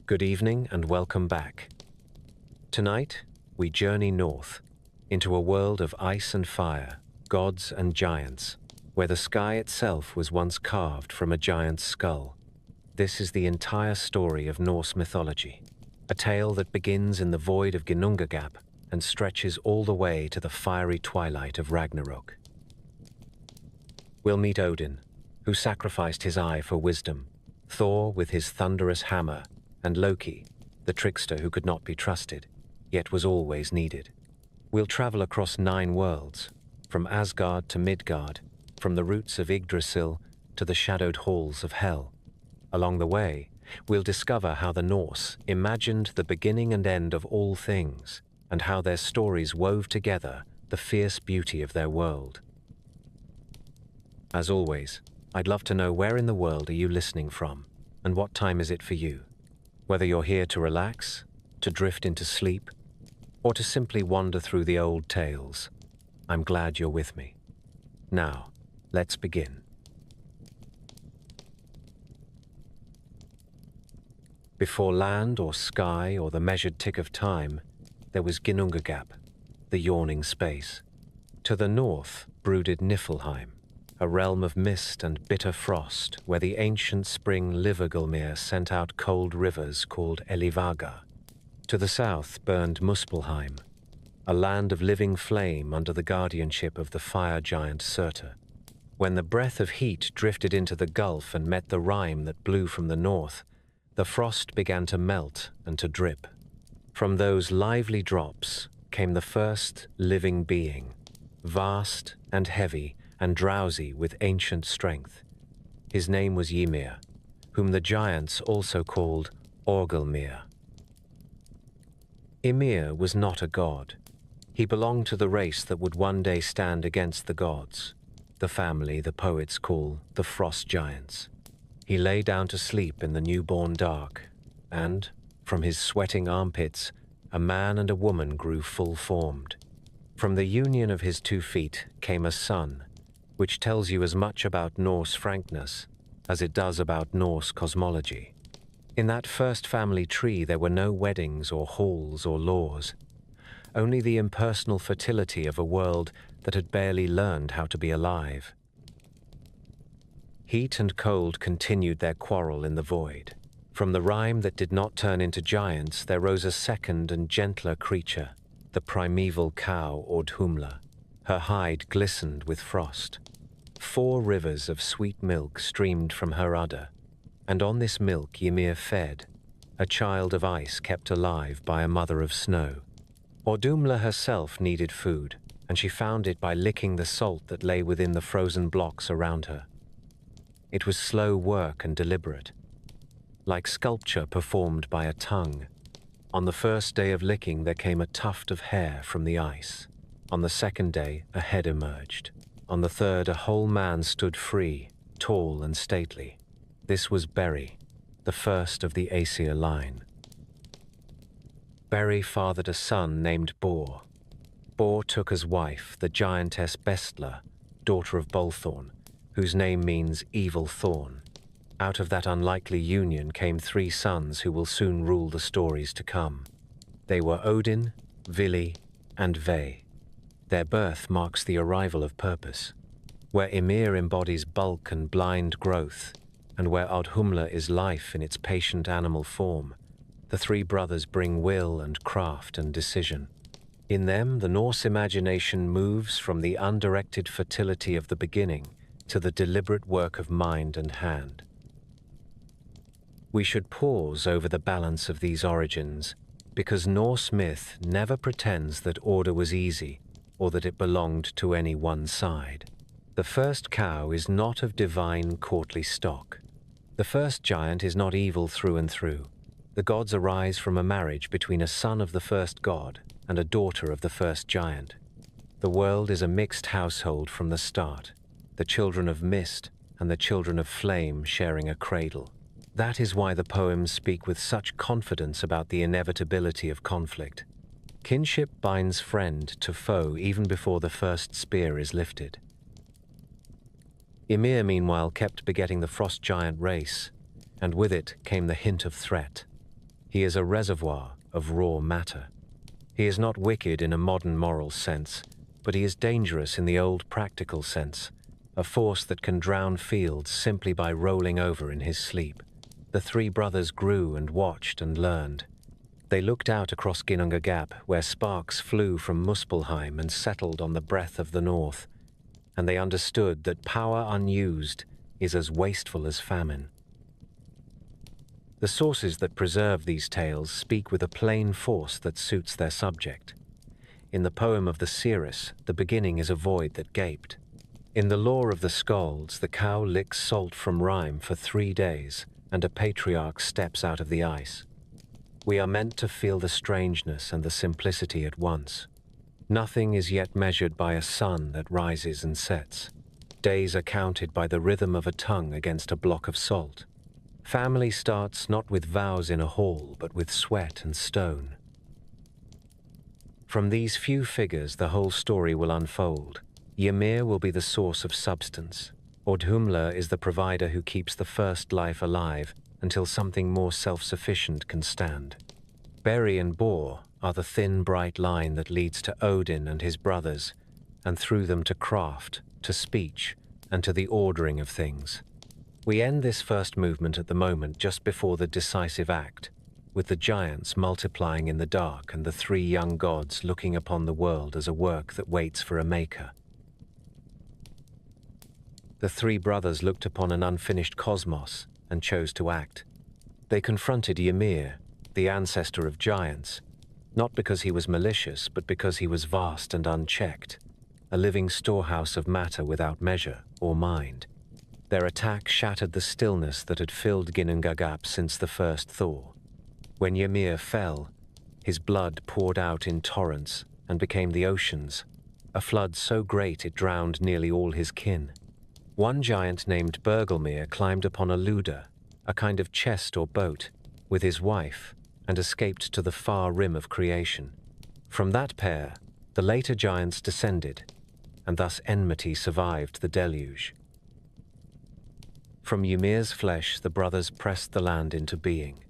Good evening and welcome back. Tonight, we journey north into a world of ice and fire, gods and giants, where the sky itself was once carved from a giant's skull. This is the entire story of Norse mythology, a tale that begins in the void of Ginnungagap and stretches all the way to the fiery twilight of Ragnarok. We'll meet Odin, who sacrificed his eye for wisdom, Thor with his thunderous hammer, and Loki, the trickster who could not be trusted, yet was always needed. We'll travel across 9 worlds, from Asgard to Midgard, from the roots of Yggdrasil to the shadowed halls of Hel. Along the way, we'll discover how the Norse imagined the beginning and end of all things, and how their stories wove together the fierce beauty of their world. As always, I'd love to know where in the world are you listening from, and what time is it for you? Whether you're here to relax, to drift into sleep, or to simply wander through the old tales, I'm glad you're with me. Now, let's begin. Before land or sky or the measured tick of time, there was Ginnungagap, the yawning space. To the north brooded Niflheim, a realm of mist and bitter frost where the ancient spring Livergulmir sent out cold rivers called Elivaga. To the south burned Muspelheim, a land of living flame under the guardianship of the fire giant Surtur. When the breath of heat drifted into the gulf and met the rime that blew from the north, the frost began to melt and to drip. From those lively drops came the first living being, vast and heavy and drowsy with ancient strength. His name was Ymir, whom the giants also called Orgelmir. Ymir was not a god. He belonged to the race that would one day stand against the gods, the family the poets call the Frost Giants. He lay down to sleep in the newborn dark, and, from his sweating armpits, a man and a woman grew full-formed. From the union of his 2 feet came a son, which tells you as much about Norse frankness as it does about Norse cosmology. In that first family tree there were no weddings or halls or laws, only the impersonal fertility of a world that had barely learned how to be alive. Heat and cold continued their quarrel in the void. From the rime that did not turn into giants there rose a second and gentler creature, the primeval cow Audhumla. Her hide glistened with frost. 4 rivers of sweet milk streamed from her udder, and on this milk Ymir fed, a child of ice kept alive by a mother of snow. Audhumla herself needed food, and she found it by licking the salt that lay within the frozen blocks around her. It was slow work and deliberate, like sculpture performed by a tongue. On the first day of licking there came a tuft of hair from the ice. On the second day, a head emerged. On the third, a whole man stood free, tall and stately. This was Beri, the first of the Aesir line. Beri fathered a son named Bor. Bor took as wife the giantess Bestla, daughter of Bolthorn, whose name means evil thorn. Out of that unlikely union came 3 sons who will soon rule the stories to come. They were Odin, Vili, and Ve. Their birth marks the arrival of purpose, where Ymir embodies bulk and blind growth, and where Audhumla is life in its patient animal form. The 3 brothers bring will and craft and decision. In them, the Norse imagination moves from the undirected fertility of the beginning to the deliberate work of mind and hand. We should pause over the balance of these origins, because Norse myth never pretends that order was easy or that it belonged to any one side. The first cow is not of divine courtly stock. The first giant is not evil through and through. The gods arise from a marriage between a son of the first god and a daughter of the first giant. The world is a mixed household from the start, the children of mist and the children of flame sharing a cradle. That is why the poems speak with such confidence about the inevitability of conflict. Kinship binds friend to foe even before the first spear is lifted. Ymir, meanwhile, kept begetting the frost giant race, and with it came the hint of threat. He is a reservoir of raw matter. He is not wicked in a modern moral sense, but he is dangerous in the old practical sense, a force that can drown fields simply by rolling over in his sleep. The three brothers grew and watched and learned. They looked out across Ginnungagap, where sparks flew from Muspelheim and settled on the breath of the north, and they understood that power unused is as wasteful as famine. The sources that preserve these tales speak with a plain force that suits their subject. In the poem of the seeress, the beginning is a void that gaped. In the lore of the Skalds, the cow licks salt from rime for 3 days, and a patriarch steps out of the ice. We are meant to feel the strangeness and the simplicity at once. Nothing is yet measured by a sun that rises and sets. Days are counted by the rhythm of a tongue against a block of salt. Family starts not with vows in a hall, but with sweat and stone. From these few figures, the whole story will unfold. Ymir will be the source of substance. Audhumla is the provider who keeps the first life alive until something more self-sufficient can stand. Beri and Bor are the thin, bright line that leads to Odin and his brothers, and through them to craft, to speech, and to the ordering of things. We end this first movement at the moment just before the decisive act, with the giants multiplying in the dark and the 3 young gods looking upon the world as a work that waits for a maker. The 3 brothers looked upon an unfinished cosmos and chose to act. They confronted Ymir, the ancestor of giants, not because he was malicious, but because he was vast and unchecked, a living storehouse of matter without measure or mind. Their attack shattered the stillness that had filled Ginnungagap since the first Thor. When Ymir fell, his blood poured out in torrents and became the oceans, a flood so great it drowned nearly all his kin. One giant named Bergelmir climbed upon a luda, a kind of chest or boat, with his wife, and escaped to the far rim of creation. From that pair, the later giants descended, and thus enmity survived the deluge. From Ymir's flesh, the brothers pressed the land into being.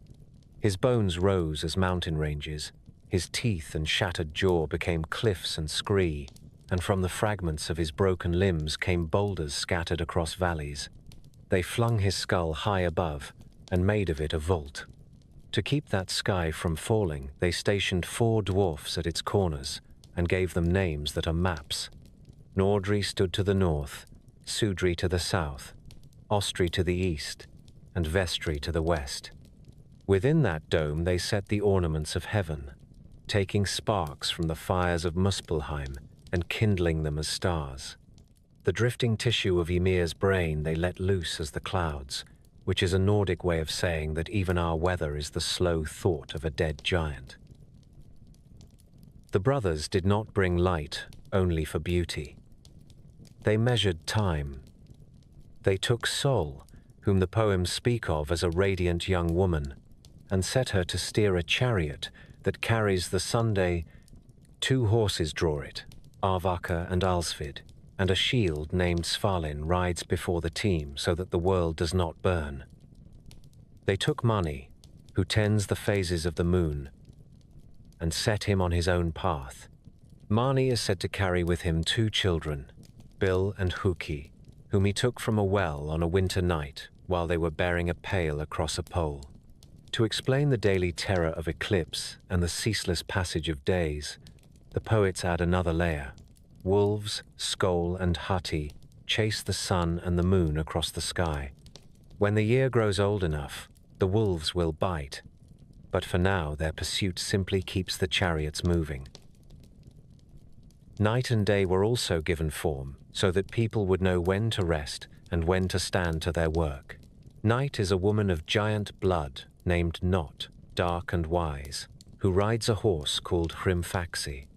His bones rose as mountain ranges, his teeth and shattered jaw became cliffs and scree, and from the fragments of his broken limbs came boulders scattered across valleys. They flung his skull high above and made of it a vault. To keep that sky from falling, they stationed 4 dwarfs at its corners and gave them names that are maps. Nordri stood to the north, Sudri to the south, Ostri to the east, and Vestri to the west. Within that dome they set the ornaments of heaven, taking sparks from the fires of Muspelheim and kindling them as stars. The drifting tissue of Ymir's brain they let loose as the clouds, which is a Nordic way of saying that even our weather is the slow thought of a dead giant. The brothers did not bring light only for beauty. They measured time. They took Sol, whom the poems speak of as a radiant young woman, and set her to steer a chariot that carries the Sunday. 2 horses draw it, Arvaka and Alsvid, and a shield named Svalin rides before the team so that the world does not burn. They took Mani, who tends the phases of the moon, and set him on his own path. Mani is said to carry with him 2 children, Bil and Huki, whom he took from a well on a winter night while they were bearing a pail across a pole. To explain the daily terror of eclipse and the ceaseless passage of days, the poets add another layer. Wolves, Skoll, and Hati chase the sun and the moon across the sky. When the year grows old enough, the wolves will bite, but for now their pursuit simply keeps the chariots moving. Night and day were also given form, so that people would know when to rest and when to stand to their work. Night is a woman of giant blood named Not, dark and wise, who rides a horse called Hrimfaxi.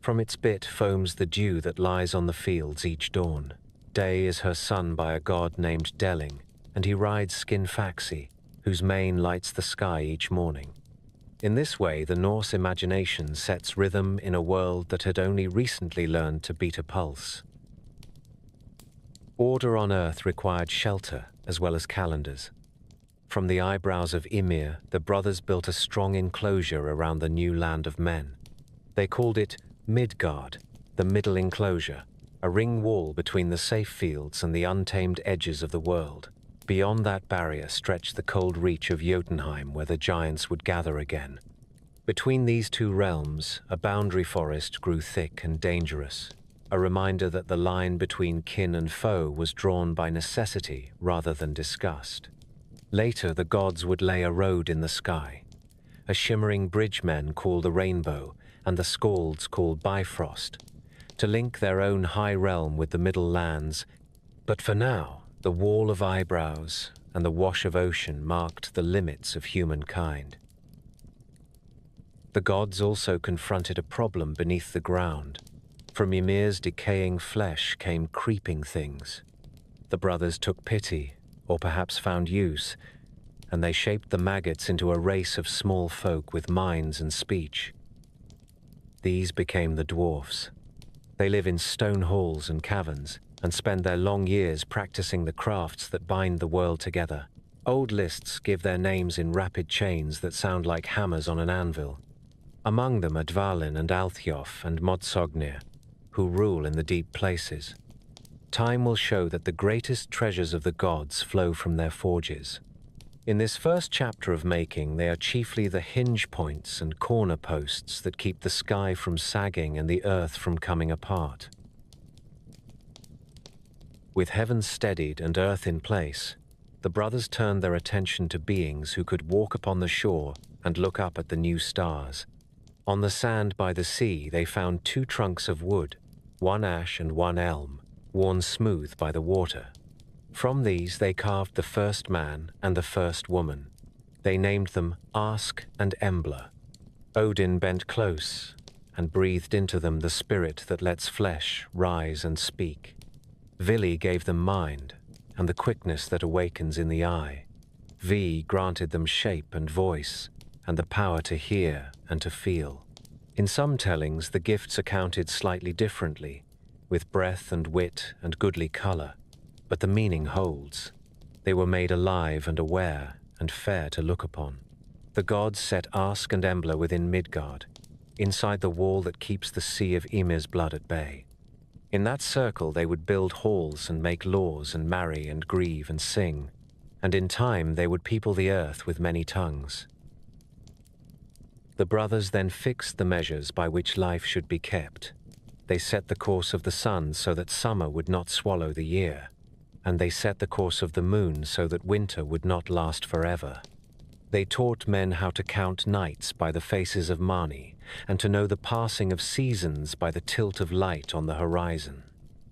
From its bit foams the dew that lies on the fields each dawn. Day is her son by a god named Delling, and he rides Skinfaxi, whose mane lights the sky each morning. In this way, the Norse imagination sets rhythm in a world that had only recently learned to beat a pulse. Order on earth required shelter as well as calendars. From the eyebrows of Ymir, the brothers built a strong enclosure around the new land of men. They called it Midgard, the middle enclosure, a ring wall between the safe fields and the untamed edges of the world. Beyond that barrier stretched the cold reach of Jotunheim, where the giants would gather again. Between these two realms, a boundary forest grew thick and dangerous, a reminder that the line between kin and foe was drawn by necessity rather than disgust. Later, the gods would lay a road in the sky, a shimmering bridge men called the Rainbow and the Scalds called Bifrost, to link their own high realm with the Middle Lands. But for now, the wall of eyebrows and the wash of ocean marked the limits of humankind. The gods also confronted a problem beneath the ground. From Ymir's decaying flesh came creeping things. The brothers took pity, or perhaps found use, and they shaped the maggots into a race of small folk with minds and speech. These became the dwarfs. They live in stone halls and caverns, and spend their long years practicing the crafts that bind the world together. Old lists give their names in rapid chains that sound like hammers on an anvil. Among them are Dvalin and Althiof and Modsognir, who rule in the deep places. Time will show that the greatest treasures of the gods flow from their forges. In this first chapter of making, they are chiefly the hinge points and corner posts that keep the sky from sagging and the earth from coming apart. With heaven steadied and earth in place, the brothers turned their attention to beings who could walk upon the shore and look up at the new stars. On the sand by the sea, they found 2 trunks of wood, one ash and one elm, worn smooth by the water. From these they carved the first man and the first woman. They named them Ask and Embla. Odin bent close and breathed into them the spirit that lets flesh rise and speak. Vili gave them mind and the quickness that awakens in the eye. V granted them shape and voice and the power to hear and to feel. In some tellings, the gifts are counted slightly differently, with breath and wit and goodly color, but the meaning holds. They were made alive and aware and fair to look upon. The gods set Ask and Embla within Midgard, inside the wall that keeps the sea of Ymir's blood at bay. In that circle they would build halls and make laws and marry and grieve and sing, and in time they would people the earth with many tongues. The brothers then fixed the measures by which life should be kept. They set the course of the sun so that summer would not swallow the year, and they set the course of the moon so that winter would not last forever. They taught men how to count nights by the faces of Mani, and to know the passing of seasons by the tilt of light on the horizon.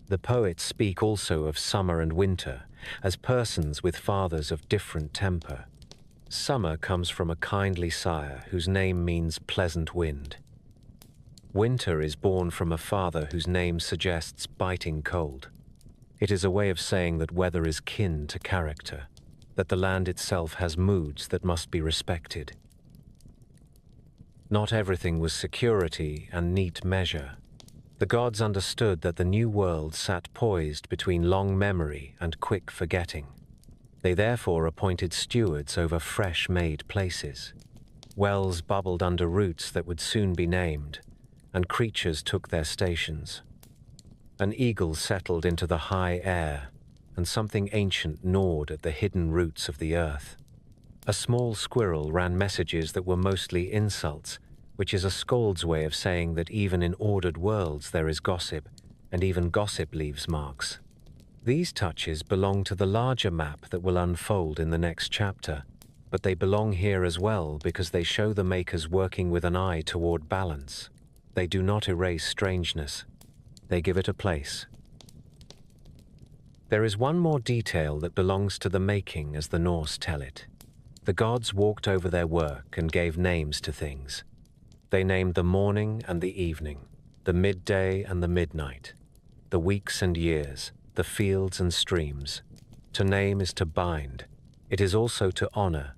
The poets speak also of summer and winter as persons with fathers of different temper. Summer comes from a kindly sire whose name means pleasant wind. Winter is born from a father whose name suggests biting cold. It is a way of saying that weather is kin to character, that the land itself has moods that must be respected. Not everything was security and neat measure. The gods understood that the new world sat poised between long memory and quick forgetting. They therefore appointed stewards over fresh-made places. Wells bubbled under roots that would soon be named, and creatures took their stations. An eagle settled into the high air, and something ancient gnawed at the hidden roots of the earth. A small squirrel ran messages that were mostly insults, which is a Scald's way of saying that even in ordered worlds there is gossip, and even gossip leaves marks. These touches belong to the larger map that will unfold in the next chapter, but they belong here as well because they show the makers working with an eye toward balance. They do not erase strangeness. They give it a place. There is one more detail that belongs to the making as the Norse tell it. The gods walked over their work and gave names to things. They named the morning and the evening, the midday and the midnight, the weeks and years, the fields and streams. To name is to bind. It is also to honor.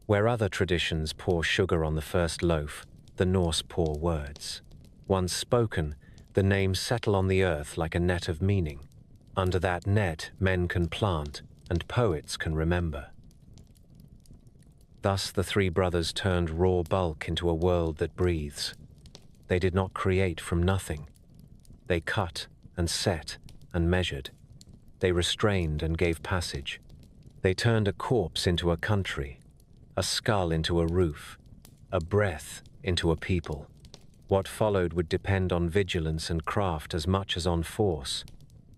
Where other traditions pour sugar on the first loaf, the Norse pour words. Once spoken, the names settle on the earth like a net of meaning. Under that net, men can plant, and poets can remember. Thus the three brothers turned raw bulk into a world that breathes. They did not create from nothing. They cut and set and measured. They restrained and gave passage. They turned a corpse into a country, a skull into a roof, a breath into a people. What followed would depend on vigilance and craft as much as on force,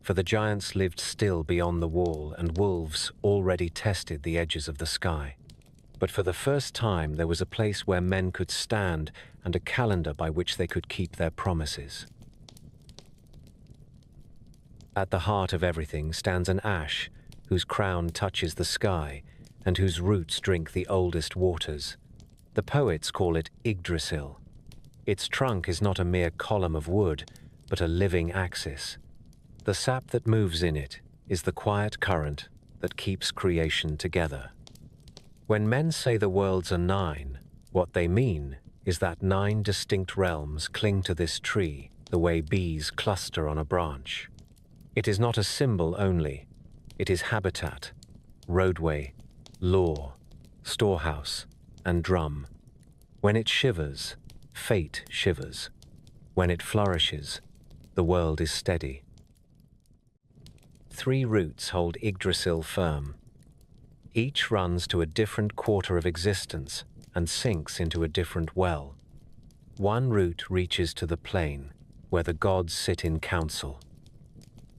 for the giants lived still beyond the wall, and wolves already tested the edges of the sky. But for the first time there was a place where men could stand and a calendar by which they could keep their promises. At the heart of everything stands an ash whose crown touches the sky and whose roots drink the oldest waters. The poets call it Yggdrasil. Its trunk is not a mere column of wood, but a living axis. The sap that moves in it is the quiet current that keeps creation together. When men say the worlds are 9, what they mean is that 9 distinct realms cling to this tree the way bees cluster on a branch. It is not a symbol only. It is habitat, roadway, law, storehouse, and drum. When it shivers, fate shivers. When it flourishes, the world is steady. 3 roots hold Yggdrasil firm. Each runs to a different quarter of existence and sinks into a different well. One root reaches to the plain, where the gods sit in council.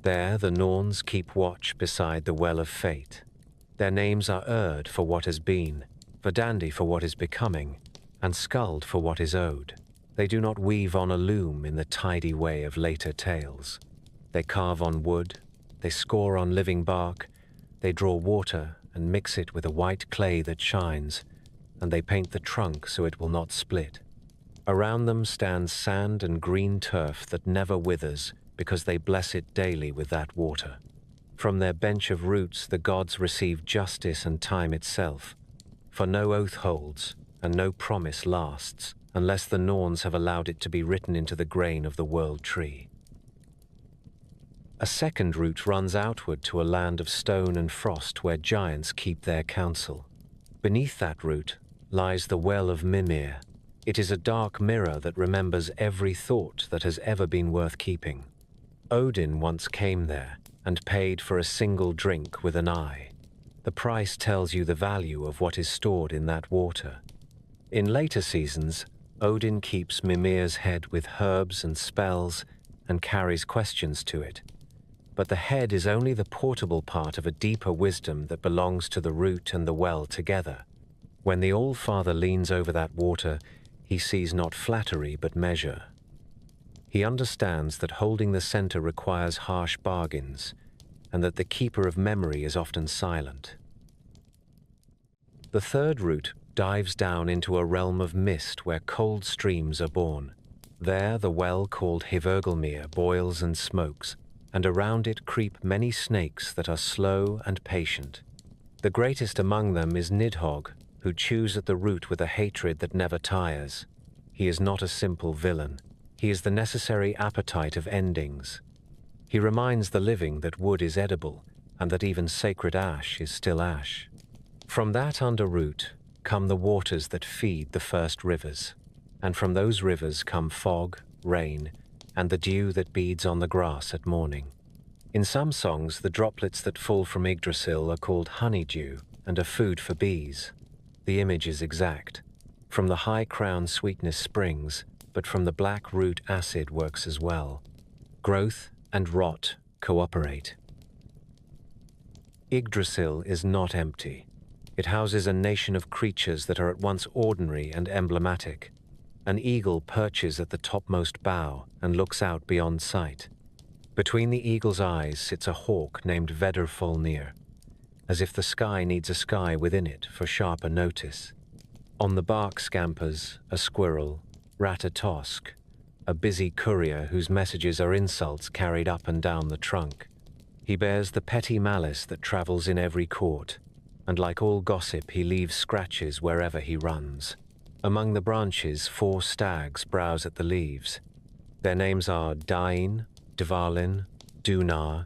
There the Norns keep watch beside the well of fate. Their names are Urd for what has been, Verdandi for what is becoming, and Skuld for what is owed. They do not weave on a loom in the tidy way of later tales. They carve on wood, they score on living bark, they draw water and mix it with a white clay that shines, and they paint the trunk so it will not split. Around them stands sand and green turf that never withers, because they bless it daily with that water. From their bench of roots the gods receive justice and time itself, for no oath holds and no promise lasts, unless the Norns have allowed it to be written into the grain of the world tree. A second route runs outward to a land of stone and frost where giants keep their counsel. Beneath that route lies the Well of Mimir. It is a dark mirror that remembers every thought that has ever been worth keeping. Odin once came there and paid for a single drink with an eye. The price tells you the value of what is stored in that water. In later seasons, Odin keeps Mimir's head with herbs and spells and carries questions to it. But the head is only the portable part of a deeper wisdom that belongs to the root and the well together. When the All-Father leans over that water, he sees not flattery but measure. He understands that holding the center requires harsh bargains, and that the keeper of memory is often silent. The third route dives down into a realm of mist where cold streams are born. There the well called Hvergelmir boils and smokes, and around it creep many snakes that are slow and patient. The greatest among them is Nidhogg, who chews at the root with a hatred that never tires. He is not a simple villain. He is the necessary appetite of endings. He reminds the living that wood is edible, and that even sacred ash is still ash. From that underroot come the waters that feed the first rivers, and from those rivers come fog, rain, and the dew that beads on the grass at morning. In some songs, the droplets that fall from Yggdrasil are called honeydew and are food for bees. The image is exact. From the high crown sweetness springs, but from the black root acid works as well. Growth and rot cooperate. Yggdrasil is not empty. It houses a nation of creatures that are at once ordinary and emblematic. An eagle perches at the topmost bough and looks out beyond sight. Between the eagle's eyes sits a hawk named Vedrfolnir, as if the sky needs a sky within it for sharper notice. On the bark scampers a squirrel, Ratatosk, a busy courier whose messages are insults carried up and down the trunk. He bears the petty malice that travels in every court, and like all gossip he leaves scratches wherever he runs. Among the branches 4 stags browse at the leaves. Their names are Dain, Dvalin, Dunar,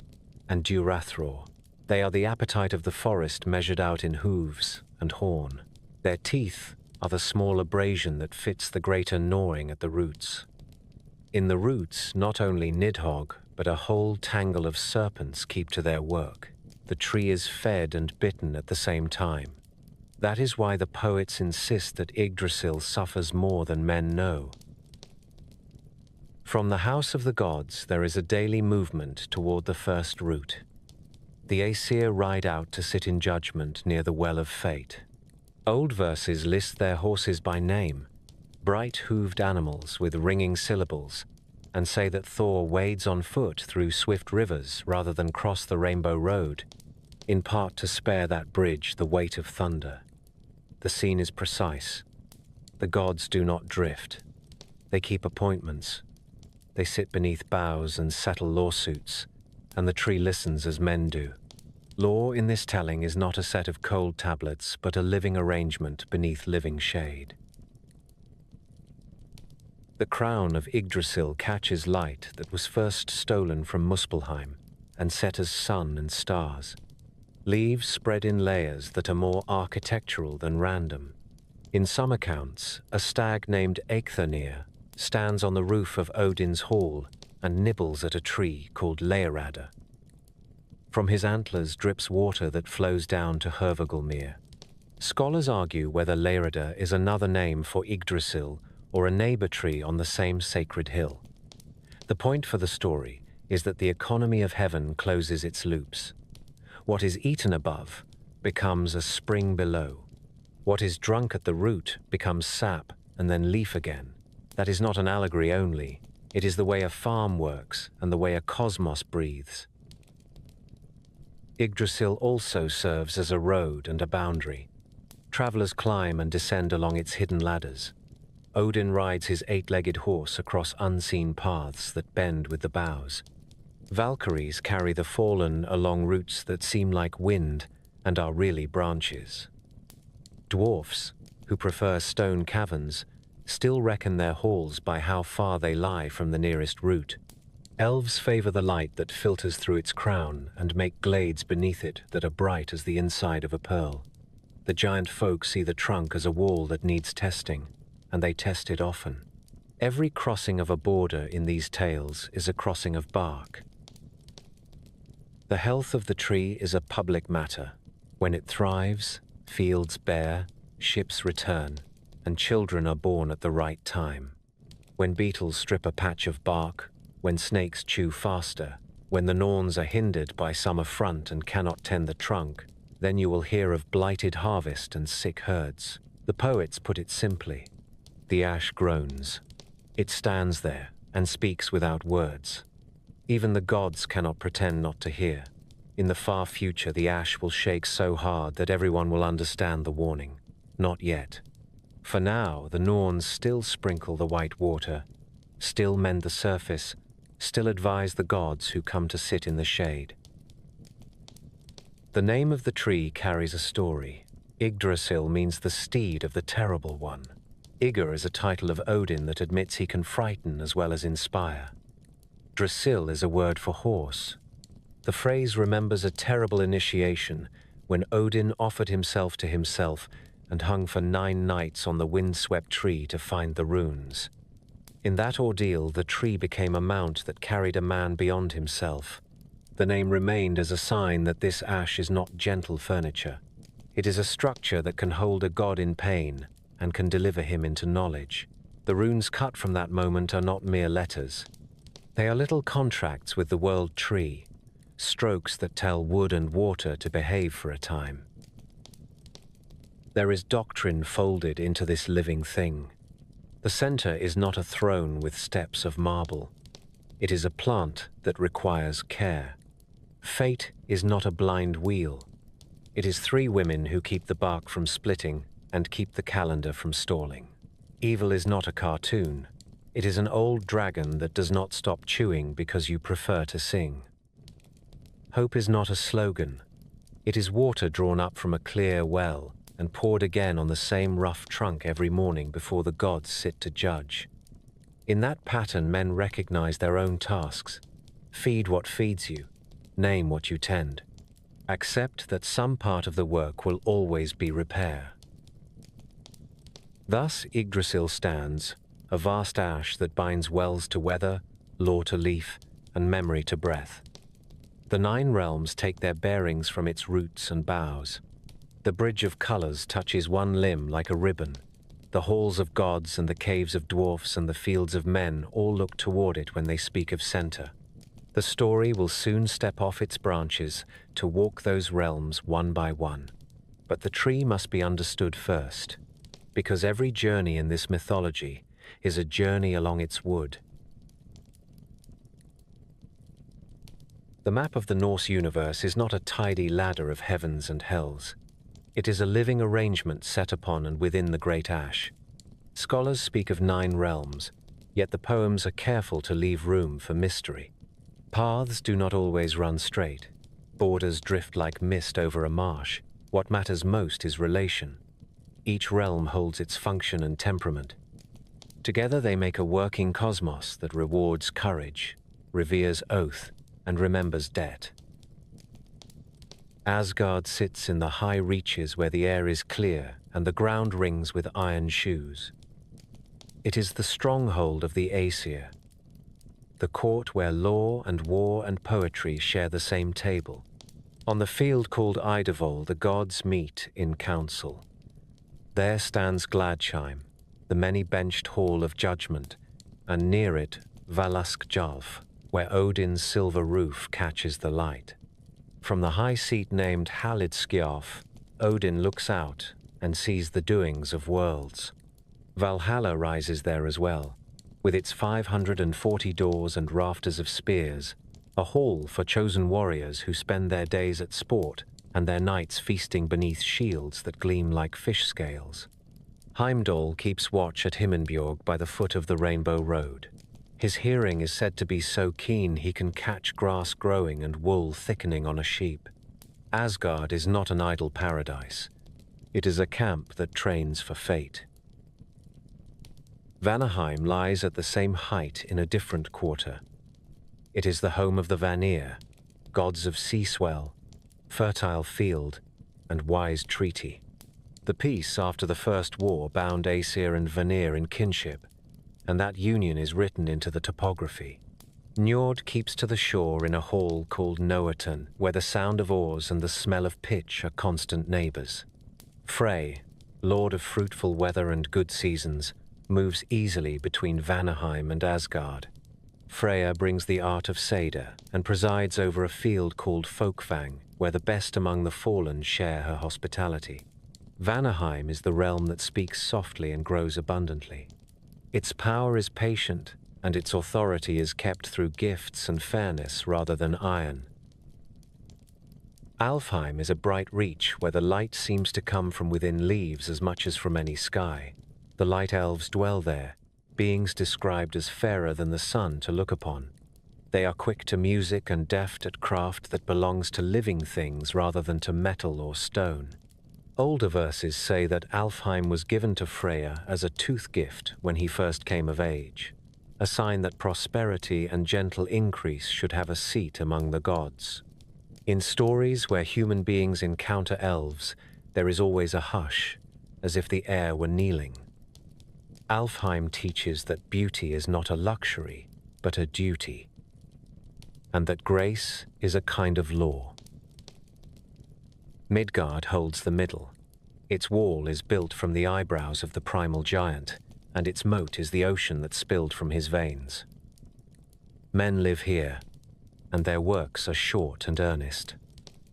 and Durathror. They are the appetite of the forest measured out in hooves and horn. Their teeth are the small abrasion that fits the greater gnawing at the roots. In the roots, not only Nidhogg, but a whole tangle of serpents keep to their work. The tree is fed and bitten at the same time. That is why the poets insist that Yggdrasil suffers more than men know. From the house of the gods, there is a daily movement toward the first root. The Aesir ride out to sit in judgment near the Well of Fate. Old verses list their horses by name, bright-hooved animals with ringing syllables, and say that Thor wades on foot through swift rivers rather than cross the Rainbow Road, in part to spare that bridge the weight of thunder. The scene is precise. The gods do not drift. They keep appointments. They sit beneath boughs and settle lawsuits, and the tree listens as men do. Law in this telling is not a set of cold tablets, but a living arrangement beneath living shade. The crown of Yggdrasil catches light that was first stolen from Muspelheim and set as sun and stars. Leaves spread in layers that are more architectural than random. In some accounts, a stag named Eikthirnir stands on the roof of Odin's hall and nibbles at a tree called Leirada. From his antlers drips water that flows down to Hervogelmere. Scholars argue whether Leirada is another name for Yggdrasil or a neighbor tree on the same sacred hill. The point for the story is that the economy of heaven closes its loops. What is eaten above becomes a spring below. What is drunk at the root becomes sap and then leaf again. That is not an allegory only. It is the way a farm works and the way a cosmos breathes. Yggdrasil also serves as a road and a boundary. Travelers climb and descend along its hidden ladders. Odin rides his 8-legged horse across unseen paths that bend with the boughs. Valkyries carry the fallen along routes that seem like wind and are really branches. Dwarfs, who prefer stone caverns, still reckon their halls by how far they lie from the nearest root. Elves favor the light that filters through its crown and make glades beneath it that are bright as the inside of a pearl. The giant folk see the trunk as a wall that needs testing, and they test it often. Every crossing of a border in these tales is a crossing of bark. The health of the tree is a public matter. When it thrives, fields bear, ships return, and children are born at the right time. When beetles strip a patch of bark, when snakes chew faster, when the Norns are hindered by some affront and cannot tend the trunk, then you will hear of blighted harvest and sick herds. The poets put it simply. The ash groans. It stands there and speaks without words. Even the gods cannot pretend not to hear. In the far future, the ash will shake so hard that everyone will understand the warning. Not yet. For now, the Norns still sprinkle the white water, still mend the surface, still advise the gods who come to sit in the shade. The name of the tree carries a story. Yggdrasil means the steed of the terrible one. Ygr is a title of Odin that admits he can frighten as well as inspire. Drasil is a word for horse. The phrase remembers a terrible initiation when Odin offered himself to himself and hung for 9 nights on the wind-swept tree to find the runes. In that ordeal, the tree became a mount that carried a man beyond himself. The name remained as a sign that this ash is not gentle furniture. It is a structure that can hold a god in pain and can deliver him into knowledge. The runes cut from that moment are not mere letters. They are little contracts with the world tree, strokes that tell wood and water to behave for a time. There is doctrine folded into this living thing. The center is not a throne with steps of marble. It is a plant that requires care. Fate is not a blind wheel. It is 3 women who keep the bark from splitting and keep the calendar from stalling. Evil is not a cartoon. It is an old dragon that does not stop chewing because you prefer to sing. Hope is not a slogan. It is water drawn up from a clear well and poured again on the same rough trunk every morning before the gods sit to judge. In that pattern, men recognize their own tasks. Feed what feeds you. Name what you tend. Accept that some part of the work will always be repair. Thus Yggdrasil stands, a vast ash that binds wells to weather, lore to leaf, and memory to breath. The 9 realms take their bearings from its roots and boughs. The bridge of colors touches one limb like a ribbon. The halls of gods and the caves of dwarfs and the fields of men all look toward it when they speak of center. The story will soon step off its branches to walk those realms one by one. But the tree must be understood first, because every journey in this mythology is a journey along its wood. The map of the Norse universe is not a tidy ladder of heavens and hells. It is a living arrangement set upon and within the great ash. Scholars speak of 9 realms, yet the poems are careful to leave room for mystery. Paths do not always run straight. Borders drift like mist over a marsh. What matters most is relation. Each realm holds its function and temperament. Together they make a working cosmos that rewards courage, reveres oath, and remembers debt. Asgard sits in the high reaches where the air is clear and the ground rings with iron shoes. It is the stronghold of the Aesir, the court where law and war and poetry share the same table. On the field called Yggdrasil, the gods meet in council. There stands Gladsheim, the many-benched hall of judgment, and near it Valaskjalf, where Odin's silver roof catches the light. From the high seat named Halidskjalf, Odin looks out and sees the doings of worlds. Valhalla rises there as well, with its 540 doors and rafters of spears, a hall for chosen warriors who spend their days at sport and their nights feasting beneath shields that gleam like fish scales. Heimdall keeps watch at Himinbjorg by the foot of the Rainbow Road. His hearing is said to be so keen he can catch grass growing and wool thickening on a sheep. Asgard is not an idle paradise. It is a camp that trains for fate. Vanaheim lies at the same height in a different quarter. It is the home of the Vanir, gods of sea swell, fertile field, and wise treaty. The peace after the First War bound Aesir and Vanir in kinship, and that union is written into the topography. Njord keeps to the shore in a hall called Noaton, where the sound of oars and the smell of pitch are constant neighbors. Frey, lord of fruitful weather and good seasons, moves easily between Vanaheim and Asgard. Freya brings the art of Seder and presides over a field called Folkvang, where the best among the fallen share her hospitality. Vanaheim is the realm that speaks softly and grows abundantly. Its power is patient, and its authority is kept through gifts and fairness rather than iron. Alfheim is a bright reach where the light seems to come from within leaves as much as from any sky. The light elves dwell there, beings described as fairer than the sun to look upon. They are quick to music and deft at craft that belongs to living things rather than to metal or stone. Older verses say that Alfheim was given to Freya as a tooth gift when he first came of age, a sign that prosperity and gentle increase should have a seat among the gods. In stories where human beings encounter elves, there is always a hush, as if the air were kneeling. Alfheim teaches that beauty is not a luxury, but a duty, and that grace is a kind of law. Midgard holds the middle. Its wall is built from the eyebrows of the primal giant, and its moat is the ocean that spilled from his veins. Men live here, and their works are short and earnest.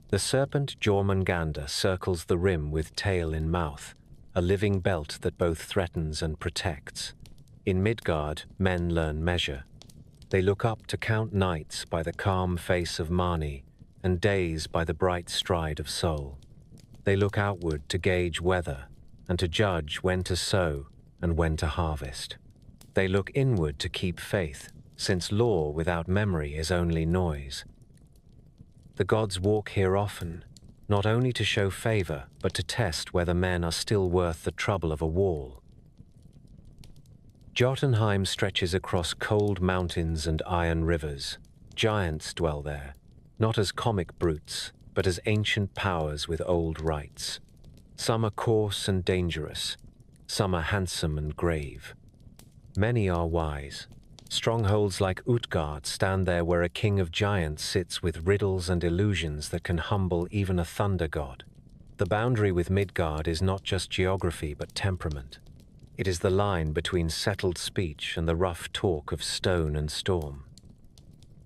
The serpent Jormungandr circles the rim with tail in mouth, a living belt that both threatens and protects. In Midgard, men learn measure. They look up to count nights by the calm face of Mani, and days by the bright stride of Sol. They look outward to gauge weather, and to judge when to sow and when to harvest. They look inward to keep faith, since law without memory is only noise. The gods walk here often, not only to show favor, but to test whether men are still worth the trouble of a wall. Jotunheim stretches across cold mountains and iron rivers. Giants dwell there. not as comic brutes, but as ancient powers with old rights. Some are coarse and dangerous, some are handsome and grave. Many are wise. Strongholds like Utgard stand there where a king of giants sits with riddles and illusions that can humble even a thunder god. The boundary with Midgard is not just geography but temperament. It is the line between settled speech and the rough talk of stone and storm.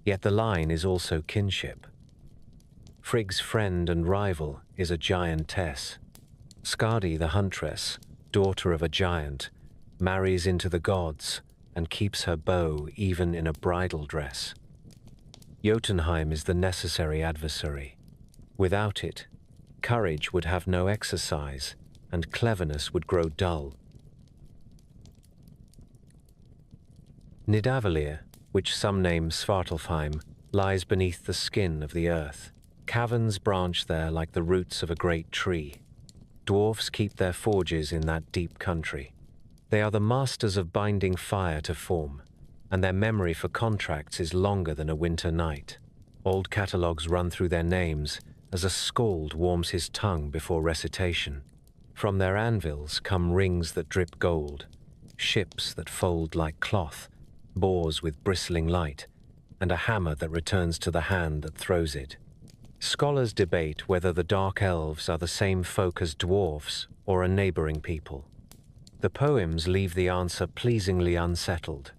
Yet the line is also kinship. Frigg's friend and rival is a giantess. Skadi the huntress, daughter of a giant, marries into the gods and keeps her bow even in a bridal dress. Jotunheim is the necessary adversary. Without it, courage would have no exercise and cleverness would grow dull. Nidavellir, which some name Svartalfheim, lies beneath the skin of the earth. Caverns branch there like the roots of a great tree. Dwarfs keep their forges in that deep country. They are the masters of binding fire to form, and their memory for contracts is longer than a winter night. Old catalogues run through their names as a skald warms his tongue before recitation. From their anvils come rings that drip gold, ships that fold like cloth, boars with bristling light, and a hammer that returns to the hand that throws it. Scholars debate whether the dark elves are the same folk as dwarfs or a neighboring people. The poems leave the answer pleasingly unsettled.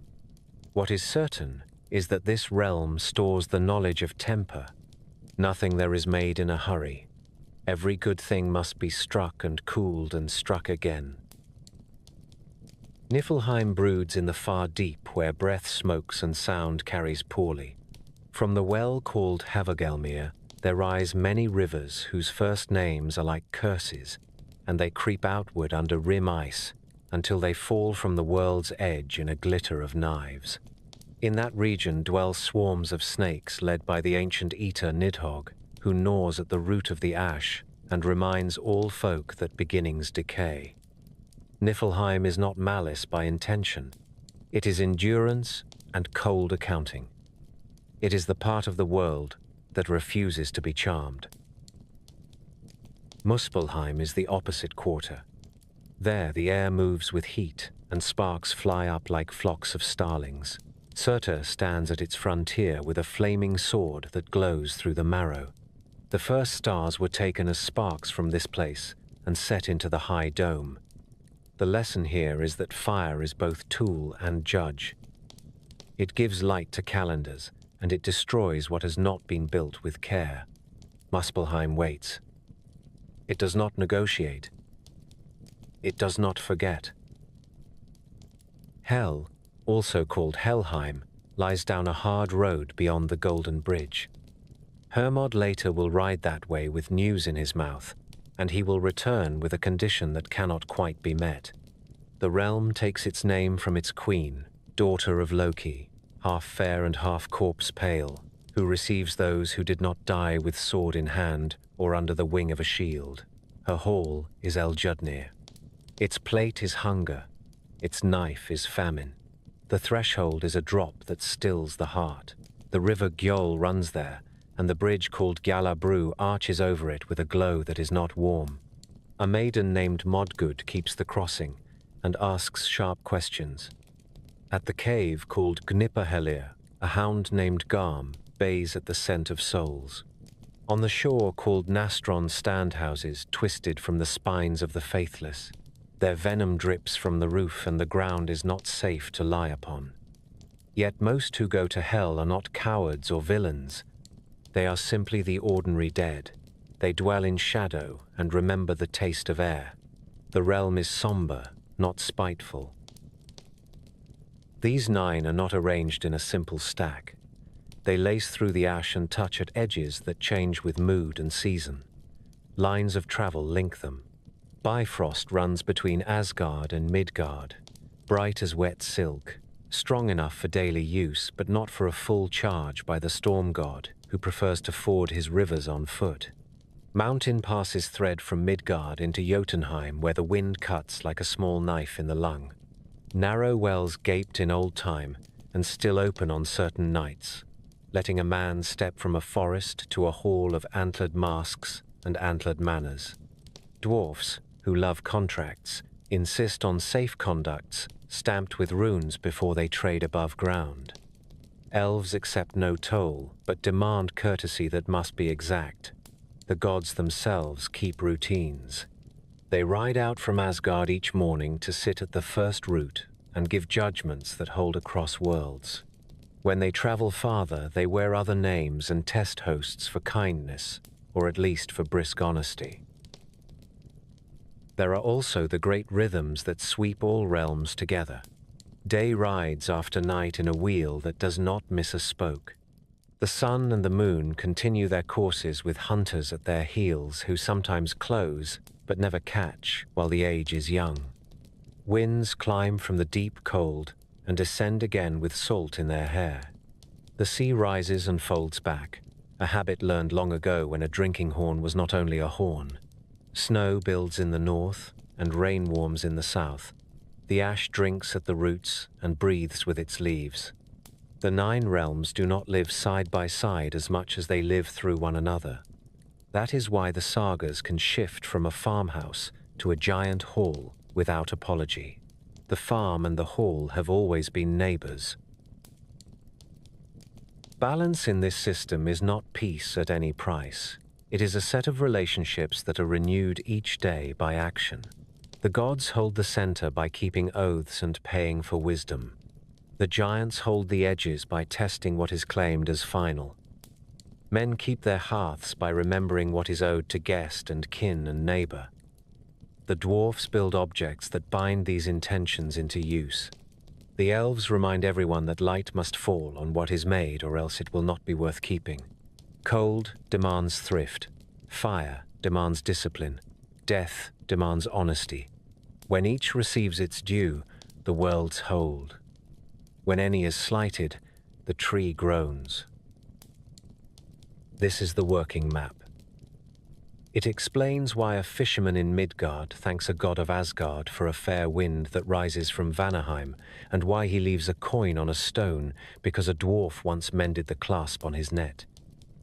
What is certain is that this realm stores the knowledge of temper. Nothing there is made in a hurry. Every good thing must be struck and cooled and struck again. Niflheim broods in the far deep where breath smokes and sound carries poorly. From the well called Havagelmir there rise many rivers whose first names are like curses, and they creep outward under rim ice until they fall from the world's edge in a glitter of knives. In that region dwell swarms of snakes led by the ancient eater Nidhogg, who gnaws at the root of the ash and reminds all folk that beginnings decay. Niflheim is not malice by intention. It is endurance and cold accounting. It is the part of the world that refuses to be charmed. Muspelheim is the opposite quarter. There the air moves with heat and sparks fly up like flocks of starlings. Surtur stands at its frontier with a flaming sword that glows through the marrow. The first stars were taken as sparks from this place and set into the high dome. The lesson here is that fire is both tool and judge. It gives light to calendars, and it destroys what has not been built with care. Muspelheim waits. It does not negotiate. It does not forget. Hel, also called Helheim, lies down a hard road beyond the Golden Bridge. Hermod later will ride that way with news in his mouth, and he will return with a condition that cannot quite be met. The realm takes its name from its queen, daughter of Loki, half fair and half corpse pale, who receives those who did not die with sword in hand or under the wing of a shield. Her hall is Eljudnir. Its plate is hunger, its knife is famine. The threshold is a drop that stills the heart. The river Gjöll runs there, and the bridge called Gjallabru arches over it with a glow that is not warm. A maiden named Modgud keeps the crossing and asks sharp questions. At the cave called Gnippahellir, a hound named Garm bays at the scent of souls. On the shore called Nastron stand houses twisted from the spines of the faithless. Their venom drips from the roof and the ground is not safe to lie upon. Yet most who go to hell are not cowards or villains. They are simply the ordinary dead. They dwell in shadow and remember the taste of air. The realm is somber, not spiteful. These 9 are not arranged in a simple stack. They lace through the ash and touch at edges that change with mood and season. Lines of travel link them. Bifrost runs between Asgard and Midgard, bright as wet silk, strong enough for daily use but not for a full charge by the storm god, who prefers to ford his rivers on foot. Mountain passes thread from Midgard into Jotunheim where the wind cuts like a small knife in the lung. Narrow wells gaped in old time and still open on certain nights. letting a man step from a forest to a hall of antlered masks and antlered manors. Dwarfs, who love contracts, insist on safe conducts stamped with runes before they trade above ground. Elves accept no toll, but demand courtesy that must be exact. The gods themselves keep routines. They ride out from Asgard each morning to sit at the first root and give judgments that hold across worlds. When they travel farther, they wear other names and test hosts for kindness, or at least for brisk honesty. There are also the great rhythms that sweep all realms together. Day rides after night in a wheel that does not miss a spoke. The sun and the moon continue their courses with hunters at their heels who sometimes close but never catch while the age is young. Winds climb from the deep cold and descend again with salt in their hair. The sea rises and folds back, a habit learned long ago when a drinking horn was not only a horn. Snow builds in the north and rain warms in the south. The ash drinks at the roots and breathes with its leaves. The 9 realms do not live side by side as much as they live through one another. That is why the sagas can shift from a farmhouse to a giant hall without apology. The farm and the hall have always been neighbors. Balance in this system is not peace at any price. It is a set of relationships that are renewed each day by action. The gods hold the center by keeping oaths and paying for wisdom. The giants hold the edges by testing what is claimed as final. Men keep their hearths by remembering what is owed to guest and kin and neighbor. The dwarfs build objects that bind these intentions into use. The elves remind everyone that light must fall on what is made or else it will not be worth keeping. Cold demands thrift. Fire demands discipline. Death demands honesty. When each receives its due, the worlds hold. When any is slighted, the tree groans. This is the working map. It explains why a fisherman in Midgard thanks a god of Asgard for a fair wind that rises from Vanaheim, and why he leaves a coin on a stone because a dwarf once mended the clasp on his net.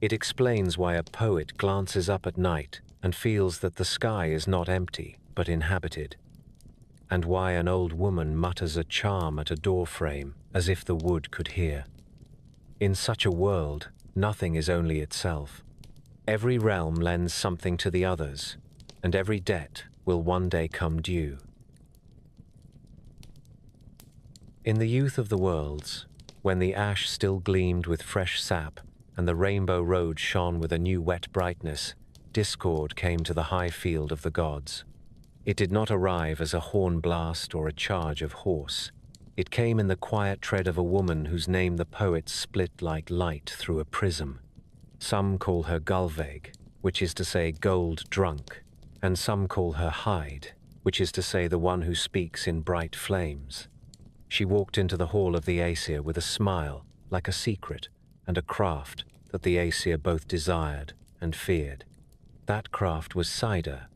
It explains why a poet glances up at night and feels that the sky is not empty, but inhabited, and why an old woman mutters a charm at a door frame as if the wood could hear. In such a world, nothing is only itself. Every realm lends something to the others, and every debt will one day come due. In the youth of the worlds, when the ash still gleamed with fresh sap and the rainbow road shone with a new wet brightness, discord came to the high field of the gods. It did not arrive as a horn blast or a charge of horse. It came in the quiet tread of a woman whose name the poets split like light through a prism. Some call her Gulveig, which is to say gold drunk, and some call her Hyde, which is to say the one who speaks in bright flames. She walked into the hall of the Aesir with a smile, like a secret, and a craft that the Aesir both desired and feared. That craft was cider,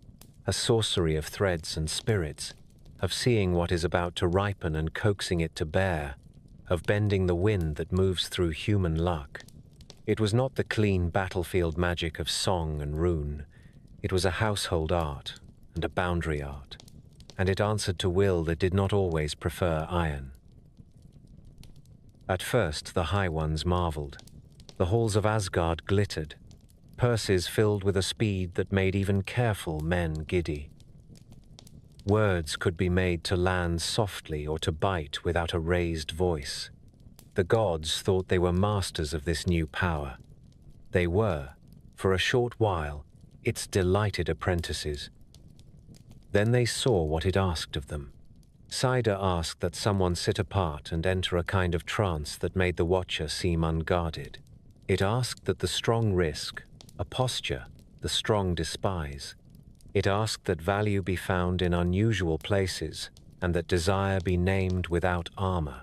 a sorcery of threads and spirits, of seeing what is about to ripen and coaxing it to bear, of bending the wind that moves through human luck. It was not the clean battlefield magic of song and rune. It was a household art and a boundary art, and it answered to will that did not always prefer iron. At first the High Ones marveled. The halls of Asgard glittered, purses filled with a speed that made even careful men giddy. Words could be made to land softly or to bite without a raised voice. The gods thought they were masters of this new power. They were, for a short while, its delighted apprentices. Then they saw what it asked of them. Cider asked that someone sit apart and enter a kind of trance that made the watcher seem unguarded. It asked that the strong risk, a posture the strong despise. It asked that value be found in unusual places, and that desire be named without armor.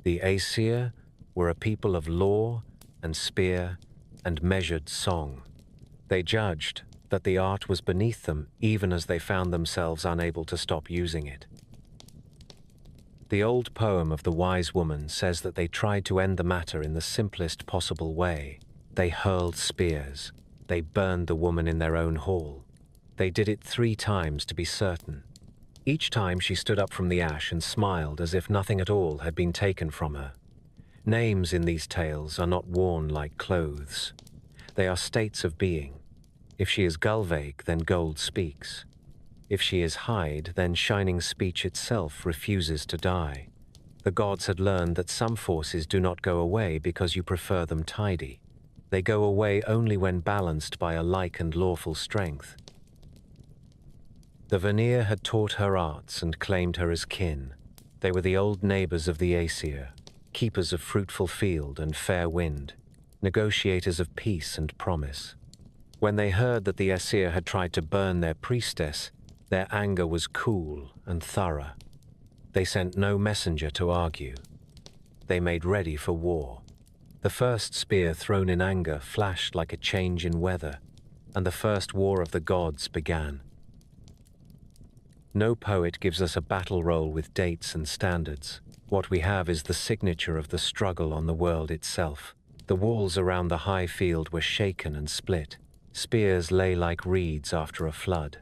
The Aesir were a people of law and spear and measured song. They judged that the art was beneath them even as they found themselves unable to stop using it. The old poem of the wise woman says that they tried to end the matter in the simplest possible way. They hurled spears. They burned the woman in their own hall. They did it 3 times to be certain. Each time she stood up from the ash and smiled as if nothing at all had been taken from her. Names in these tales are not worn like clothes. They are states of being. If she is Gulveig, then gold speaks. If she is hide, then shining speech itself refuses to die. The gods had learned that some forces do not go away because you prefer them tidy. They go away only when balanced by a like and lawful strength. The Vanir had taught her arts and claimed her as kin. They were the old neighbors of the Aesir, keepers of fruitful field and fair wind, negotiators of peace and promise. When they heard that the Aesir had tried to burn their priestess, their anger was cool and thorough. They sent no messenger to argue. They made ready for war. The first spear thrown in anger flashed like a change in weather, and the first war of the gods began. No poet gives us a battle roll with dates and standards. What we have is the signature of the struggle on the world itself. The walls around the high field were shaken and split. Spears lay like reeds after a flood.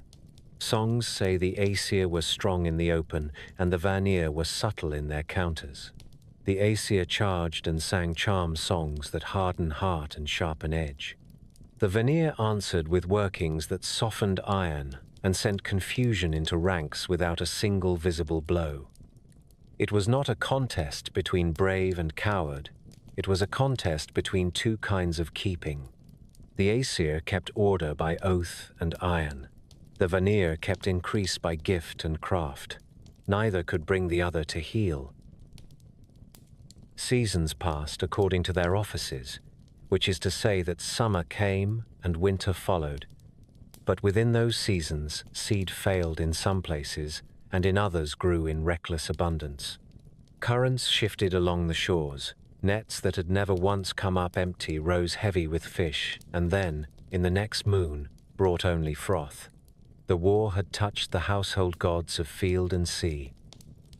Songs say the Aesir were strong in the open, and the Vanir were subtle in their counters. The Aesir charged and sang charm songs that harden heart and sharpen edge. The Vanir answered with workings that softened iron and sent confusion into ranks without a single visible blow. It was not a contest between brave and coward. It was a contest between 2 kinds of keeping. The Aesir kept order by oath and iron. The Vanir kept increase by gift and craft. Neither could bring the other to heel. Seasons passed according to their offices, which is to say that summer came and winter followed. But within those seasons, seed failed in some places, and in others grew in reckless abundance. Currents shifted along the shores. Nets that had never once come up empty rose heavy with fish, and then, in the next moon, brought only froth. The war had touched the household gods of field and sea.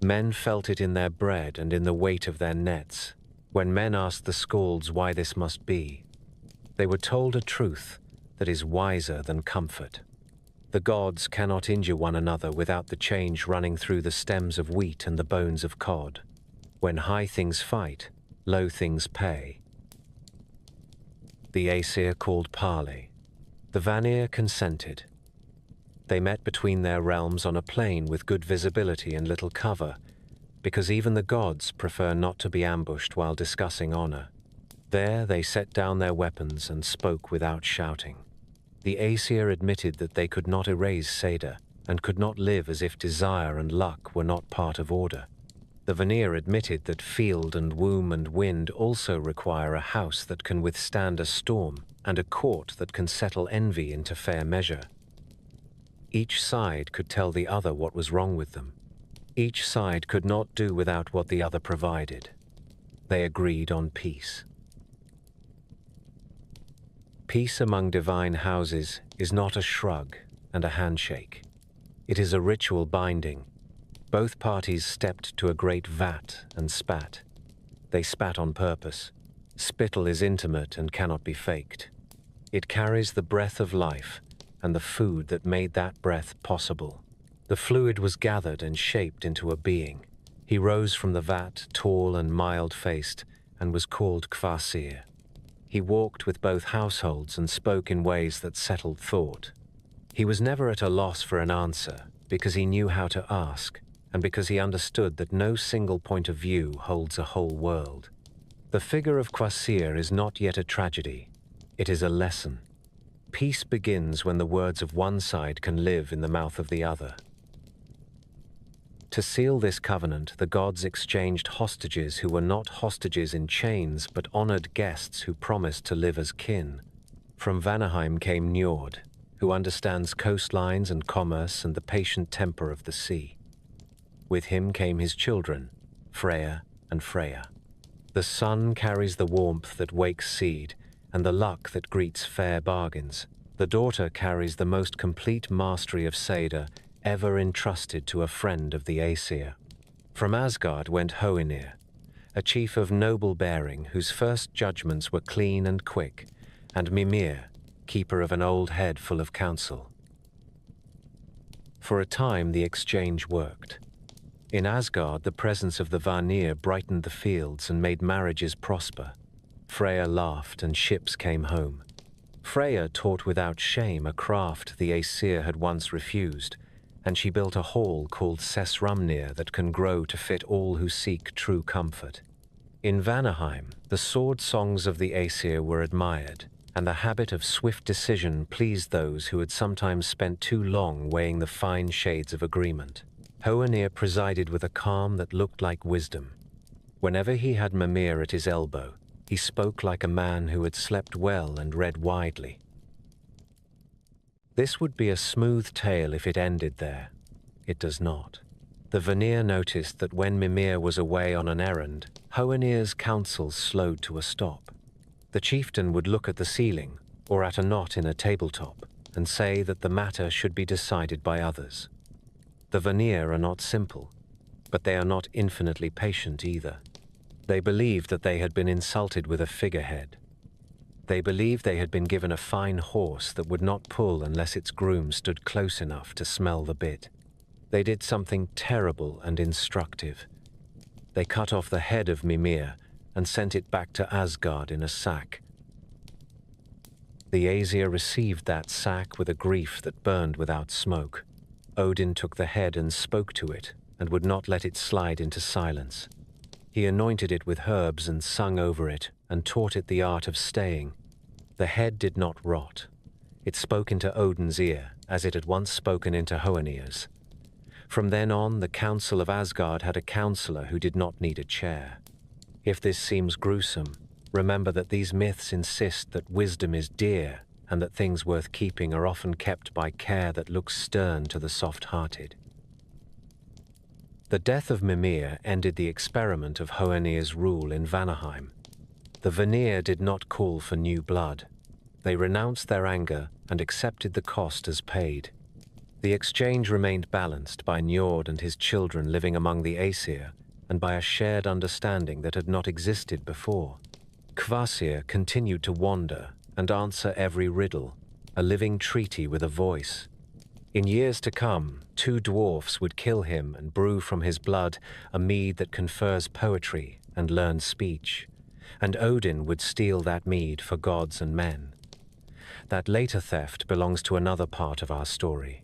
Men felt it in their bread and in the weight of their nets. When men asked the skalds why this must be, they were told a truth that is wiser than comfort. The gods cannot injure one another without the change running through the stems of wheat and the bones of cod. When high things fight, low things pay. The Aesir called parley. The Vanir consented. They met between their realms on a plain with good visibility and little cover, because even the gods prefer not to be ambushed while discussing honor. There they set down their weapons and spoke without shouting. The Aesir admitted that they could not erase Seda, and could not live as if desire and luck were not part of order. The Vanir admitted that field and womb and wind also require a house that can withstand a storm, and a court that can settle envy into fair measure. Each side could tell the other what was wrong with them. Each side could not do without what the other provided. They agreed on peace. Peace among divine houses is not a shrug and a handshake. It is a ritual binding. Both parties stepped to a great vat and spat. They spat on purpose. Spittle is intimate and cannot be faked. It carries the breath of life and the food that made that breath possible. The fluid was gathered and shaped into a being. He rose from the vat, tall and mild-faced, and was called Kvasir. He walked with both households and spoke in ways that settled thought. He was never at a loss for an answer, because he knew how to ask, and because he understood that no single point of view holds a whole world. The figure of Kvasir is not yet a tragedy. It is a lesson. Peace begins when the words of one side can live in the mouth of the other. To seal this covenant, the gods exchanged hostages who were not hostages in chains, but honored guests who promised to live as kin. From Vanaheim came Njord, who understands coastlines and commerce and the patient temper of the sea. With him came his children, Freya and Freya. The sun carries the warmth that wakes seed, and the luck that greets fair bargains. The daughter carries the most complete mastery of Seda ever entrusted to a friend of the Aesir. From Asgard went Hoenir, a chief of noble bearing whose first judgments were clean and quick, and Mimir, keeper of an old head full of counsel. For a time the exchange worked. In Asgard, the presence of the Vanir brightened the fields and made marriages prosper. Freya laughed and ships came home. Freya taught without shame a craft the Aesir had once refused, and she built a hall called Sessrumnir that can grow to fit all who seek true comfort. In Vanaheim, the sword songs of the Aesir were admired, and the habit of swift decision pleased those who had sometimes spent too long weighing the fine shades of agreement. Hoenir presided with a calm that looked like wisdom. Whenever he had Mimir at his elbow, he spoke like a man who had slept well and read widely. This would be a smooth tale if it ended there. It does not. The Vanir noticed that when Mimir was away on an errand, Hoenir's counsels slowed to a stop. The chieftain would look at the ceiling, or at a knot in a tabletop, and say that the matter should be decided by others. The Vanir are not simple, but they are not infinitely patient either. They believed that they had been insulted with a figurehead. They believed they had been given a fine horse that would not pull unless its groom stood close enough to smell the bit. They did something terrible and instructive. They cut off the head of Mimir and sent it back to Asgard in a sack. The Aesir received that sack with a grief that burned without smoke. Odin took the head and spoke to it, and would not let it slide into silence. He anointed it with herbs and sung over it, and taught it the art of staying. The head did not rot. It spoke into Odin's ear, as it had once spoken into Hoenir's. From then on, the Council of Asgard had a counselor who did not need a chair. If this seems gruesome, remember that these myths insist that wisdom is dear, and that things worth keeping are often kept by care that looks stern to the soft-hearted. The death of Mimir ended the experiment of Hoenir's rule in Vanaheim. The Vanir did not call for new blood. They renounced their anger and accepted the cost as paid. The exchange remained balanced by Njord and his children living among the Aesir, and by a shared understanding that had not existed before. Kvasir continued to wander and answer every riddle, a living treaty with a voice. In years to come, 2 dwarfs would kill him and brew from his blood a mead that confers poetry and learns speech, and Odin would steal that mead for gods and men. That later theft belongs to another part of our story.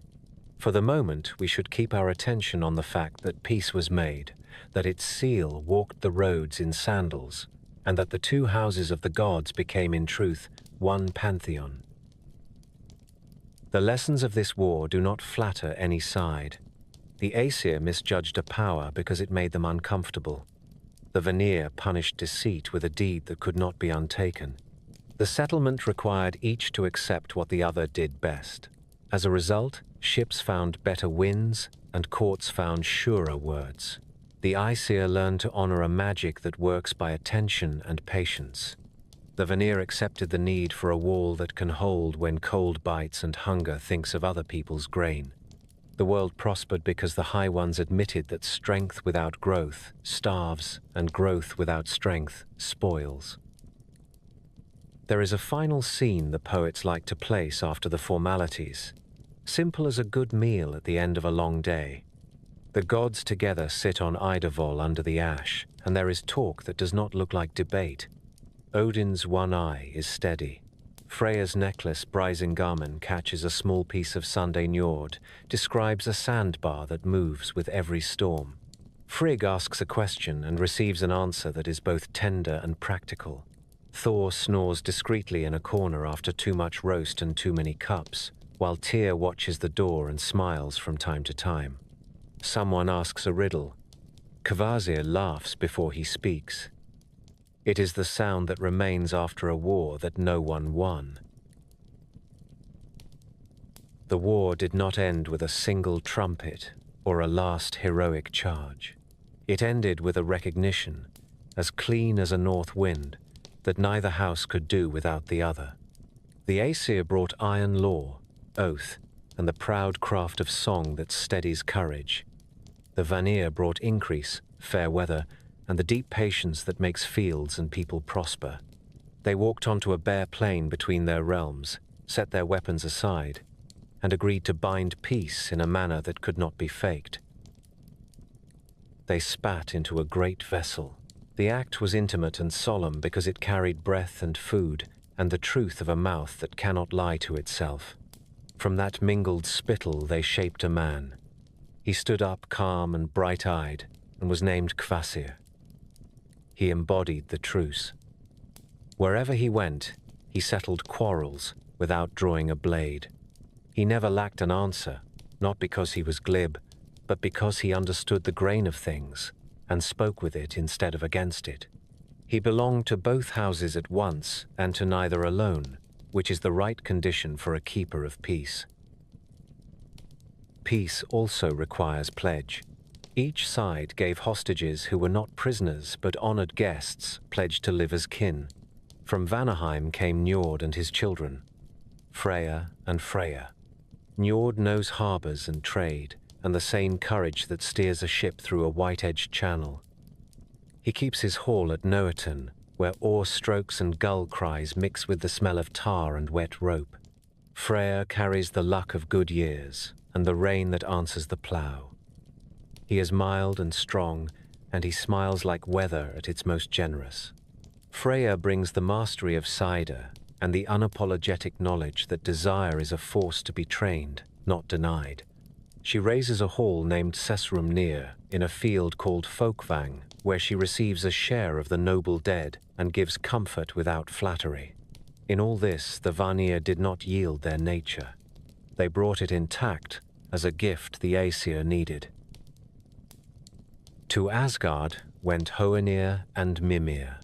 For the moment, we should keep our attention on the fact that peace was made, that its seal walked the roads in sandals, and that the 2 houses of the gods became in truth one pantheon. The lessons of this war do not flatter any side. The Aesir misjudged a power because it made them uncomfortable. The Vanir punished deceit with a deed that could not be untaken. The settlement required each to accept what the other did best. As a result, ships found better winds and courts found surer words. The Aesir learned to honor a magic that works by attention and patience. The Vanir accepted the need for a wall that can hold when cold bites and hunger thinks of other people's grain. The world prospered because the High Ones admitted that strength without growth starves, and growth without strength spoils. There is a final scene the poets like to place after the formalities, simple as a good meal at the end of a long day. The gods together sit on Idavol under the ash, and there is talk that does not look like debate. Odin's one eye is steady. Freya's necklace Brisingamen catches a small piece of Sunday Njord, describes a sandbar that moves with every storm. Frigg asks a question and receives an answer that is both tender and practical. Thor snores discreetly in a corner after too much roast and too many cups, while Tyr watches the door and smiles from time to time. Someone asks a riddle. Kvasir laughs before he speaks. It is the sound that remains after a war that no one won. The war did not end with a single trumpet or a last heroic charge. It ended with a recognition, as clean as a north wind, that neither house could do without the other. The Aesir brought iron law, oath, and the proud craft of song that steadies courage. The Vanir brought increase, fair weather, and the deep patience that makes fields and people prosper. They walked onto a bare plain between their realms, set their weapons aside, and agreed to bind peace in a manner that could not be faked. They spat into a great vessel. The act was intimate and solemn because it carried breath and food and the truth of a mouth that cannot lie to itself. From that mingled spittle they shaped a man. He stood up calm and bright-eyed and was named Kvasir. He embodied the truce. Wherever he went, he settled quarrels without drawing a blade. He never lacked an answer, not because he was glib, but because he understood the grain of things and spoke with it instead of against it. He belonged to both houses at once and to neither alone, which is the right condition for a keeper of peace. Peace also requires pledge. Each side gave hostages who were not prisoners but honored guests pledged to live as kin. From Vanaheim came Njord and his children, Freya and Freya. Njord knows harbors and trade, and the sane courage that steers a ship through a white-edged channel. He keeps his hall at Noaton, where oar strokes and gull cries mix with the smell of tar and wet rope. Freya carries the luck of good years, and the rain that answers the plough. He is mild and strong, and he smiles like weather at its most generous. Freya brings the mastery of cider and the unapologetic knowledge that desire is a force to be trained, not denied. She raises a hall named Sesrumnir in a field called Folkvang, where she receives a share of the noble dead and gives comfort without flattery. In all this, the Vanir did not yield their nature. They brought it intact as a gift the Aesir needed. To Asgard went Hoenir and Mimir.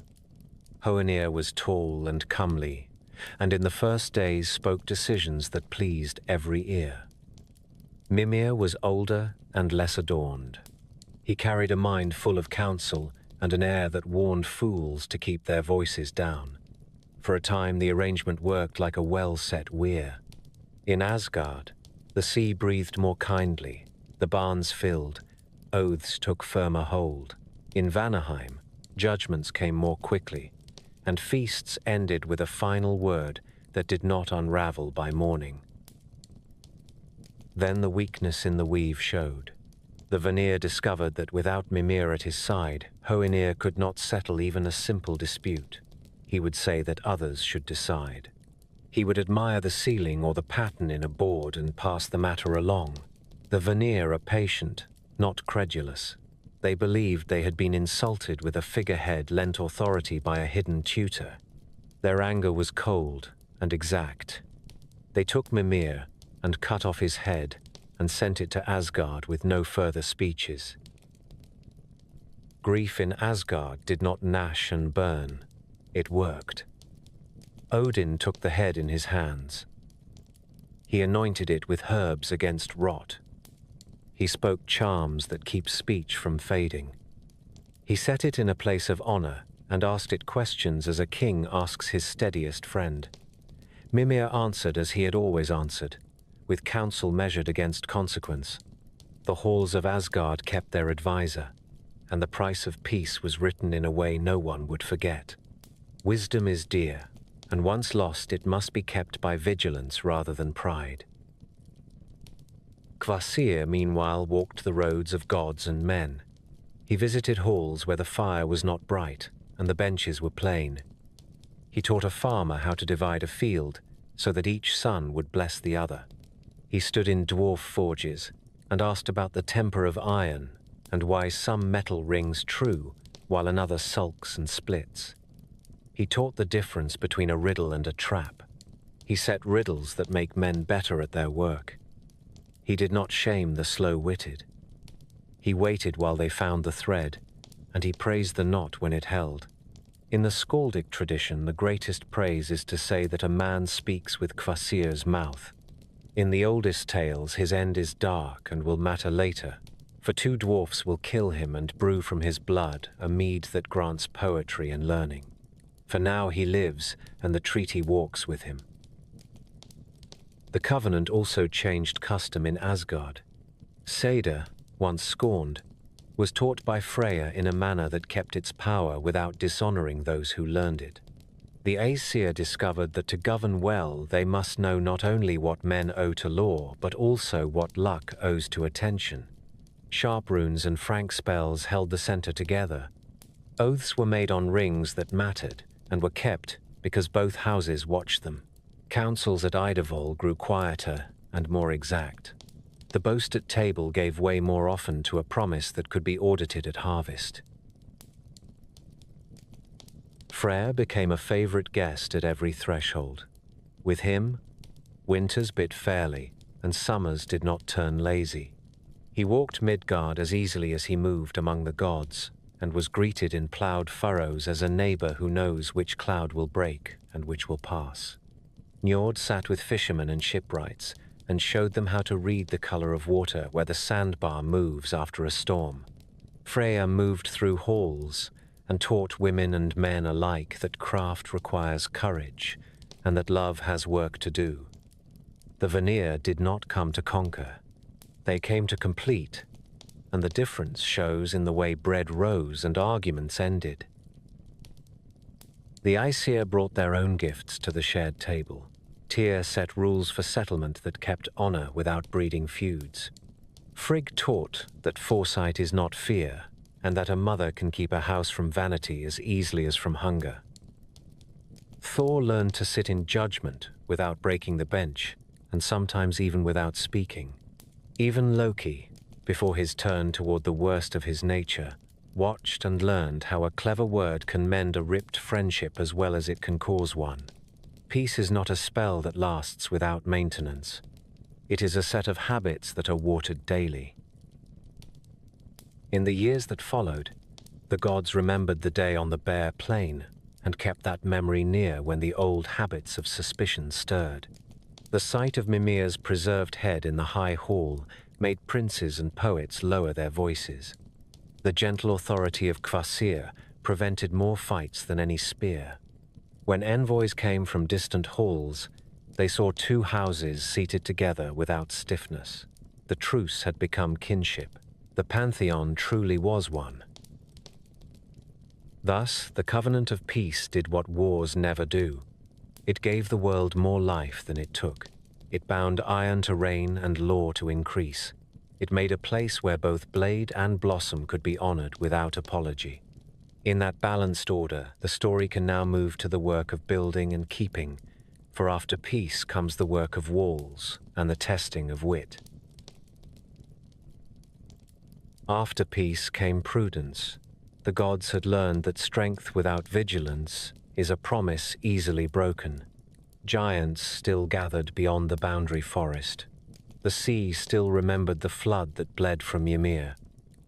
Hoenir was tall and comely, and in the first days spoke decisions that pleased every ear. Mimir was older and less adorned. He carried a mind full of counsel and an air that warned fools to keep their voices down. For a time the arrangement worked like a well-set weir. In Asgard, the sea breathed more kindly, the barns filled, oaths took firmer hold. In Vanaheim, judgments came more quickly, and feasts ended with a final word that did not unravel by morning. Then the weakness in the weave showed. The Vanir discovered that without Mimir at his side, Hoenir could not settle even a simple dispute. He would say that others should decide. He would admire the ceiling or the pattern in a board and pass the matter along. The Vanir are patient, not credulous. They believed they had been insulted with a figurehead lent authority by a hidden tutor. Their anger was cold and exact. They took Mimir and cut off his head and sent it to Asgard with no further speeches. Grief in Asgard did not gnash and burn. It worked. Odin took the head in his hands. He anointed it with herbs against rot. He spoke charms that keep speech from fading. He set it in a place of honor and asked it questions as a king asks his steadiest friend. Mimir answered as he had always answered, with counsel measured against consequence. The halls of Asgard kept their advisor, and the price of peace was written in a way no one would forget. Wisdom is dear, and once lost it must be kept by vigilance rather than pride. Kvasir, meanwhile, walked the roads of gods and men. He visited halls where the fire was not bright and the benches were plain. He taught a farmer how to divide a field so that each son would bless the other. He stood in dwarf forges and asked about the temper of iron and why some metal rings true while another sulks and splits. He taught the difference between a riddle and a trap. He set riddles that make men better at their work. He did not shame the slow-witted. He waited while they found the thread, and he praised the knot when it held. In the Skaldic tradition, the greatest praise is to say that a man speaks with Kvasir's mouth. In the oldest tales, his end is dark and will matter later, for two dwarfs will kill him and brew from his blood a mead that grants poetry and learning. For now he lives, and the treaty walks with him. The covenant also changed custom in Asgard. Seda, once scorned, was taught by Freya in a manner that kept its power without dishonoring those who learned it. The Aesir discovered that to govern well, they must know not only what men owe to law, but also what luck owes to attention. Sharp runes and frank spells held the center together. Oaths were made on rings that mattered, and were kept because both houses watched them. Councils at Yggdrasil grew quieter and more exact. The boast at table gave way more often to a promise that could be audited at harvest. Freya became a favorite guest at every threshold. With him, winters bit fairly, and summers did not turn lazy. He walked Midgard as easily as he moved among the gods, and was greeted in ploughed furrows as a neighbor who knows which cloud will break and which will pass. Njord sat with fishermen and shipwrights, and showed them how to read the color of water where the sandbar moves after a storm. Freya moved through halls, and taught women and men alike that craft requires courage, and that love has work to do. The Vanir did not come to conquer. They came to complete, and the difference shows in the way bread rose and arguments ended. The Aesir brought their own gifts to the shared table. Tyr set rules for settlement that kept honor without breeding feuds. Frigg taught that foresight is not fear, and that a mother can keep a house from vanity as easily as from hunger. Thor learned to sit in judgment without breaking the bench, and sometimes even without speaking. Even Loki, before his turn toward the worst of his nature, watched and learned how a clever word can mend a ripped friendship as well as it can cause one. Peace is not a spell that lasts without maintenance. It is a set of habits that are watered daily. In the years that followed, the gods remembered the day on the bare plain and kept that memory near when the old habits of suspicion stirred. The sight of Mimir's preserved head in the high hall made princes and poets lower their voices. The gentle authority of Kvasir prevented more fights than any spear. When envoys came from distant halls, they saw two houses seated together without stiffness. The truce had become kinship. The pantheon truly was one. Thus, the covenant of peace did what wars never do. It gave the world more life than it took. It bound iron to rain and law to increase. It made a place where both blade and blossom could be honored without apology. In that balanced order, the story can now move to the work of building and keeping, for after peace comes the work of walls and the testing of wit. After peace came prudence. The gods had learned that strength without vigilance is a promise easily broken. Giants still gathered beyond the boundary forest. The sea still remembered the flood that bled from Ymir.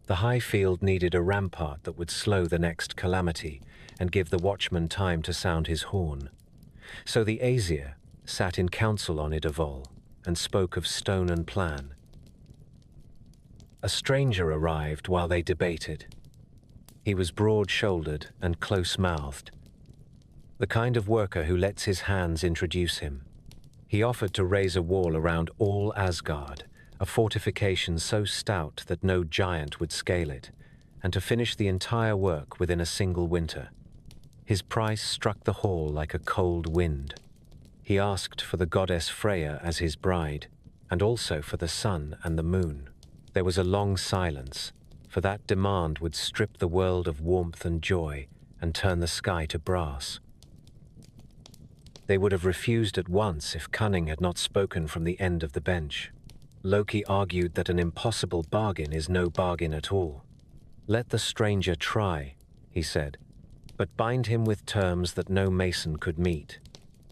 The high field needed a rampart that would slow the next calamity and give the watchman time to sound his horn. So the Aesir sat in council on Yggdrasil and spoke of stone and plan. A stranger arrived while they debated. He was broad-shouldered and close-mouthed, the kind of worker who lets his hands introduce him. He offered to raise a wall around all Asgard, a fortification so stout that no giant would scale it, and to finish the entire work within a single winter. His price struck the hall like a cold wind. He asked for the goddess Freya as his bride, and also for the sun and the moon. There was a long silence, for that demand would strip the world of warmth and joy and turn the sky to brass. They would have refused at once if cunning had not spoken from the end of the bench. Loki argued that an impossible bargain is no bargain at all. Let the stranger try, he said, but bind him with terms that no mason could meet.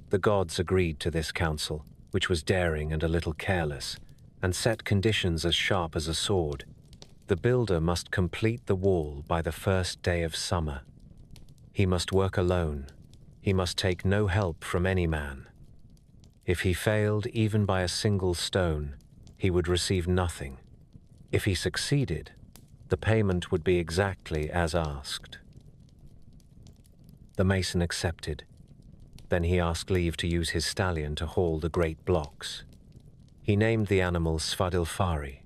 The gods agreed to this counsel, which was daring and a little careless, and set conditions as sharp as a sword. The builder must complete the wall by the first day of summer. He must work alone. He must take no help from any man. If he failed even by a single stone, he would receive nothing. If he succeeded, the payment would be exactly as asked. The mason accepted. Then he asked leave to use his stallion to haul the great blocks. He named the animal Svadilfari.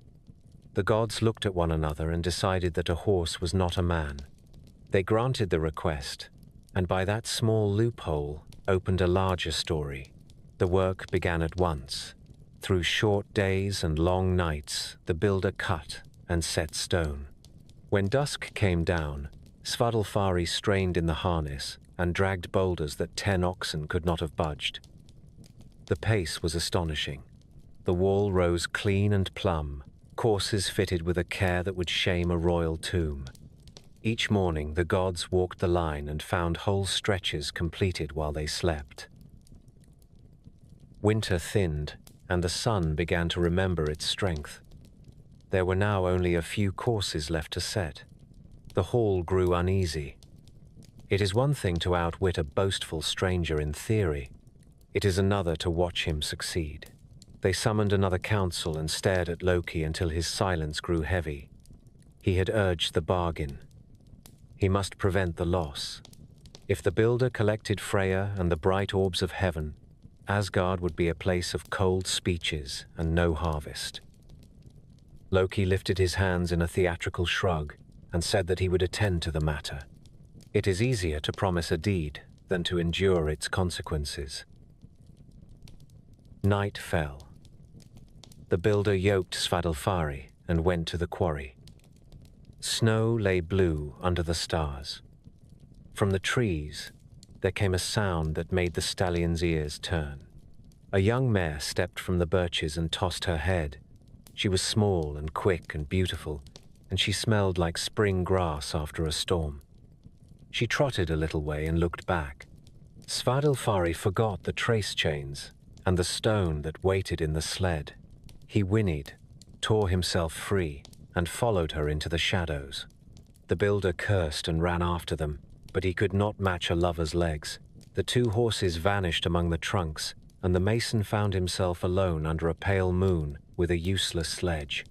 The gods looked at one another and decided that a horse was not a man. They granted the request, and by that small loophole opened a larger story. The work began at once. Through short days and long nights, the builder cut and set stone. When dusk came down, Svadilfari strained in the harness and dragged boulders that 10 oxen could not have budged. The pace was astonishing. The wall rose clean and plumb, courses fitted with a care that would shame a royal tomb. Each morning the gods walked the line and found whole stretches completed while they slept. Winter thinned, and the sun began to remember its strength. There were now only a few courses left to set. The hall grew uneasy. It is one thing to outwit a boastful stranger in theory. It is another to watch him succeed. They summoned another council and stared at Loki until his silence grew heavy. He had urged the bargain. He must prevent the loss. If the builder collected Freya and the bright orbs of heaven, Asgard would be a place of cold speeches and no harvest. Loki lifted his hands in a theatrical shrug and said that he would attend to the matter. It is easier to promise a deed than to endure its consequences. Night fell. The builder yoked Svadilfari and went to the quarry. Snow lay blue under the stars. From the trees, there came a sound that made the stallion's ears turn. A young mare stepped from the birches and tossed her head. She was small and quick and beautiful, and she smelled like spring grass after a storm. She trotted a little way and looked back. Svadilfari forgot the trace chains and the stone that waited in the sled. He whinnied, tore himself free, and followed her into the shadows. The builder cursed and ran after them, but he could not match a lover's legs. The 2 horses vanished among the trunks, and the mason found himself alone under a pale moon with a useless sledge.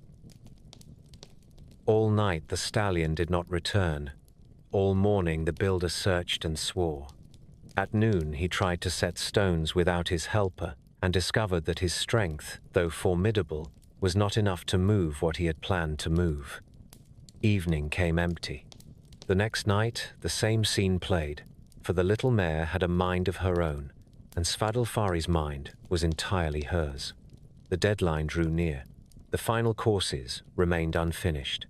All night the stallion did not return. All morning the builder searched and swore. At noon he tried to set stones without his helper, and discovered that his strength, though formidable, was not enough to move what he had planned to move. Evening came empty. The next night, the same scene played, for the little mare had a mind of her own, and Svadilfari's mind was entirely hers. The deadline drew near. The final courses remained unfinished.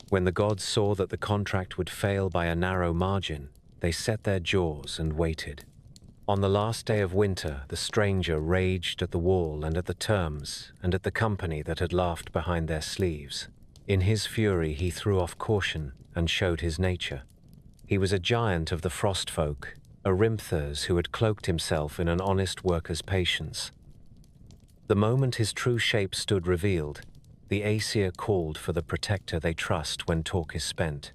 When the gods saw that the contract would fail by a narrow margin, they set their jaws and waited. On the last day of winter, the stranger raged at the wall and at the terms, and at the company that had laughed behind their sleeves. In his fury he threw off caution and showed his nature. He was a giant of the frost folk, a Rimthurs who had cloaked himself in an honest worker's patience. The moment his true shape stood revealed, the Aesir called for the protector they trust when talk is spent.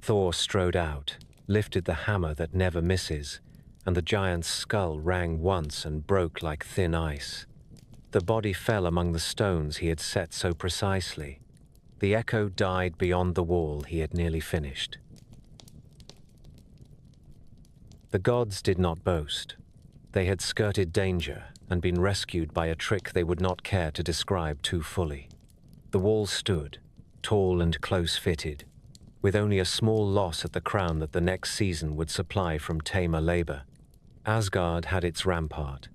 Thor strode out, lifted the hammer that never misses, and the giant's skull rang once and broke like thin ice. The body fell among the stones he had set so precisely. The echo died beyond the wall he had nearly finished. The gods did not boast. They had skirted danger and been rescued by a trick they would not care to describe too fully. The wall stood, tall and close-fitted, with only a small loss at the crown that the next season would supply from tamer labor. Asgard had its rampart.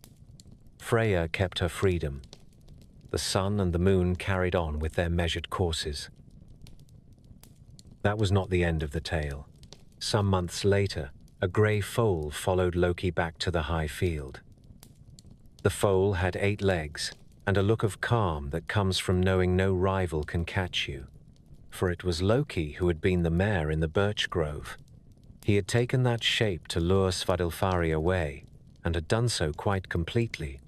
Freya kept her freedom. The sun and the moon carried on with their measured courses. That was not the end of the tale. Some months later, a grey foal followed Loki back to the high field. The foal had 8 legs, and a look of calm that comes from knowing no rival can catch you. For it was Loki who had been the mayor in the birch grove. He had taken that shape to lure Svadilfari away, and had done so quite completely.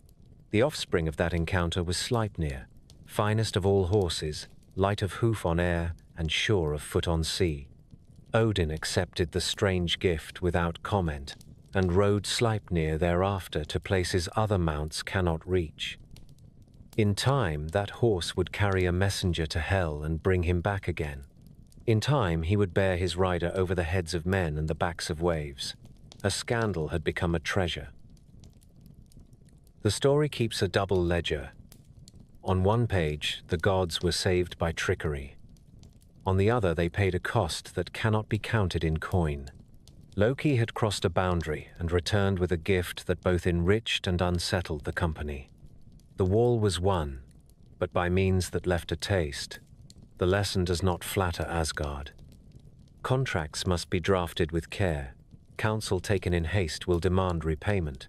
The offspring of that encounter was Sleipnir, finest of all horses, light of hoof on air and sure of foot on sea. Odin accepted the strange gift without comment, and rode Sleipnir thereafter to places other mounts cannot reach. In time, that horse would carry a messenger to hell and bring him back again. In time, he would bear his rider over the heads of men and the backs of waves. A scandal had become a treasure. The story keeps a double ledger. On one page, the gods were saved by trickery. On the other, they paid a cost that cannot be counted in coin. Loki had crossed a boundary and returned with a gift that both enriched and unsettled the company. The wall was won, but by means that left a taste. The lesson does not flatter Asgard. Contracts must be drafted with care. Counsel taken in haste will demand repayment.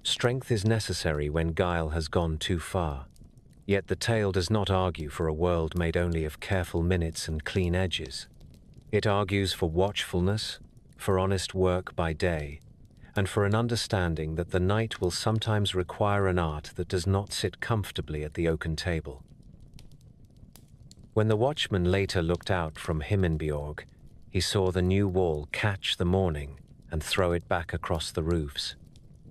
Strength is necessary when guile has gone too far. Yet the tale does not argue for a world made only of careful minutes and clean edges. It argues for watchfulness, for honest work by day, and for an understanding that the night will sometimes require an art that does not sit comfortably at the oaken table. When the watchman later looked out from Himinbjorg, he saw the new wall catch the morning and throw it back across the roofs.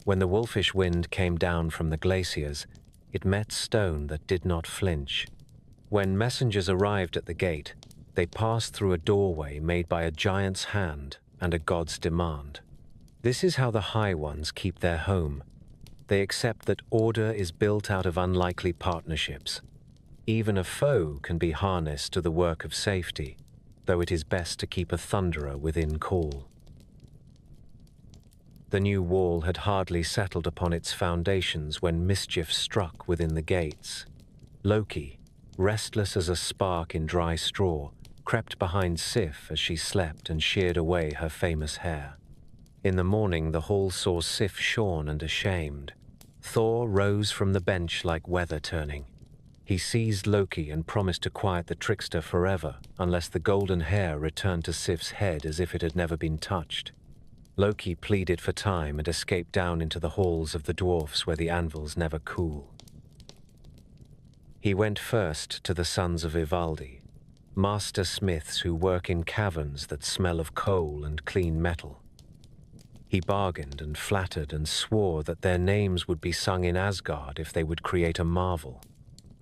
When the wolfish wind came down from the glaciers, it met stone that did not flinch. When messengers arrived at the gate, they passed through a doorway made by a giant's hand and a god's demand. This is how the High Ones keep their home. They accept that order is built out of unlikely partnerships. Even a foe can be harnessed to the work of safety, though it is best to keep a thunderer within call. The new wall had hardly settled upon its foundations when mischief struck within the gates. Loki, restless as a spark in dry straw, crept behind Sif as she slept and sheared away her famous hair. In the morning, the hall saw Sif shorn and ashamed. Thor rose from the bench like weather turning. He seized Loki and promised to quiet the trickster forever unless the golden hair returned to Sif's head as if it had never been touched. Loki pleaded for time and escaped down into the halls of the dwarfs where the anvils never cool. He went first to the sons of Ivaldi, master smiths who work in caverns that smell of coal and clean metal. He bargained and flattered and swore that their names would be sung in Asgard if they would create a marvel.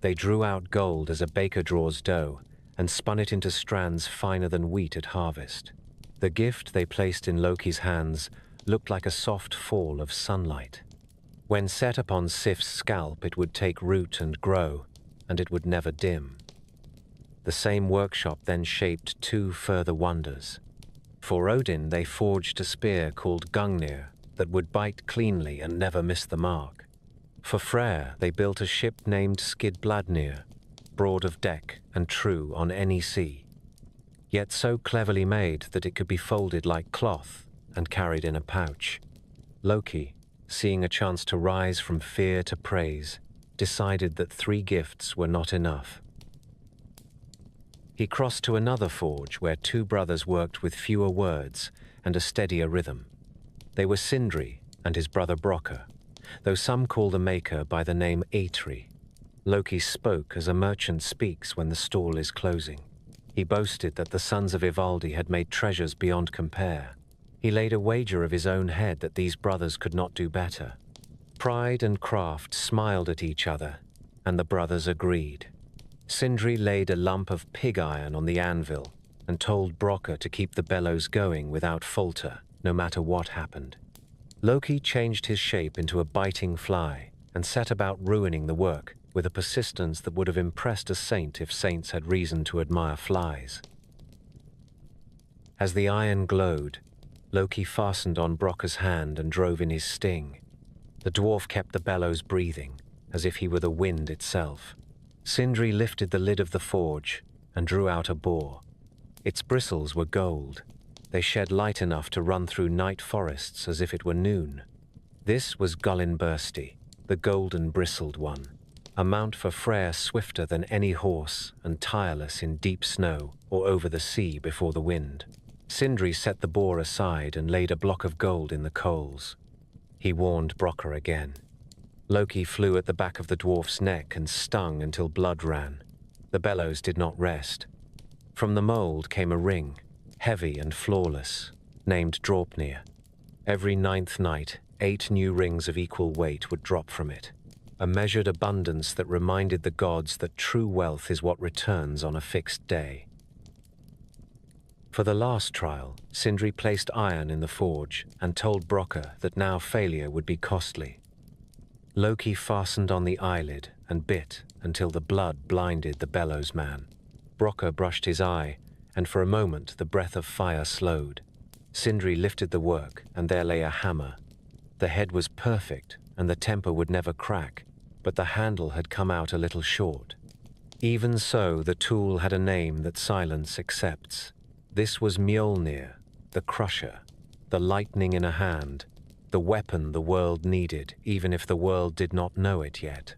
They drew out gold as a baker draws dough and spun it into strands finer than wheat at harvest. The gift they placed in Loki's hands looked like a soft fall of sunlight. When set upon Sif's scalp, it would take root and grow, and it would never dim. The same workshop then shaped two further wonders. For Odin, they forged a spear called Gungnir that would bite cleanly and never miss the mark. For Freya, they built a ship named Skidbladnir, broad of deck and true on any sea, yet so cleverly made that it could be folded like cloth and carried in a pouch. Loki, seeing a chance to rise from fear to praise, decided that 3 gifts were not enough. He crossed to another forge where 2 brothers worked with fewer words and a steadier rhythm. They were Sindri and his brother Brokkr, though some call the maker by the name Eitri. Loki spoke as a merchant speaks when the stall is closing. He boasted that the sons of Ivaldi had made treasures beyond compare. He laid a wager of his own head that these brothers could not do better. Pride and craft smiled at each other, and the brothers agreed. Sindri laid a lump of pig iron on the anvil and told Brokkr to keep the bellows going without falter, no matter what happened. Loki changed his shape into a biting fly and set about ruining the work with a persistence that would have impressed a saint if saints had reason to admire flies. As the iron glowed, Loki fastened on Brokkr's hand and drove in his sting. The dwarf kept the bellows breathing, as if he were the wind itself. Sindri lifted the lid of the forge and drew out a boar. Its bristles were gold. They shed light enough to run through night forests as if it were noon. This was Gullinbursti, the golden bristled one, a mount for Freya swifter than any horse and tireless in deep snow or over the sea before the wind. Sindri set the boar aside and laid a block of gold in the coals. He warned Brokkr again. Loki flew at the back of the dwarf's neck and stung until blood ran. The bellows did not rest. From the mold came a ring, heavy and flawless, named Draupnir. Every 9th night, 8 new rings of equal weight would drop from it, a measured abundance that reminded the gods that true wealth is what returns on a fixed day. For the last trial, Sindri placed iron in the forge and told Brokkr that now failure would be costly. Loki fastened on the eyelid and bit until the blood blinded the bellows man. Brokkr brushed his eye, and for a moment the breath of fire slowed. Sindri lifted the work, and there lay a hammer. The head was perfect, and the temper would never crack, but the handle had come out a little short. Even so, the tool had a name that silence accepts. This was Mjolnir, the crusher, the lightning in a hand, the weapon the world needed, even if the world did not know it yet.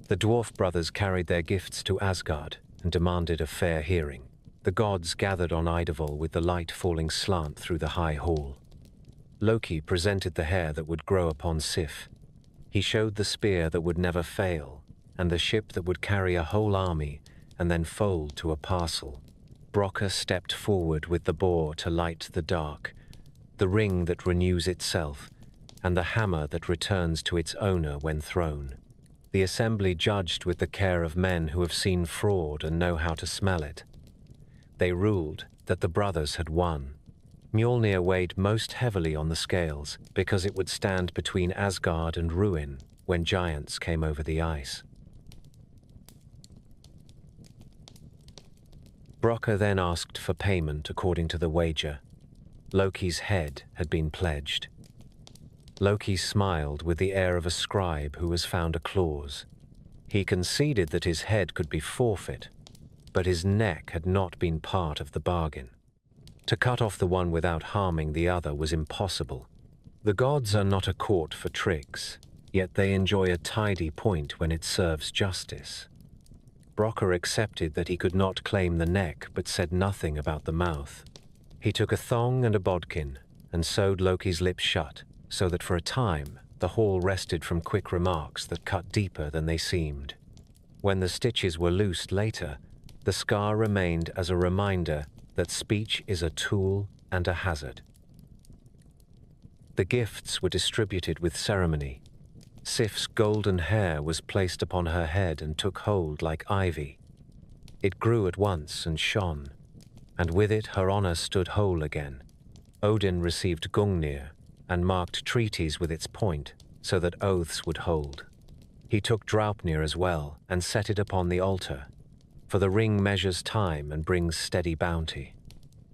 The dwarf brothers carried their gifts to Asgard and demanded a fair hearing. The gods gathered on Idavol with the light falling slant through the high hall. Loki presented the hair that would grow upon Sif. He showed the spear that would never fail, and the ship that would carry a whole army and then fold to a parcel. Brokkr stepped forward with the boar to light the dark, the ring that renews itself, and the hammer that returns to its owner when thrown. The assembly judged with the care of men who have seen fraud and know how to smell it. They ruled that the brothers had won. Mjolnir weighed most heavily on the scales because it would stand between Asgard and ruin when giants came over the ice. Brokkr then asked for payment according to the wager. Loki's head had been pledged. Loki smiled with the air of a scribe who has found a clause. He conceded that his head could be forfeit, but his neck had not been part of the bargain. To cut off the one without harming the other was impossible. The gods are not a court for tricks, yet they enjoy a tidy point when it serves justice. Brokkr accepted that he could not claim the neck, but said nothing about the mouth. He took a thong and a bodkin and sewed Loki's lips shut, so that for a time the hall rested from quick remarks that cut deeper than they seemed. When the stitches were loosed later, the scar remained as a reminder that speech is a tool and a hazard. The gifts were distributed with ceremony. Sif's golden hair was placed upon her head and took hold like ivy. It grew at once and shone, and with it her honor stood whole again. Odin received Gungnir and marked treaties with its point so that oaths would hold. He took Draupnir as well and set it upon the altar, for the ring measures time and brings steady bounty.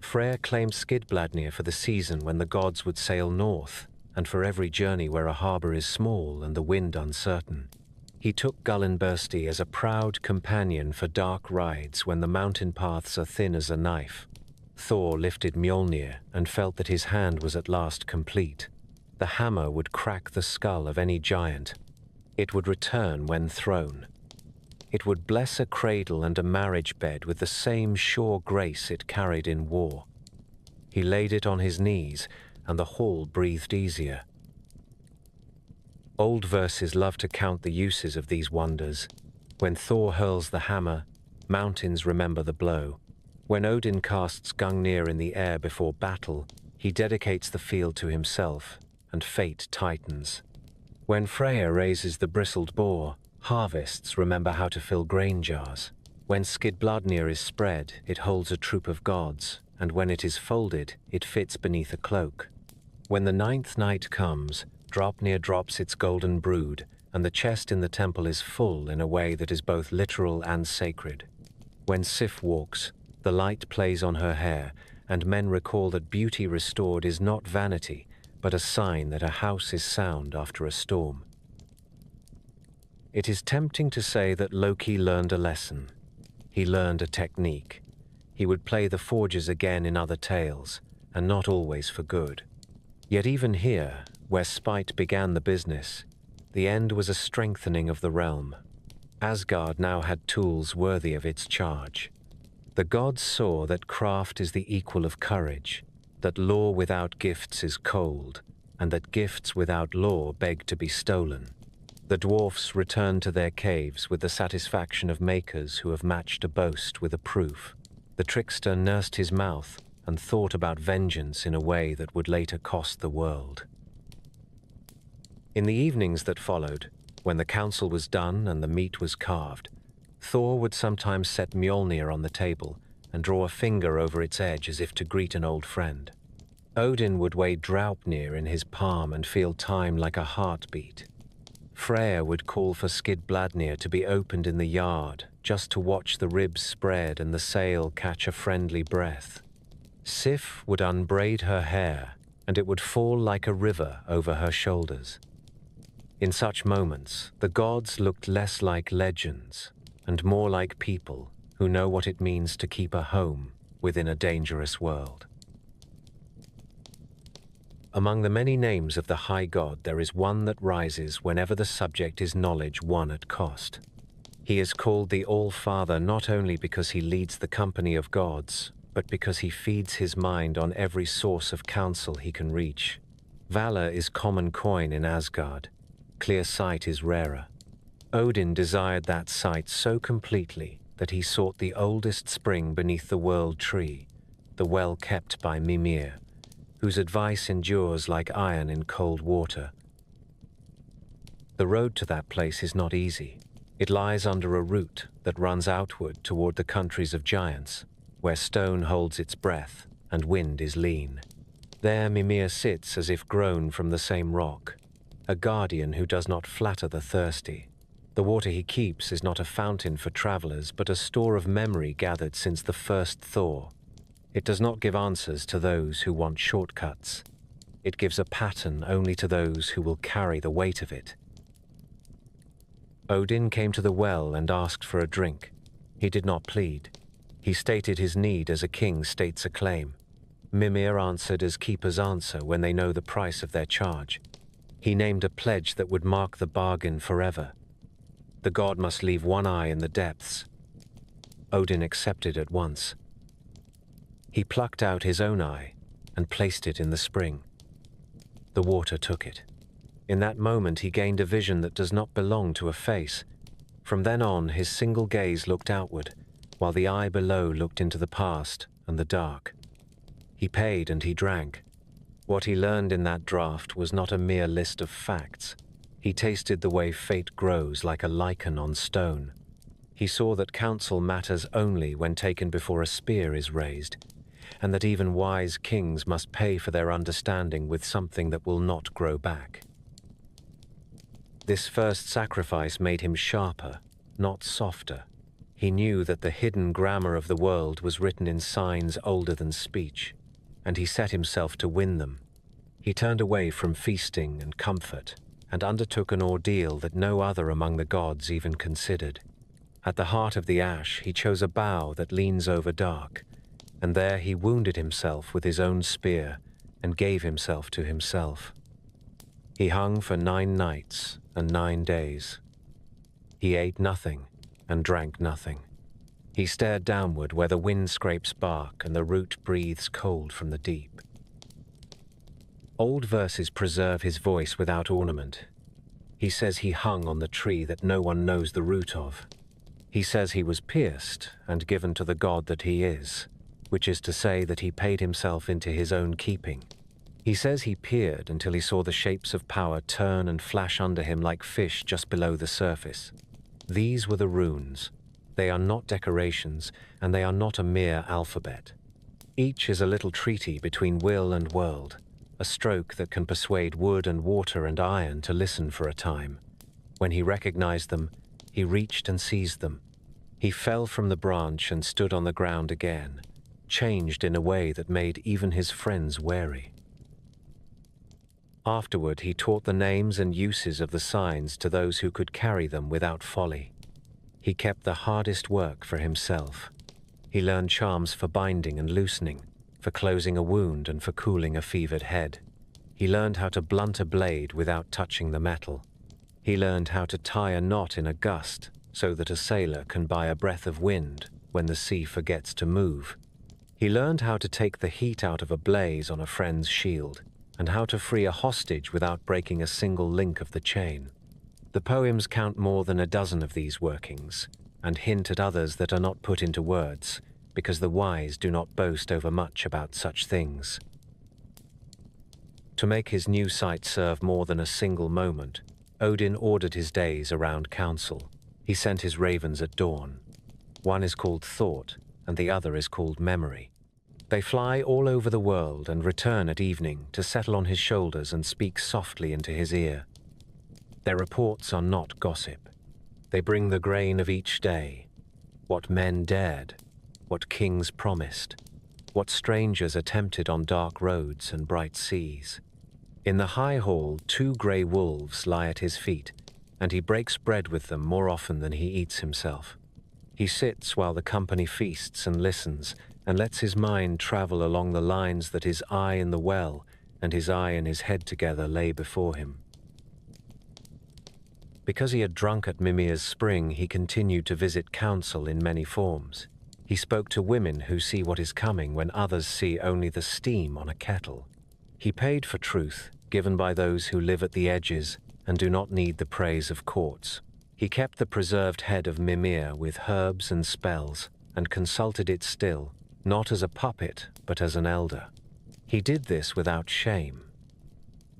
Freya claimed Skidbladnir for the season when the gods would sail north, and for every journey where a harbor is small and the wind uncertain. He took Gullinbursti as a proud companion for dark rides when the mountain paths are thin as a knife. Thor lifted Mjolnir and felt that his hand was at last complete. The hammer would crack the skull of any giant. It would return when thrown. It would bless a cradle and a marriage bed with the same sure grace it carried in war. He laid it on his knees, and the hall breathed easier. Old verses love to count the uses of these wonders. When Thor hurls the hammer, mountains remember the blow. When Odin casts Gungnir in the air before battle, he dedicates the field to himself, and fate tightens. When Freya raises the bristled boar, harvests remember how to fill grain jars. When Skidbladnir is spread, it holds a troop of gods, and when it is folded, it fits beneath a cloak. When the ninth night comes, Draupnir drops its golden brood, and the chest in the temple is full in a way that is both literal and sacred. When Sif walks, the light plays on her hair, and men recall that beauty restored is not vanity, but a sign that a house is sound after a storm. It is tempting to say that Loki learned a lesson. He learned a technique. He would play the forges again in other tales, and not always for good. Yet even here, where spite began the business, the end was a strengthening of the realm. Asgard now had tools worthy of its charge. The gods saw that craft is the equal of courage, that law without gifts is cold, and that gifts without law beg to be stolen. The dwarfs returned to their caves with the satisfaction of makers who have matched a boast with a proof. The trickster nursed his mouth and thought about vengeance in a way that would later cost the world. In the evenings that followed, when the council was done and the meat was carved, Thor would sometimes set Mjolnir on the table and draw a finger over its edge as if to greet an old friend. Odin would weigh Draupnir in his palm and feel time like a heartbeat. Freya would call for Skidbladnir to be opened in the yard, just to watch the ribs spread and the sail catch a friendly breath. Sif would unbraid her hair, and it would fall like a river over her shoulders. In such moments, the gods looked less like legends and more like people who know what it means to keep a home within a dangerous world. Among the many names of the High God, there is one that rises whenever the subject is knowledge won at cost. He is called the All-Father not only because he leads the company of gods, but because he feeds his mind on every source of counsel he can reach. Valor is common coin in Asgard. Clear sight is rarer. Odin desired that sight so completely that he sought the oldest spring beneath the world tree, the well kept by Mimir, whose advice endures like iron in cold water. The road to that place is not easy. It lies under a route that runs outward toward the countries of giants, where stone holds its breath and wind is lean. There Mimir sits as if grown from the same rock, a guardian who does not flatter the thirsty. The water he keeps is not a fountain for travelers, but a store of memory gathered since the first Thor. It does not give answers to those who want shortcuts. It gives a pattern only to those who will carry the weight of it. Odin came to the well and asked for a drink. He did not plead. He stated his need as a king states a claim. Mimir answered as keepers answer when they know the price of their charge. He named a pledge that would mark the bargain forever. The god must leave one eye in the depths. Odin accepted at once. He plucked out his own eye and placed it in the spring. The water took it. In that moment he gained a vision that does not belong to a face. From then on his single gaze looked outward, while the eye below looked into the past and the dark. He paid and he drank. What he learned in that draught was not a mere list of facts. He tasted the way fate grows like a lichen on stone. He saw that counsel matters only when taken before a spear is raised, and that even wise kings must pay for their understanding with something that will not grow back. This first sacrifice made him sharper, not softer. He knew that the hidden grammar of the world was written in signs older than speech, and he set himself to win them. He turned away from feasting and comfort, and undertook an ordeal that no other among the gods even considered. At the heart of the ash, he chose a bough that leans over dark, and there he wounded himself with his own spear and gave himself to himself. He hung for 9 nights and 9 days. He ate nothing and drank nothing. He stared downward where the wind scrapes bark and the root breathes cold from the deep. Old verses preserve his voice without ornament. He says he hung on the tree that no one knows the root of. He says he was pierced and given to the god that he is, which is to say that he paid himself into his own keeping. He says he peered until he saw the shapes of power turn and flash under him like fish just below the surface. These were the runes. They are not decorations, and they are not a mere alphabet. Each is a little treaty between will and world, a stroke that can persuade wood and water and iron to listen for a time. When he recognized them, he reached and seized them. He fell from the branch and stood on the ground again, changed in a way that made even his friends wary. Afterward, he taught the names and uses of the signs to those who could carry them without folly. He kept the hardest work for himself. He learned charms for binding and loosening, for closing a wound and for cooling a fevered head. He learned how to blunt a blade without touching the metal. He learned how to tie a knot in a gust so that a sailor can buy a breath of wind when the sea forgets to move. He learned how to take the heat out of a blaze on a friend's shield, and how to free a hostage without breaking a single link of the chain. The poems count more than a dozen of these workings, and hint at others that are not put into words, because the wise do not boast overmuch about such things. To make his new sight serve more than a single moment, Odin ordered his days around council. He sent his ravens at dawn. One is called Thought, and the other is called Memory. They fly all over the world and return at evening to settle on his shoulders and speak softly into his ear. Their reports are not gossip. They bring the grain of each day, what men dared, what kings promised, what strangers attempted on dark roads and bright seas. In the high hall, 2 grey wolves lie at his feet, and he breaks bread with them more often than he eats himself. He sits while the company feasts and listens, and lets his mind travel along the lines that his eye in the well and his eye and his head together lay before him. Because he had drunk at Mimir's spring, he continued to visit counsel in many forms. He spoke to women who see what is coming when others see only the steam on a kettle. He paid for truth, given by those who live at the edges and do not need the praise of courts. He kept the preserved head of Mimir with herbs and spells, and consulted it still, not as a puppet, but as an elder. He did this without shame.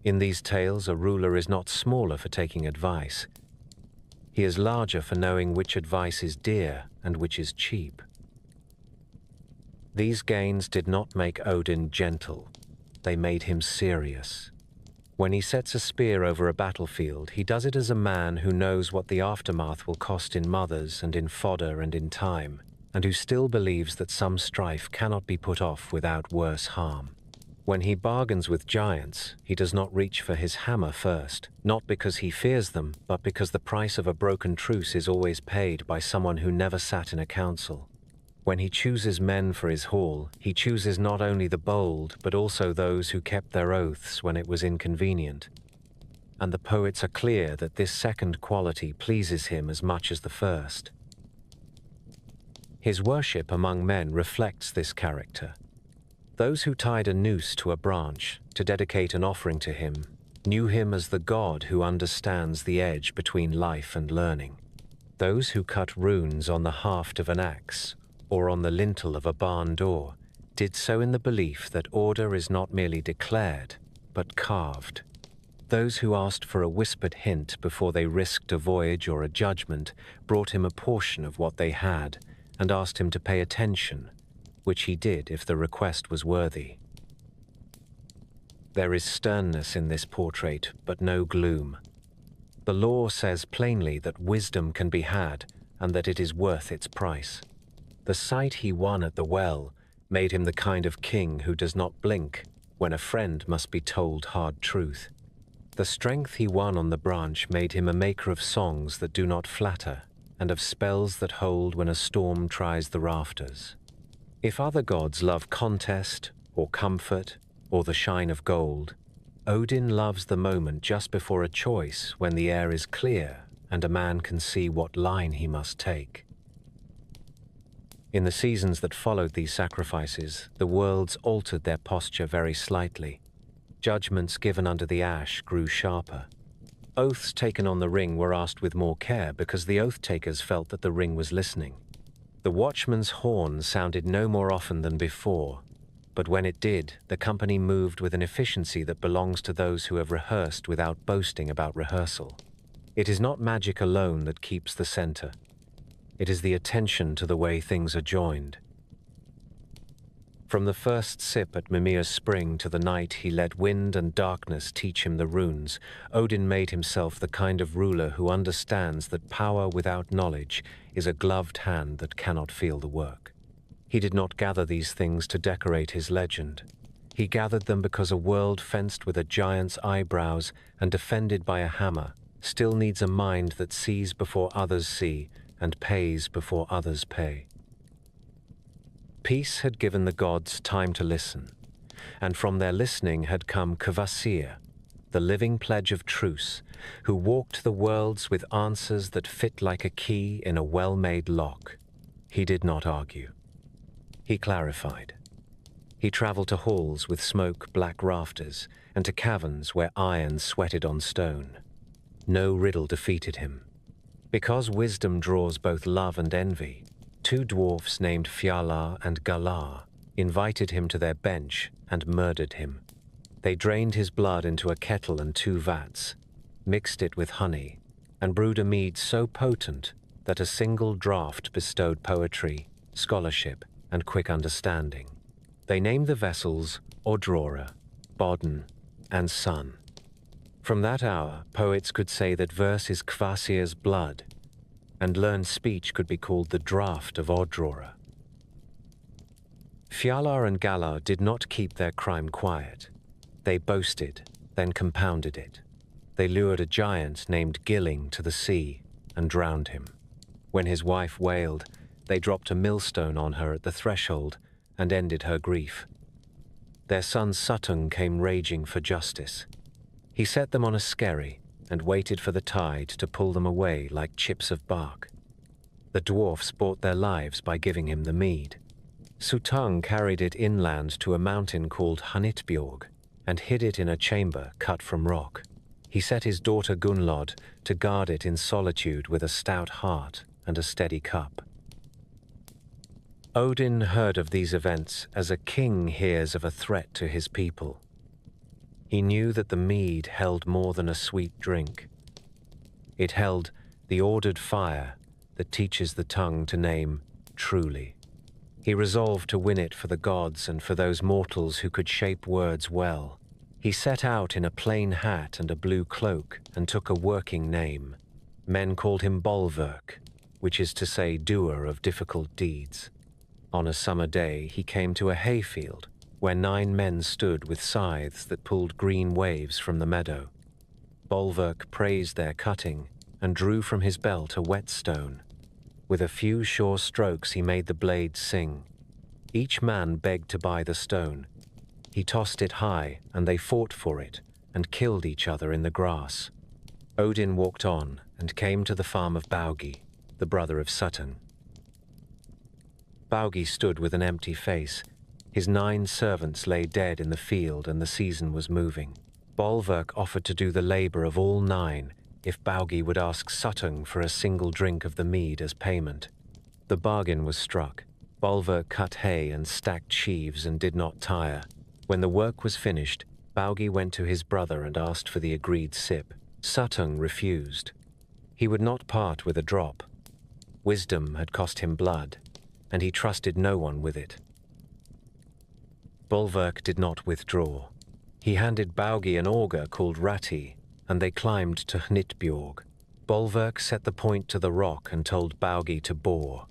In these tales, a ruler is not smaller for taking advice. He is larger for knowing which advice is dear and which is cheap. These gains did not make Odin gentle. They made him serious. When he sets a spear over a battlefield, he does it as a man who knows what the aftermath will cost in mothers and in fodder and in time, and who still believes that some strife cannot be put off without worse harm. When he bargains with giants, he does not reach for his hammer first, not because he fears them, but because the price of a broken truce is always paid by someone who never sat in a council. When he chooses men for his hall, he chooses not only the bold, but also those who kept their oaths when it was inconvenient. And the poets are clear that this second quality pleases him as much as the first. His worship among men reflects this character. Those who tied a noose to a branch to dedicate an offering to him knew him as the god who understands the edge between life and learning. Those who cut runes on the haft of an axe or on the lintel of a barn door did so in the belief that order is not merely declared, but carved. Those who asked for a whispered hint before they risked a voyage or a judgment brought him a portion of what they had and asked him to pay attention, which he did if the request was worthy. There is sternness in this portrait, but no gloom. The law says plainly that wisdom can be had and that it is worth its price. The sight he won at the well made him the kind of king who does not blink when a friend must be told hard truth. The strength he won on the branch made him a maker of songs that do not flatter and of spells that hold when a storm tries the rafters. If other gods love contest, or comfort, or the shine of gold, Odin loves the moment just before a choice when the air is clear and a man can see what line he must take. In the seasons that followed these sacrifices, the worlds altered their posture very slightly. Judgments given under the ash grew sharper. Oaths taken on the ring were asked with more care because the oath-takers felt that the ring was listening. The watchman's horn sounded no more often than before, but when it did, the company moved with an efficiency that belongs to those who have rehearsed without boasting about rehearsal. It is not magic alone that keeps the center. It is the attention to the way things are joined. From the first sip at Mimir's spring to the night he let wind and darkness teach him the runes, Odin made himself the kind of ruler who understands that power without knowledge is a gloved hand that cannot feel the work. He did not gather these things to decorate his legend. He gathered them because a world fenced with a giant's eyebrows and defended by a hammer still needs a mind that sees before others see and pays before others pay. Peace had given the gods time to listen, and from their listening had come Kvasir, the living pledge of truce, who walked the worlds with answers that fit like a key in a well-made lock. He did not argue. He clarified. He traveled to halls with smoke-black rafters and to caverns where iron sweated on stone. No riddle defeated him. Because wisdom draws both love and envy, 2 dwarfs named Fjalar and Galar invited him to their bench and murdered him. They drained his blood into a kettle and 2 vats, mixed it with honey, and brewed a mead so potent that a single draught bestowed poetry, scholarship, and quick understanding. They named the vessels Aurora, Bodn, and Sun. From that hour, poets could say that verse is Kvasir's blood, and learned speech could be called the draught of Oddraura. Fjalar and Galar did not keep their crime quiet. They boasted, then compounded it. They lured a giant named Gilling to the sea and drowned him. When his wife wailed, they dropped a millstone on her at the threshold and ended her grief. Their son Suttung came raging for justice. He set them on a skerry and waited for the tide to pull them away like chips of bark. The dwarfs bought their lives by giving him the mead. Suttung carried it inland to a mountain called Hnitbjorg and hid it in a chamber cut from rock. He set his daughter Gunnlod to guard it in solitude with a stout heart and a steady cup. Odin heard of these events as a king hears of a threat to his people. He knew that the mead held more than a sweet drink. It held the ordered fire that teaches the tongue to name truly. He resolved to win it for the gods and for those mortals who could shape words well. He set out in a plain hat and a blue cloak and took a working name. Men called him Bolverk, which is to say doer of difficult deeds. On a summer day he came to a hayfield where 9 men stood with scythes that pulled green waves from the meadow. Bolverk praised their cutting and drew from his belt a whetstone. With a few sure strokes he made the blades sing. Each man begged to buy the stone. He tossed it high, and they fought for it, and killed each other in the grass. Odin walked on, and came to the farm of Baugi, the brother of Suttung. Baugi stood with an empty face. His 9 servants lay dead in the field, and the season was moving. Bolverk offered to do the labor of all 9, if Baugi would ask Suttung for a single drink of the mead as payment. The bargain was struck. Bolverk cut hay and stacked sheaves and did not tire. When the work was finished, Baugi went to his brother and asked for the agreed sip. Suttung refused. He would not part with a drop. Wisdom had cost him blood, and he trusted no one with it. Bolverk did not withdraw. He handed Baugi an auger called Rati, and they climbed to Hnitbjorg. Bolverk set the point to the rock and told Baugi to bore.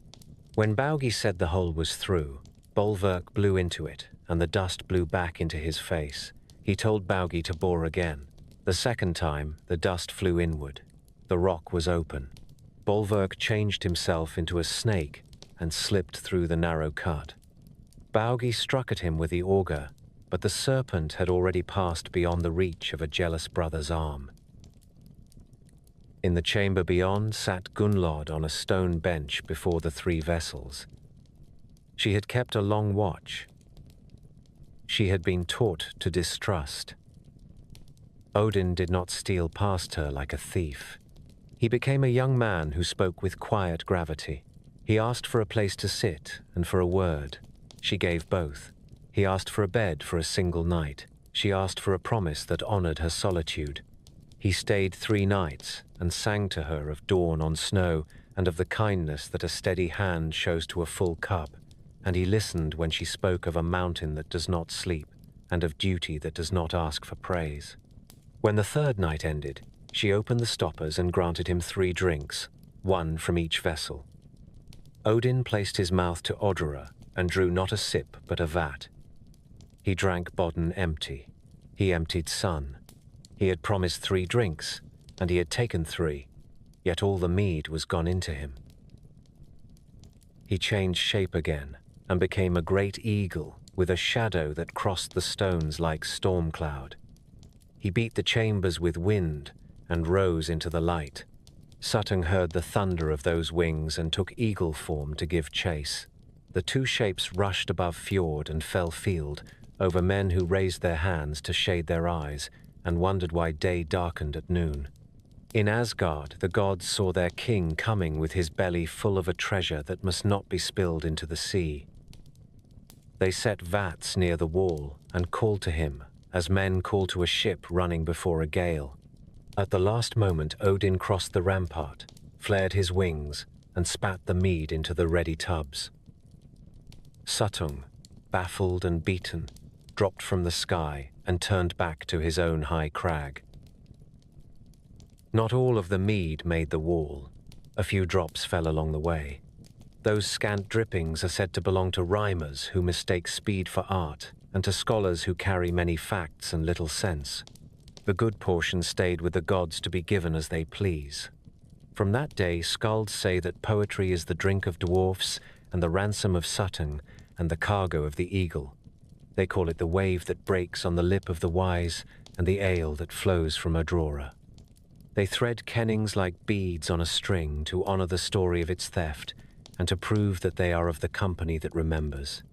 When Baugi said the hole was through, Bolverk blew into it, and the dust blew back into his face. He told Baugi to bore again. The second time, the dust flew inward. The rock was open. Bolverk changed himself into a snake and slipped through the narrow cut. Baugi struck at him with the auger, but the serpent had already passed beyond the reach of a jealous brother's arm. In the chamber beyond sat Gunnlod on a stone bench before the 3 vessels. She had kept a long watch. She had been taught to distrust. Odin did not steal past her like a thief. He became a young man who spoke with quiet gravity. He asked for a place to sit and for a word. She gave both. He asked for a bed for a single night. She asked for a promise that honored her solitude. He stayed 3 nights and sang to her of dawn on snow and of the kindness that a steady hand shows to a full cup, and he listened when she spoke of a mountain that does not sleep and of duty that does not ask for praise. When the 3rd night ended, she opened the stoppers and granted him 3 drinks, 1 from each vessel. Odin placed his mouth to Oddraura and drew not a sip but a vat. He drank bodden empty. He emptied sun. He had promised 3 drinks, and he had taken 3, yet all the mead was gone into him. He changed shape again and became a great eagle with a shadow that crossed the stones like storm cloud. He beat the chambers with wind and rose into the light. Suttung heard the thunder of those wings and took eagle form to give chase. The 2 shapes rushed above fjord and fell field, over men who raised their hands to shade their eyes and wondered why day darkened at noon. In Asgard, the gods saw their king coming with his belly full of a treasure that must not be spilled into the sea. They set vats near the wall and called to him, as men call to a ship running before a gale. At the last moment, Odin crossed the rampart, flared his wings, and spat the mead into the ready tubs. Suttung, baffled and beaten, dropped from the sky and turned back to his own high crag. Not all of the mead made the wall. A few drops fell along the way. Those scant drippings are said to belong to rhymers who mistake speed for art, and to scholars who carry many facts and little sense. The good portion stayed with the gods to be given as they please. From that day, skalds say that poetry is the drink of dwarfs and the ransom of Suttung and the cargo of the eagle. They call it the wave that breaks on the lip of the wise and the ale that flows from a drawer. They thread kennings like beads on a string to honor the story of its theft and to prove that they are of the company that remembers.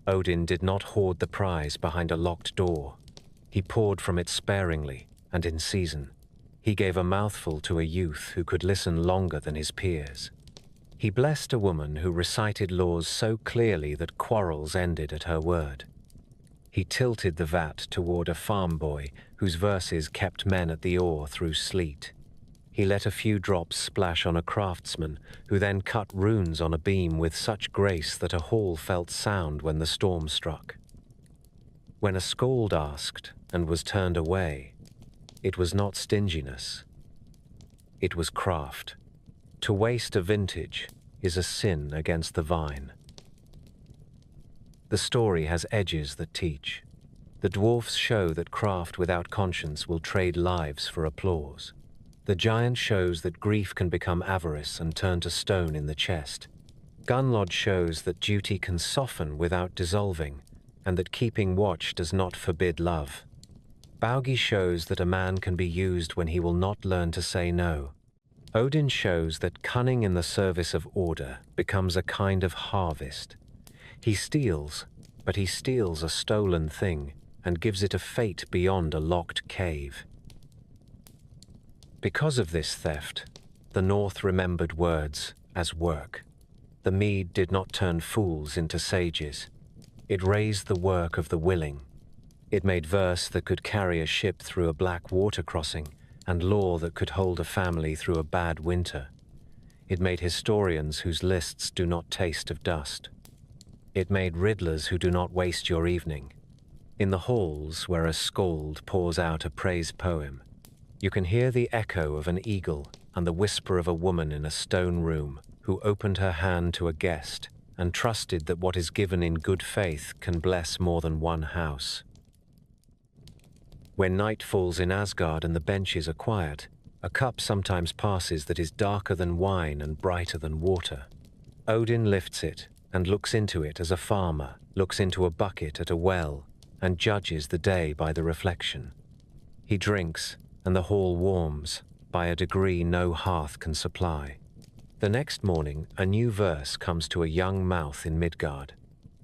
Odin did not hoard the prize behind a locked door. He poured from it sparingly and in season. He gave a mouthful to a youth who could listen longer than his peers. He blessed a woman who recited laws so clearly that quarrels ended at her word. He tilted the vat toward a farm boy whose verses kept men at the oar through sleet. He let a few drops splash on a craftsman who then cut runes on a beam with such grace that a hall felt sound when the storm struck. When a skald asked and was turned away, it was not stinginess. It was craft. To waste a vintage is a sin against the vine. The story has edges that teach. The dwarfs show that craft without conscience will trade lives for applause. The giant shows that grief can become avarice and turn to stone in the chest. Gunlod shows that duty can soften without dissolving, and that keeping watch does not forbid love. Baugi shows that a man can be used when he will not learn to say no. Odin shows that cunning in the service of order becomes a kind of harvest. He steals, but he steals a stolen thing and gives it a fate beyond a locked cave. Because of this theft, the North remembered words as work. The mead did not turn fools into sages. It raised the work of the willing. It made verse that could carry a ship through a black water crossing and law that could hold a family through a bad winter. It made historians whose lists do not taste of dust. It made riddlers who do not waste your evening. In the halls where a skald pours out a praise poem, you can hear the echo of an eagle and the whisper of a woman in a stone room who opened her hand to a guest and trusted that what is given in good faith can bless more than one house. When night falls in Asgard and the benches are quiet, a cup sometimes passes that is darker than wine and brighter than water. Odin lifts it and looks into it as a farmer looks into a bucket at a well and judges the day by the reflection. He drinks, and the hall warms by a degree no hearth can supply. The next morning, a new verse comes to a young mouth in Midgard.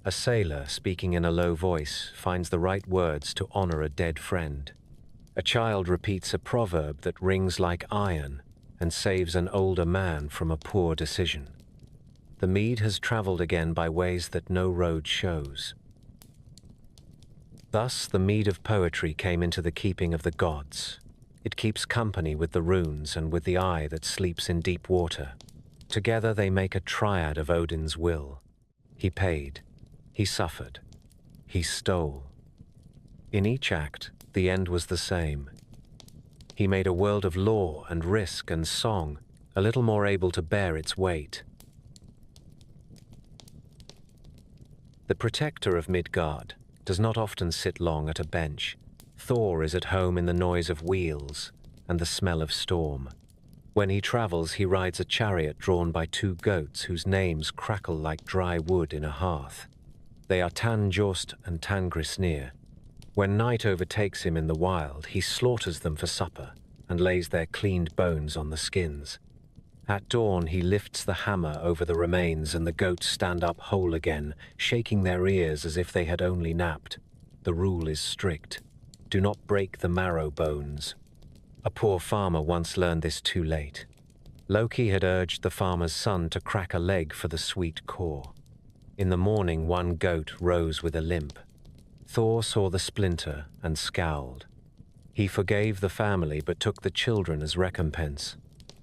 A sailor, speaking in a low voice, finds the right words to honor a dead friend. A child repeats a proverb that rings like iron and saves an older man from a poor decision. The mead has traveled again by ways that no road shows. Thus, the mead of poetry came into the keeping of the gods. It keeps company with the runes and with the eye that sleeps in deep water. Together they make a triad of Odin's will. He paid, he suffered, he stole. In each act, the end was the same. He made a world of law and risk and song, a little more able to bear its weight. The protector of Midgard does not often sit long at a bench. Thor is at home in the noise of wheels and the smell of storm. When he travels, he rides a chariot drawn by two goats whose names crackle like dry wood in a hearth. They are Tanjost and Tangrisnir. When night overtakes him in the wild, he slaughters them for supper and lays their cleaned bones on the skins. At dawn, he lifts the hammer over the remains and the goats stand up whole again, shaking their ears as if they had only napped. The rule is strict. Do not break the marrow bones. A poor farmer once learned this too late. Loki had urged the farmer's son to crack a leg for the sweet core. In the morning, one goat rose with a limp. Thor saw the splinter and scowled. He forgave the family but took the children as recompense.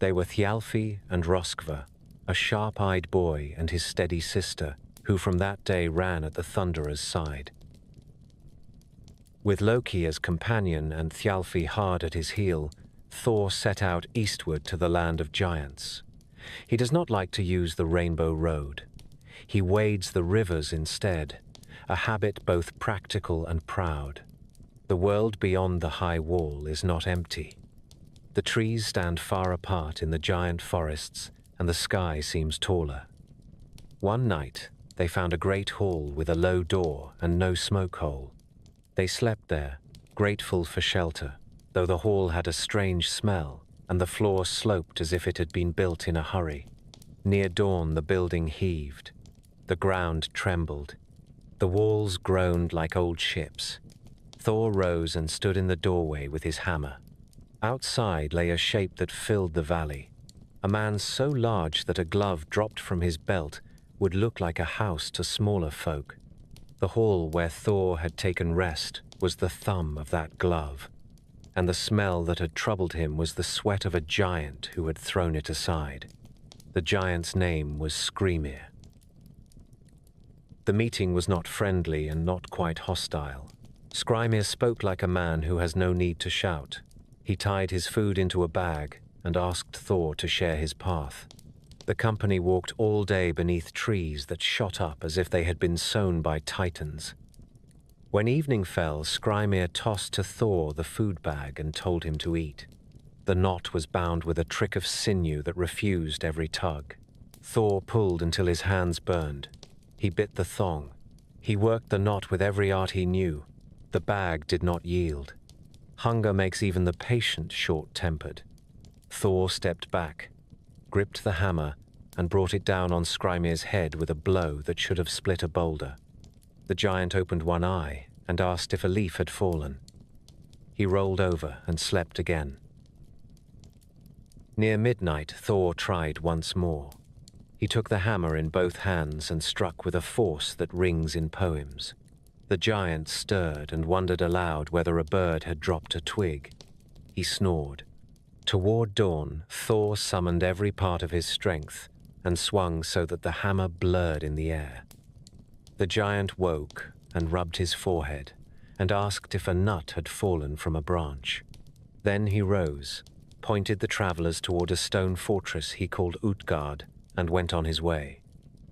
They were Thjalfi and Roskva, a sharp-eyed boy and his steady sister, who from that day ran at the Thunderer's side. With Loki as companion and Thjalfi hard at his heel, Thor set out eastward to the land of giants. He does not like to use the rainbow road. He wades the rivers instead, a habit both practical and proud. The world beyond the high wall is not empty. The trees stand far apart in the giant forests, and the sky seems taller. One night, they found a great hall with a low door and no smoke hole. They slept there, grateful for shelter, though the hall had a strange smell, and the floor sloped as if it had been built in a hurry. Near dawn, the building heaved. The ground trembled. The walls groaned like old ships. Thor rose and stood in the doorway with his hammer. Outside lay a shape that filled the valley, a man so large that a glove dropped from his belt would look like a house to smaller folk. The hall where Thor had taken rest was the thumb of that glove, and the smell that had troubled him was the sweat of a giant who had thrown it aside. The giant's name was Skrymir. The meeting was not friendly and not quite hostile. Skrymir spoke like a man who has no need to shout. He tied his food into a bag and asked Thor to share his path. The company walked all day beneath trees that shot up as if they had been sown by titans. When evening fell, Skrymir tossed to Thor the food bag and told him to eat. The knot was bound with a trick of sinew that refused every tug. Thor pulled until his hands burned. He bit the thong. He worked the knot with every art he knew. The bag did not yield. Hunger makes even the patient short-tempered. Thor stepped back, gripped the hammer, and brought it down on Skrymir's head with a blow that should have split a boulder. The giant opened one eye and asked if a leaf had fallen. He rolled over and slept again. Near midnight, Thor tried once more. He took the hammer in both hands and struck with a force that rings in poems. The giant stirred and wondered aloud whether a bird had dropped a twig. He snored. Toward dawn, Thor summoned every part of his strength and swung so that the hammer blurred in the air. The giant woke and rubbed his forehead and asked if a nut had fallen from a branch. Then he rose, pointed the travelers toward a stone fortress he called Utgard, and went on his way.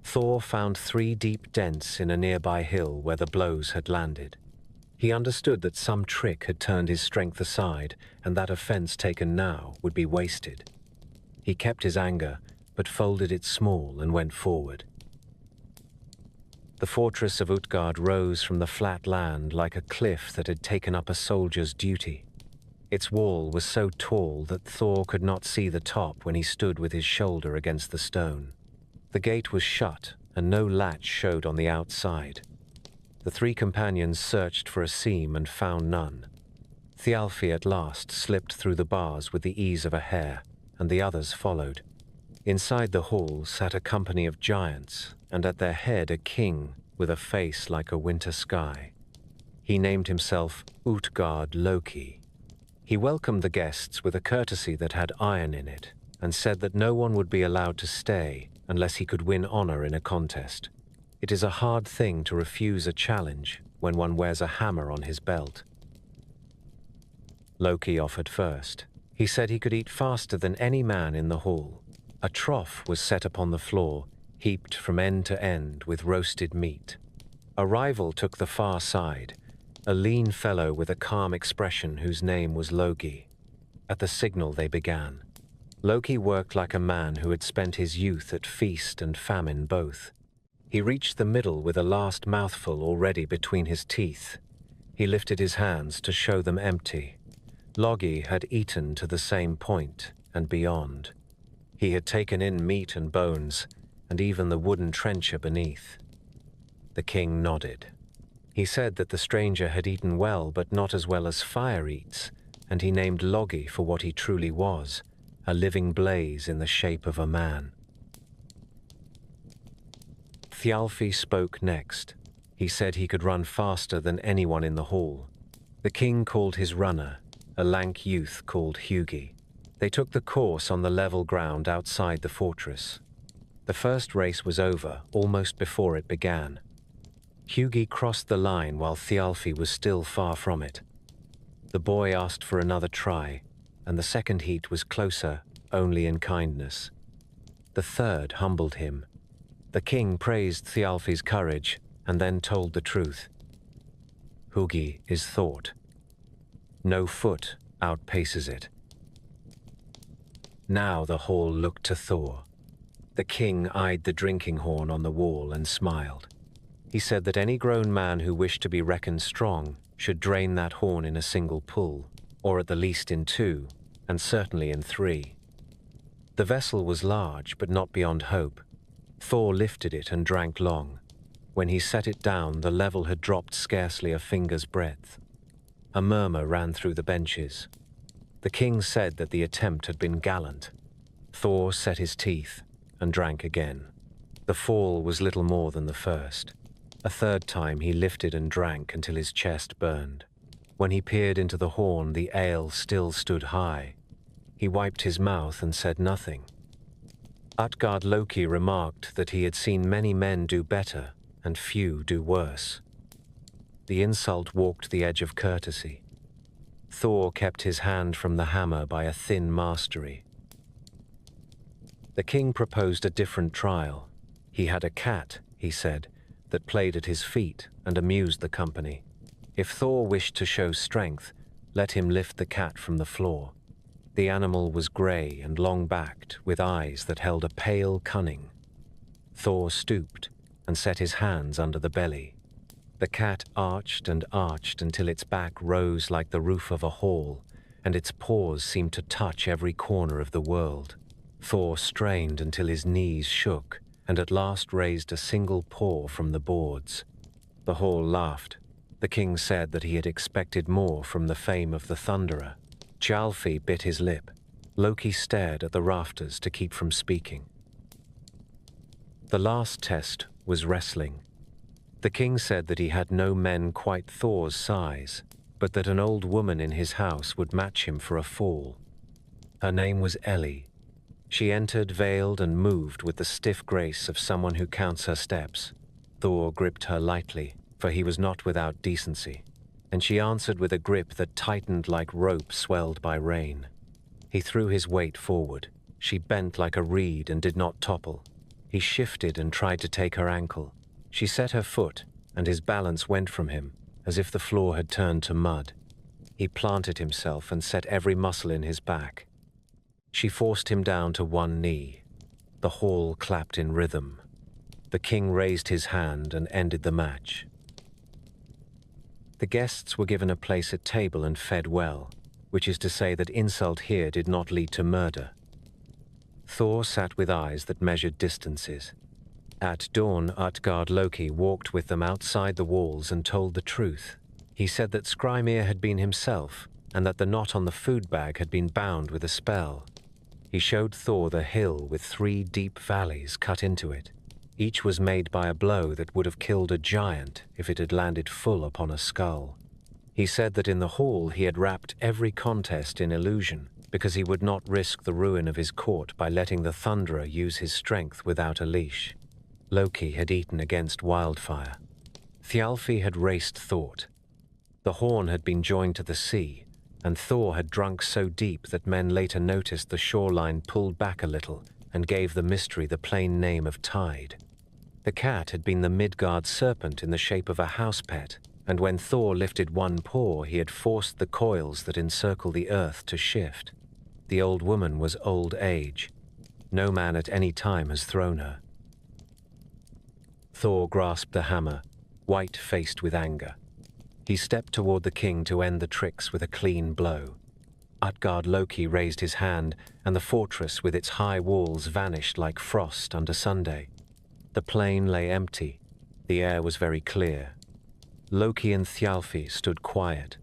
Thor found 3 deep dents in a nearby hill where the blows had landed. He understood that some trick had turned his strength aside, and that offense taken now would be wasted. He kept his anger, but folded it small and went forward. The fortress of Utgard rose from the flat land like a cliff that had taken up a soldier's duty. Its wall was so tall that Thor could not see the top when he stood with his shoulder against the stone. The gate was shut, and no latch showed on the outside. The 3 companions searched for a seam and found none. Thialfi at last slipped through the bars with the ease of a hare, and the others followed. Inside the hall sat a company of giants, and at their head a king with a face like a winter sky. He named himself Utgard Loki. He welcomed the guests with a courtesy that had iron in it, and said that no one would be allowed to stay unless he could win honor in a contest. It is a hard thing to refuse a challenge when one wears a hammer on his belt. Loki offered first. He said he could eat faster than any man in the hall. A trough was set upon the floor, heaped from end to end with roasted meat. A rival took the far side, a lean fellow with a calm expression whose name was Loki. At the signal they began. Loki worked like a man who had spent his youth at feast and famine both. He reached the middle with a last mouthful already between his teeth. He lifted his hands to show them empty. Logi had eaten to the same point and beyond. He had taken in meat and bones, and even the wooden trencher beneath. The king nodded. He said that the stranger had eaten well, but not as well as fire eats, and he named Logi for what he truly was, a living blaze in the shape of a man. Thialfi spoke next. He said he could run faster than anyone in the hall. The king called his runner, a lank youth called Hugi. They took the course on the level ground outside the fortress. The first race was over almost before it began. Hugi crossed the line while Thialfi was still far from it. The boy asked for another try. and the second heat was closer only in kindness. The third humbled him. The king praised Thialfi's courage and then told the truth. Hugi is thought. No foot outpaces it. Now the hall looked to Thor. The king eyed the drinking horn on the wall and smiled. He said that any grown man who wished to be reckoned strong should drain that horn in a single pull, or at the least in two, and certainly in three. The vessel was large, but not beyond hope. Thor lifted it and drank long. When he set it down, the level had dropped scarcely a finger's breadth. A murmur ran through the benches. The king said that the attempt had been gallant. Thor set his teeth and drank again. The fall was little more than the first. A third time he lifted and drank until his chest burned. When he peered into the horn, the ale still stood high. He wiped his mouth and said nothing. Utgard Loki remarked that he had seen many men do better and few do worse. The insult walked the edge of courtesy. Thor kept his hand from the hammer by a thin mastery. The king proposed a different trial. He had a cat, he said, that played at his feet and amused the company. If Thor wished to show strength, let him lift the cat from the floor. The animal was grey and long-backed, with eyes that held a pale cunning. Thor stooped and set his hands under the belly. The cat arched and arched until its back rose like the roof of a hall, and its paws seemed to touch every corner of the world. Thor strained until his knees shook, and at last raised a single paw from the boards. The hall laughed. The king said that he had expected more from the fame of the Thunderer. Thialfi bit his lip. Loki stared at the rafters to keep from speaking. The last test was wrestling. The king said that he had no men quite Thor's size, but that an old woman in his house would match him for a fall. Her name was Ellie. She entered veiled and moved with the stiff grace of someone who counts her steps. Thor gripped her lightly, for he was not without decency, and she answered with a grip that tightened like rope swelled by rain. He threw his weight forward. She bent like a reed and did not topple. He shifted and tried to take her ankle. She set her foot, and his balance went from him, as if the floor had turned to mud. He planted himself and set every muscle in his back. She forced him down to one knee. The hall clapped in rhythm. The king raised his hand and ended the match. The guests were given a place at table and fed well, which is to say that insult here did not lead to murder. Thor sat with eyes that measured distances. At dawn, Utgard Loki walked with them outside the walls and told the truth. He said that Skrymir had been himself, and that the knot on the food bag had been bound with a spell. He showed Thor the hill with 3 deep valleys cut into it. Each was made by a blow that would have killed a giant if it had landed full upon a skull. He said that in the hall he had wrapped every contest in illusion, because he would not risk the ruin of his court by letting the Thunderer use his strength without a leash. Loki had eaten against wildfire. Thialfi had raced thought. The horn had been joined to the sea, and Thor had drunk so deep that men later noticed the shoreline pulled back a little and gave the mystery the plain name of tide. The cat had been the Midgard serpent in the shape of a house pet, and when Thor lifted one paw, he had forced the coils that encircle the earth to shift. The old woman was old age. No man at any time has thrown her. Thor grasped the hammer, white-faced with anger. He stepped toward the king to end the tricks with a clean blow. Utgard Loki raised his hand, and the fortress with its high walls vanished like frost under Sunday. The plain lay empty. The air was very clear. Loki and Thialfi stood quiet,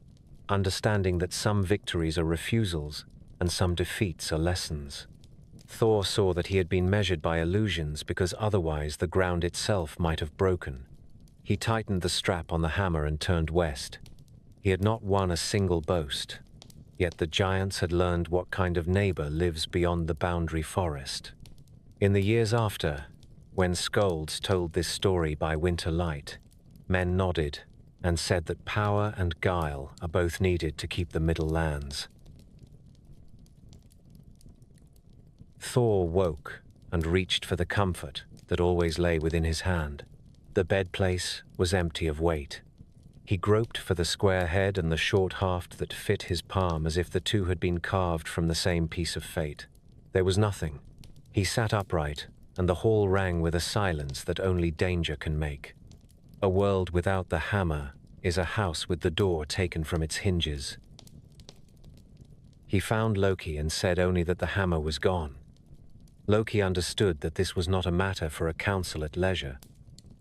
understanding that some victories are refusals and some defeats are lessons. Thor saw that he had been measured by illusions because otherwise the ground itself might have broken. He tightened the strap on the hammer and turned west. He had not won a single boast, yet the giants had learned what kind of neighbor lives beyond the boundary forest. In the years after, when skalds told this story by winter light, men nodded and said that power and guile are both needed to keep the Middle Lands. Thor woke and reached for the comfort that always lay within his hand. The bedplace was empty of weight. He groped for the square head and the short haft that fit his palm as if the two had been carved from the same piece of fate. There was nothing. He sat upright, and the hall rang with a silence that only danger can make. A world without the hammer is a house with the door taken from its hinges. He found Loki and said only that the hammer was gone. Loki understood that this was not a matter for a council at leisure.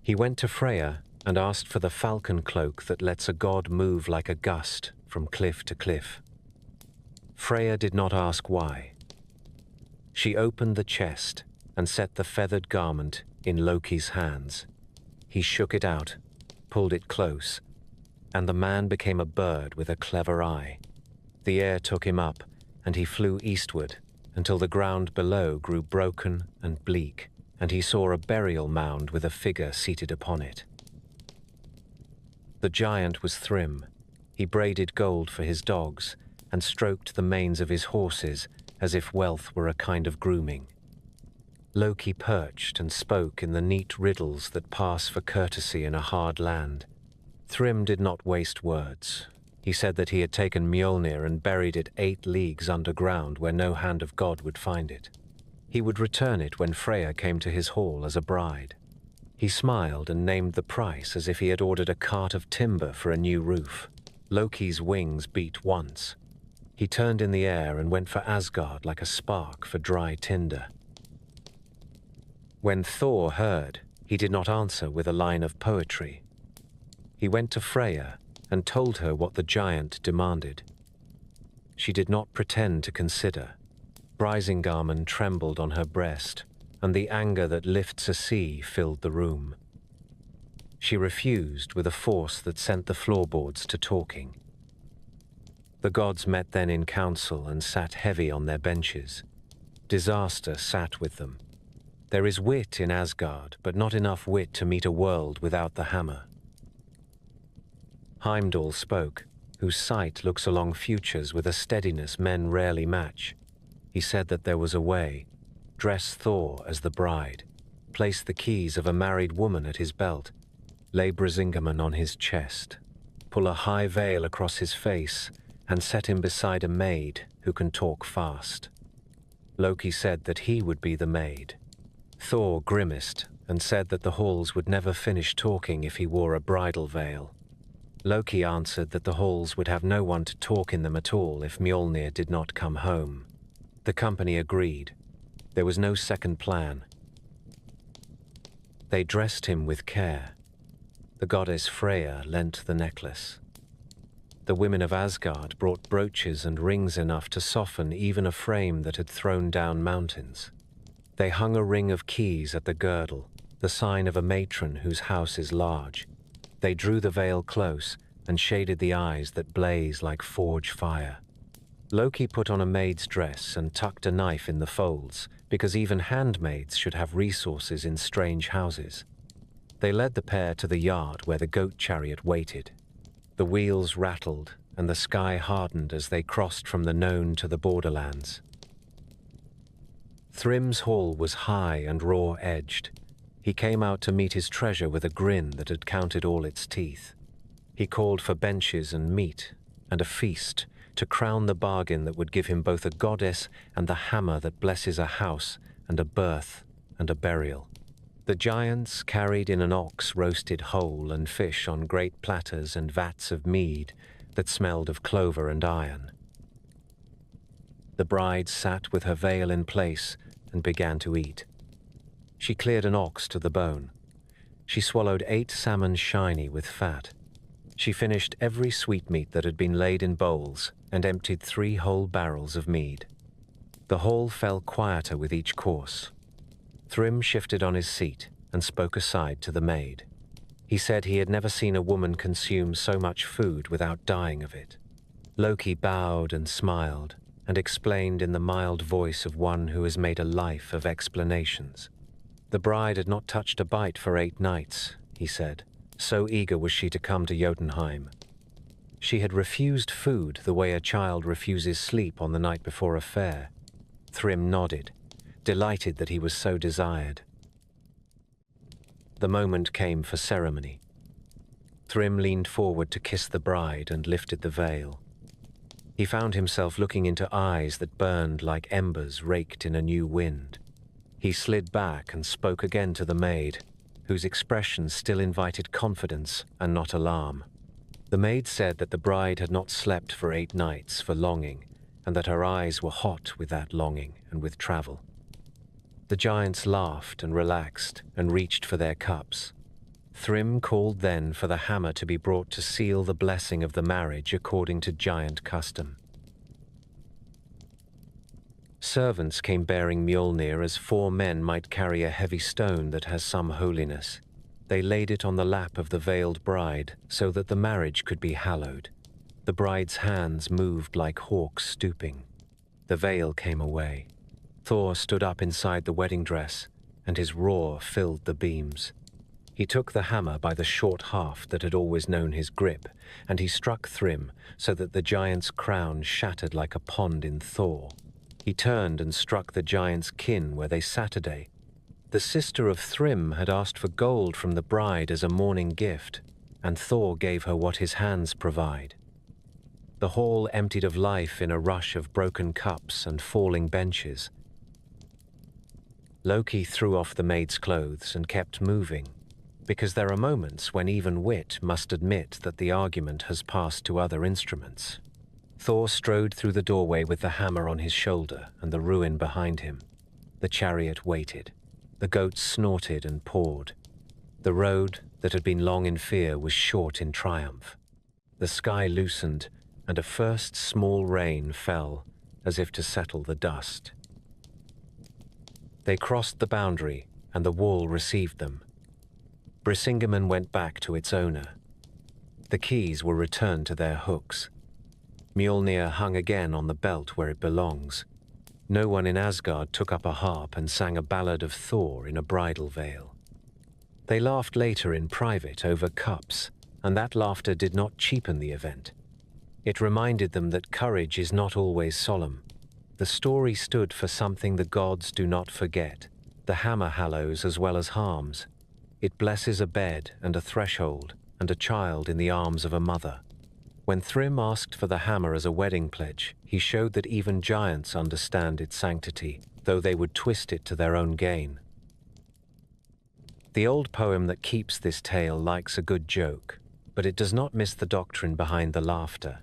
He went to Freya and asked for the falcon cloak that lets a god move like a gust from cliff to cliff. Freya did not ask why. She opened the chest and set the feathered garment in Loki's hands. He shook it out, pulled it close, and the man became a bird with a clever eye. The air took him up, and he flew eastward until the ground below grew broken and bleak, and he saw a burial mound with a figure seated upon it. The giant was Thrym. He braided gold for his dogs and stroked the manes of his horses as if wealth were a kind of grooming. Loki perched and spoke in the neat riddles that pass for courtesy in a hard land. Thrym did not waste words. He said that he had taken Mjolnir and buried it 8 leagues underground where no hand of God would find it. He would return it when Freya came to his hall as a bride. He smiled and named the price as if he had ordered a cart of timber for a new roof. Loki's wings beat once. He turned in the air and went for Asgard like a spark for dry tinder. When Thor heard, he did not answer with a line of poetry. He went to Freya and told her what the giant demanded. She did not pretend to consider. Brisingamen trembled on her breast, and the anger that lifts a sea filled the room. She refused with a force that sent the floorboards to talking. The gods met then in council and sat heavy on their benches. Disaster sat with them. There is wit in Asgard, but not enough wit to meet a world without the hammer. Heimdall spoke, whose sight looks along futures with a steadiness men rarely match. He said that there was a way. Dress Thor as the bride, place the keys of a married woman at his belt, lay Brisingamen on his chest, pull a high veil across his face, and set him beside a maid who can talk fast. Loki said that he would be the maid. Thor grimaced and said that the halls would never finish talking if he wore a bridal veil. Loki answered that the halls would have no one to talk in them at all if Mjolnir did not come home. The company agreed. There was no second plan. They dressed him with care. The goddess Freya lent the necklace. The women of Asgard brought brooches and rings enough to soften even a frame that had thrown down mountains. They hung a ring of keys at the girdle, the sign of a matron whose house is large. They drew the veil close and shaded the eyes that blaze like forge fire. Loki put on a maid's dress and tucked a knife in the folds, because even handmaids should have resources in strange houses. They led the pair to the yard where the goat chariot waited. The wheels rattled, and the sky hardened as they crossed from the known to the borderlands. Thrym's hall was high and raw-edged. He came out to meet his treasure with a grin that had counted all its teeth. He called for benches and meat, and a feast, to crown the bargain that would give him both a goddess and the hammer that blesses a house, and a birth and a burial. The giants carried in an ox roasted whole and fish on great platters and vats of mead that smelled of clover and iron. The bride sat with her veil in place and began to eat. She cleared an ox to the bone. She swallowed 8 salmon shiny with fat. She finished every sweetmeat that had been laid in bowls and emptied 3 whole barrels of mead. The hall fell quieter with each course. Thrym shifted on his seat and spoke aside to the maid. He said he had never seen a woman consume so much food without dying of it. Loki bowed and smiled and explained in the mild voice of one who has made a life of explanations. The bride had not touched a bite for 8 nights, he said. So eager was she to come to Jotunheim. She had refused food the way a child refuses sleep on the night before a fair. Thrym nodded, delighted that he was so desired. The moment came for ceremony. Thrym leaned forward to kiss the bride and lifted the veil. He found himself looking into eyes that burned like embers raked in a new wind. He slid back and spoke again to the maid, whose expression still invited confidence and not alarm. The maid said that the bride had not slept for 8 nights for longing, and that her eyes were hot with that longing and with travel. The giants laughed and relaxed and reached for their cups. Thrym called then for the hammer to be brought to seal the blessing of the marriage according to giant custom. Servants came bearing Mjolnir as 4 men might carry a heavy stone that has some holiness. They laid it on the lap of the veiled bride so that the marriage could be hallowed. The bride's hands moved like hawks stooping. The veil came away. Thor stood up inside the wedding dress, and his roar filled the beams. He took the hammer by the short haft that had always known his grip, and he struck Thrym so that the giant's crown shattered like a pond in Thor. He turned and struck the giant's kin where they Saturday. The sister of Thrym had asked for gold from the bride as a mourning gift, and Thor gave her what his hands provide. The hall emptied of life in a rush of broken cups and falling benches. Loki threw off the maid's clothes and kept moving, because there are moments when even wit must admit that the argument has passed to other instruments. Thor strode through the doorway with the hammer on his shoulder and the ruin behind him. The chariot waited. The goats snorted and pawed. The road that had been long in fear was short in triumph. The sky loosened, and a first small rain fell, as if to settle the dust. They crossed the boundary, and the wall received them. Brisingamen went back to its owner. The keys were returned to their hooks. Mjolnir hung again on the belt where it belongs. No one in Asgard took up a harp and sang a ballad of Thor in a bridal veil. They laughed later in private over cups, and that laughter did not cheapen the event. It reminded them that courage is not always solemn. The story stood for something the gods do not forget. The hammer hallows as well as harms. It blesses a bed and a threshold and a child in the arms of a mother. When Thrym asked for the hammer as a wedding pledge, he showed that even giants understand its sanctity, though they would twist it to their own gain. The old poem that keeps this tale likes a good joke, but it does not miss the doctrine behind the laughter.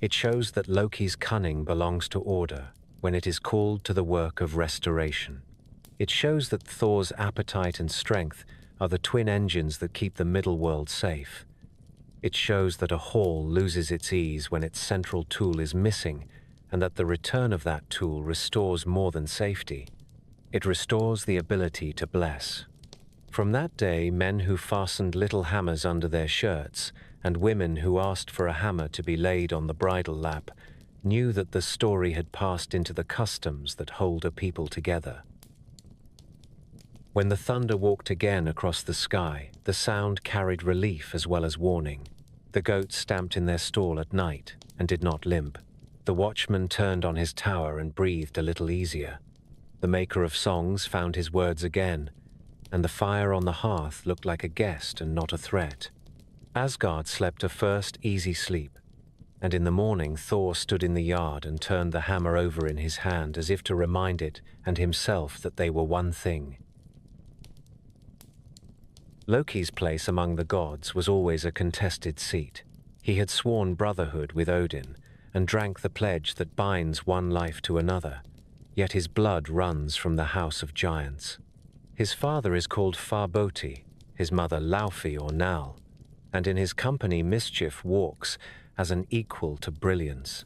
It shows that Loki's cunning belongs to order when it is called to the work of restoration. It shows that Thor's appetite and strength are the twin engines that keep the middle world safe. It shows that a hall loses its ease when its central tool is missing, and that the return of that tool restores more than safety. It restores the ability to bless. From that day, men who fastened little hammers under their shirts, and women who asked for a hammer to be laid on the bridal lap, knew that the story had passed into the customs that hold a people together. When the thunder walked again across the sky, the sound carried relief as well as warning. The goats stamped in their stall at night and did not limp. The watchman turned on his tower and breathed a little easier. The maker of songs found his words again, and the fire on the hearth looked like a guest and not a threat. Asgard slept a first easy sleep, and in the morning Thor stood in the yard and turned the hammer over in his hand as if to remind it and himself that they were one thing. Loki's place among the gods was always a contested seat. He had sworn brotherhood with Odin and drank the pledge that binds one life to another, yet his blood runs from the house of giants. His father is called Farboti, his mother Laufey or Nal, and in his company mischief walks as an equal to brilliance.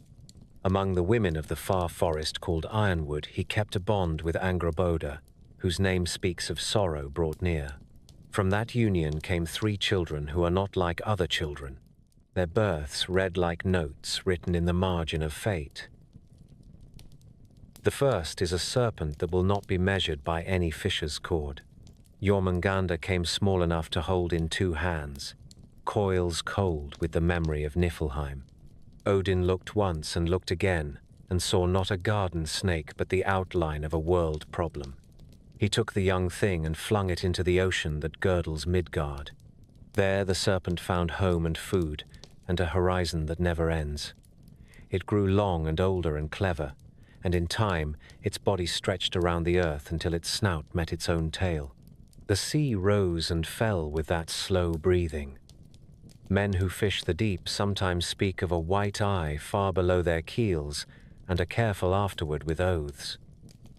Among the women of the far forest called Ironwood, he kept a bond with Angrboda, whose name speaks of sorrow brought near. From that union came 3 children who are not like other children, their births read like notes written in the margin of fate. The first is a serpent that will not be measured by any fisher's cord. Jormungandr came small enough to hold in 2 hands, coils cold with the memory of Niflheim. Odin looked once and looked again, and saw not a garden snake but the outline of a world problem. He took the young thing and flung it into the ocean that girdles Midgard. There the serpent found home and food, and a horizon that never ends. It grew long and older and clever, and in time its body stretched around the earth until its snout met its own tail. The sea rose and fell with that slow breathing. Men who fish the deep sometimes speak of a white eye far below their keels, and are careful afterward with oaths.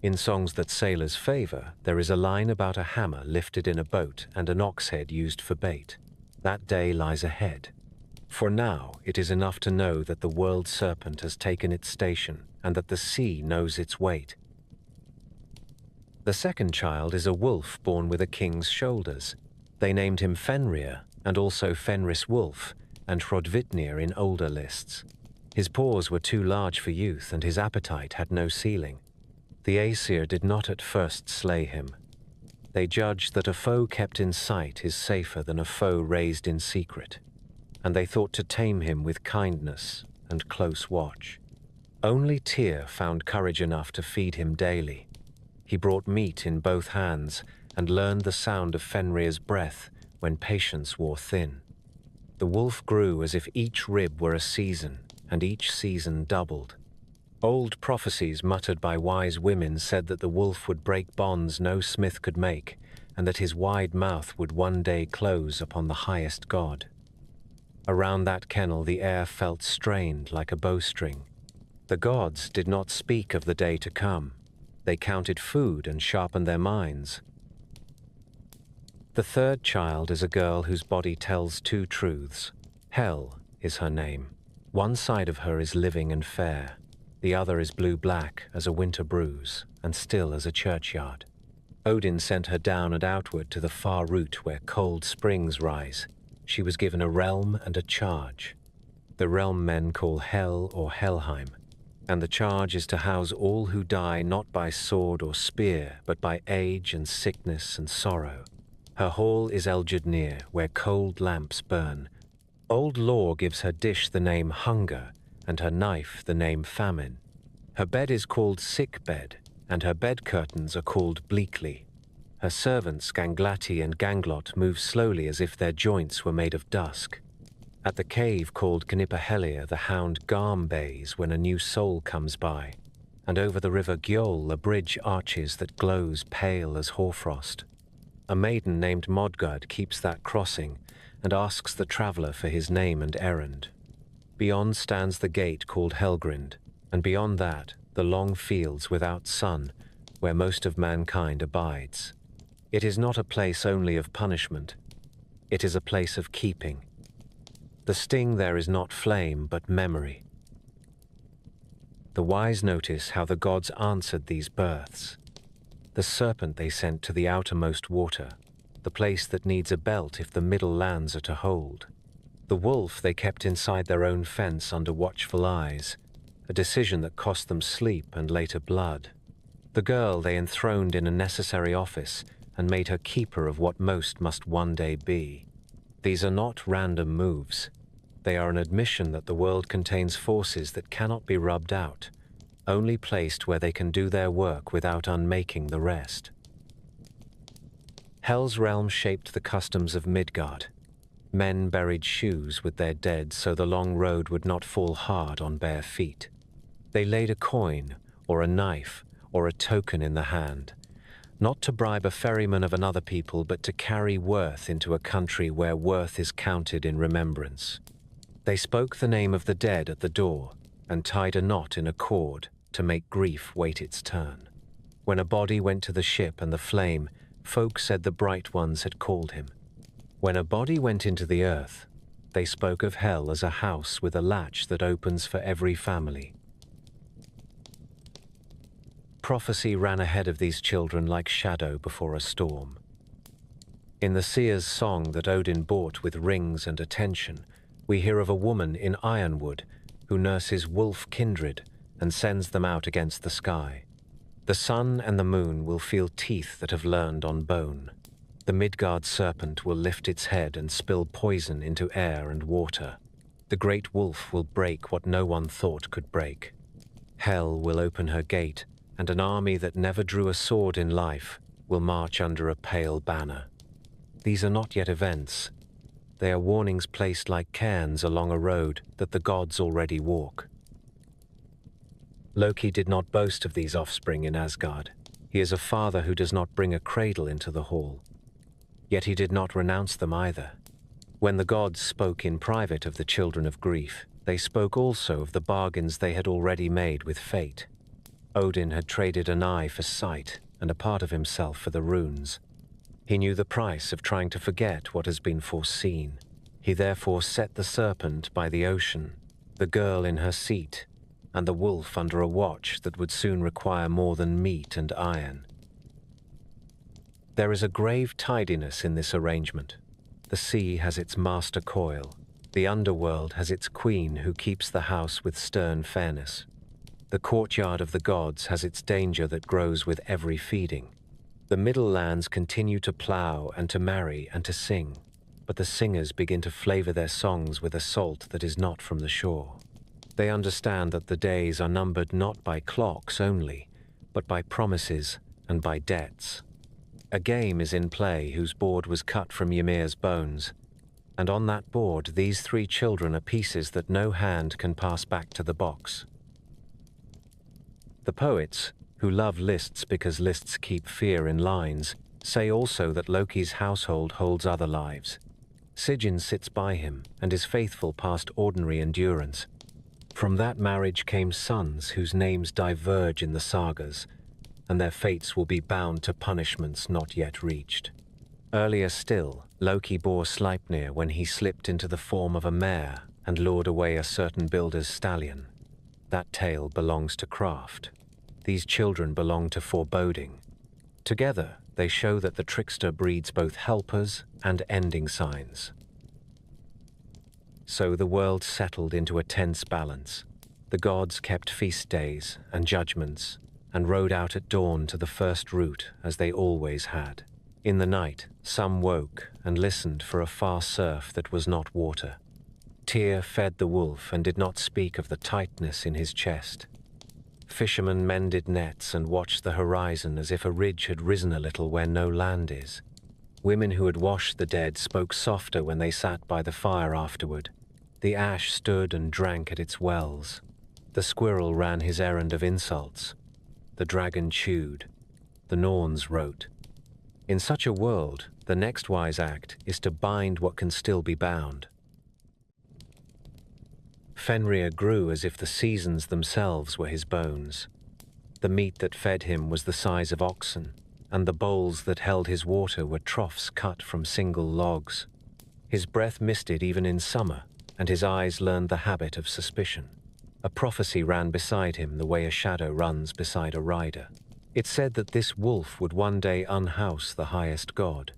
In songs that sailors favor, there is a line about a hammer lifted in a boat and an ox head used for bait. That day lies ahead. For now, it is enough to know that the world serpent has taken its station, and that the sea knows its weight. The second child is a wolf born with a king's shoulders. They named him Fenrir, and also Fenris Wolf, and Hrodvitnir in older lists. His paws were too large for youth, and his appetite had no ceiling. The Aesir did not at first slay him. They judged that a foe kept in sight is safer than a foe raised in secret, and they thought to tame him with kindness and close watch. Only Tyr found courage enough to feed him daily. He brought meat in both hands and learned the sound of Fenrir's breath when patience wore thin. The wolf grew as if each rib were a season, and each season doubled. Old prophecies muttered by wise women said that the wolf would break bonds no smith could make, and that his wide mouth would one day close upon the highest god. Around that kennel the air felt strained like a bowstring. The gods did not speak of the day to come. They counted food and sharpened their minds. The third child is a girl whose body tells two truths. Hel is her name. One side of her is living and fair. The other is blue-black as a winter bruise, and still as a churchyard. Odin sent her down and outward to the far root where cold springs rise. She was given a realm and a charge. The realm men call Hel or Helheim, and the charge is to house all who die not by sword or spear, but by age and sickness and sorrow. Her hall is Eldjudnir, where cold lamps burn. Old lore gives her dish the name Hunger, and her knife the name Famine. Her bed is called Sick Bed, and her bed curtains are called Bleakly. Her servants Ganglati and Ganglot move slowly as if their joints were made of dusk. At the cave called Knipahelia the hound Garm bays when a new soul comes by, and over the river Gjöll a bridge arches that glows pale as hoarfrost. A maiden named Modgard keeps that crossing and asks the traveller for his name and errand. Beyond stands the gate called Helgrind, and beyond that the long fields without sun where most of mankind abides. It is not a place only of punishment. It is a place of keeping. The sting there is not flame, but memory. The wise notice how the gods answered these births. The serpent they sent to the outermost water, the place that needs a belt if the middle lands are to hold. The wolf they kept inside their own fence under watchful eyes, a decision that cost them sleep and later blood. The girl they enthroned in a necessary office and made her keeper of what most must one day be. These are not random moves. They are an admission that the world contains forces that cannot be rubbed out, only placed where they can do their work without unmaking the rest. Hel's realm shaped the customs of Midgard. Men buried shoes with their dead so the long road would not fall hard on bare feet. They laid a coin, or a knife, or a token in the hand, not to bribe a ferryman of another people, but to carry worth into a country where worth is counted in remembrance. They spoke the name of the dead at the door, and tied a knot in a cord to make grief wait its turn. When a body went to the ship and the flame, folk said the Bright Ones had called him. When a body went into the earth, they spoke of Hel as a house with a latch that opens for every family. Prophecy ran ahead of these children like shadow before a storm. In the seer's song that Odin bought with rings and attention, we hear of a woman in Ironwood who nurses wolf kindred and sends them out against the sky. The sun and the moon will feel teeth that have learned on bone. The Midgard serpent will lift its head and spill poison into air and water. The great wolf will break what no one thought could break. Hell will open her gate, and an army that never drew a sword in life will march under a pale banner. These are not yet events. They are warnings placed like cairns along a road that the gods already walk. Loki did not boast of these offspring in Asgard. He is a father who does not bring a cradle into the hall. Yet he did not renounce them either. When the gods spoke in private of the children of grief, they spoke also of the bargains they had already made with fate. Odin had traded an eye for sight and a part of himself for the runes. He knew the price of trying to forget what has been foreseen. He therefore set the serpent by the ocean, the girl in her seat, and the wolf under a watch that would soon require more than meat and iron. There is a grave tidiness in this arrangement. The sea has its master coil. The underworld has its queen who keeps the house with stern fairness. The courtyard of the gods has its danger that grows with every feeding. The middle lands continue to plough and to marry and to sing, but the singers begin to flavor their songs with a salt that is not from the shore. They understand that the days are numbered not by clocks only, but by promises and by debts. A game is in play whose board was cut from Ymir's bones, and on that board these three children are pieces that no hand can pass back to the box. The poets, who love lists because lists keep fear in lines, say also that Loki's household holds other lives. Sigyn sits by him and is faithful past ordinary endurance. From that marriage came sons whose names diverge in the sagas, and their fates will be bound to punishments not yet reached. Earlier still, Loki bore Sleipnir when he slipped into the form of a mare and lured away a certain builder's stallion. That tale belongs to craft. These children belong to foreboding. Together, they show that the trickster breeds both helpers and ending signs. So the world settled into a tense balance. The gods kept feast days and judgments, and rode out at dawn to the first route as they always had. In the night, some woke and listened for a far surf that was not water. Tyr fed the wolf and did not speak of the tightness in his chest. Fishermen mended nets and watched the horizon as if a ridge had risen a little where no land is. Women who had washed the dead spoke softer when they sat by the fire afterward. The ash stood and drank at its wells. The squirrel ran his errand of insults. The dragon chewed. The Norns wrote. In such a world, the next wise act is to bind what can still be bound. Fenrir grew as if the seasons themselves were his bones. The meat that fed him was the size of oxen, and the bowls that held his water were troughs cut from single logs. His breath misted even in summer, and his eyes learned the habit of suspicion. A prophecy ran beside him the way a shadow runs beside a rider. It said that this wolf would one day unhouse the highest god.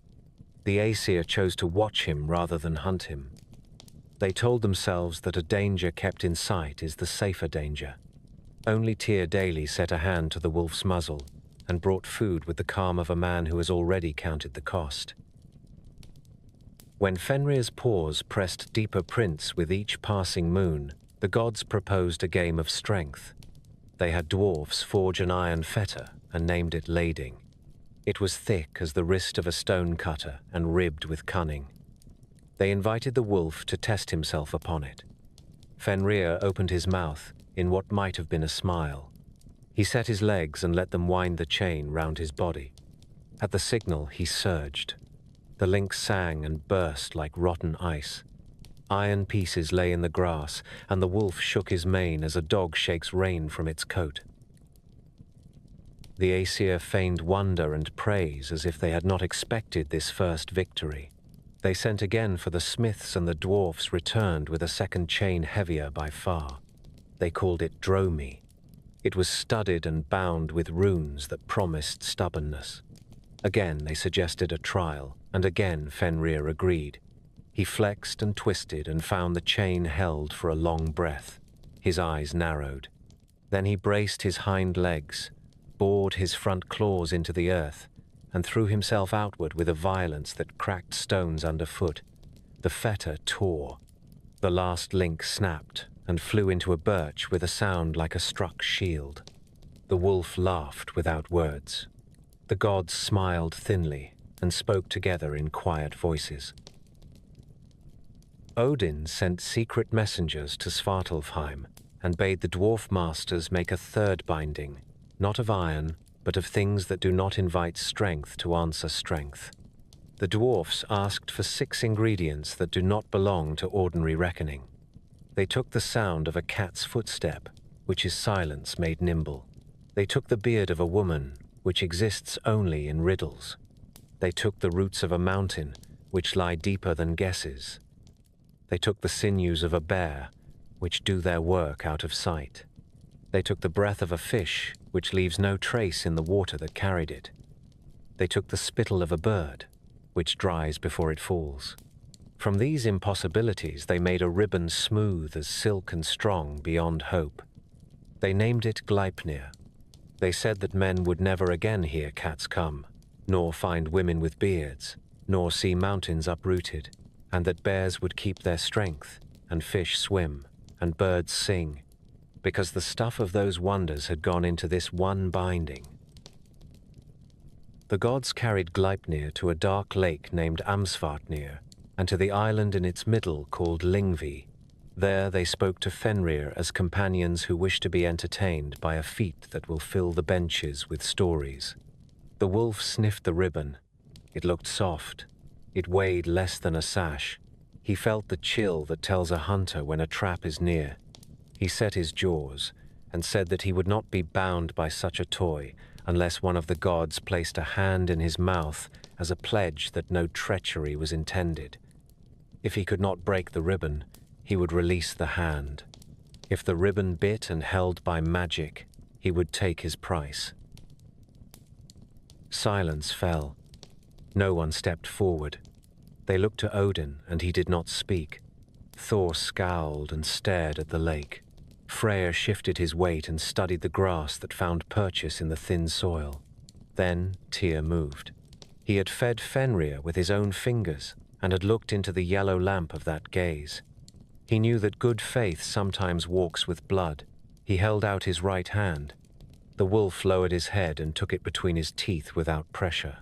The Aesir chose to watch him rather than hunt him. They told themselves that a danger kept in sight is the safer danger. Only Tyr daily set a hand to the wolf's muzzle and brought food with the calm of a man who has already counted the cost. When Fenrir's paws pressed deeper prints with each passing moon, the gods proposed a game of strength. They had dwarfs forge an iron fetter and named it lading. It was thick as the wrist of a stone cutter and ribbed with cunning. They invited the wolf to test himself upon it. Fenrir opened his mouth in what might have been a smile. He set his legs and let them wind the chain round his body. At the signal, he surged. The lynx sang and burst like rotten ice. Iron pieces lay in the grass, and the wolf shook his mane as a dog shakes rain from its coat. The Aesir feigned wonder and praise as if they had not expected this first victory. They sent again for the smiths, and the dwarfs returned with a second chain heavier by far. They called it Dromi. It was studded and bound with runes that promised stubbornness. Again they suggested a trial, and again Fenrir agreed. He flexed and twisted and found the chain held for a long breath. His eyes narrowed. Then he braced his hind legs, bored his front claws into the earth, and threw himself outward with a violence that cracked stones underfoot. The fetter tore. The last link snapped, and flew into a birch with a sound like a struck shield. The wolf laughed without words. The gods smiled thinly and spoke together in quiet voices. Odin sent secret messengers to Svartalfheim and bade the dwarf masters make a third binding, not of iron, but of things that do not invite strength to answer strength. The dwarfs asked for 6 ingredients that do not belong to ordinary reckoning. They took the sound of a cat's footstep, which is silence made nimble. They took the beard of a woman, which exists only in riddles. They took the roots of a mountain, which lie deeper than guesses. They took the sinews of a bear, which do their work out of sight. They took the breath of a fish, which leaves no trace in the water that carried it. They took the spittle of a bird, which dries before it falls. From these impossibilities they made a ribbon smooth as silk and strong beyond hope. They named it Gleipnir. They said that men would never again hear cats come, nor find women with beards, nor see mountains uprooted, and that bears would keep their strength, and fish swim, and birds sing, because the stuff of those wonders had gone into this one binding. The gods carried Gleipnir to a dark lake named Amsvartnir, and to the island in its middle called Lyngvi. There they spoke to Fenrir as companions who wish to be entertained by a feat that will fill the benches with stories. The wolf sniffed the ribbon. It looked soft. It weighed less than a sash. He felt the chill that tells a hunter when a trap is near. He set his jaws and said that he would not be bound by such a toy unless one of the gods placed a hand in his mouth as a pledge that no treachery was intended. If he could not break the ribbon, he would release the hand. If the ribbon bit and held by magic, he would take his price. Silence fell. No one stepped forward. They looked to Odin, and he did not speak. Thor scowled and stared at the lake. Freya shifted his weight and studied the grass that found purchase in the thin soil. Then Tyr moved. He had fed Fenrir with his own fingers and had looked into the yellow lamp of that gaze. He knew that good faith sometimes walks with blood. He held out his right hand. The wolf lowered his head and took it between his teeth without pressure.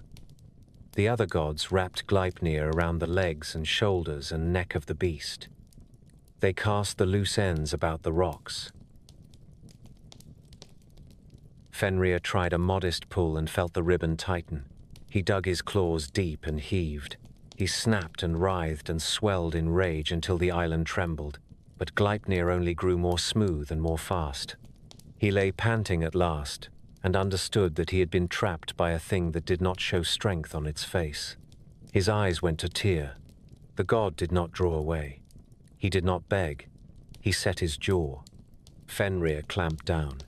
The other gods wrapped Gleipnir around the legs and shoulders and neck of the beast. They cast the loose ends about the rocks. Fenrir tried a modest pull and felt the ribbon tighten. He dug his claws deep and heaved. He snapped and writhed and swelled in rage until the island trembled, but Gleipnir only grew more smooth and more fast. He lay panting at last, and understood that he had been trapped by a thing that did not show strength on its face. His eyes went to Tyr. The god did not draw away. He did not beg. He set his jaw. Fenrir clamped down.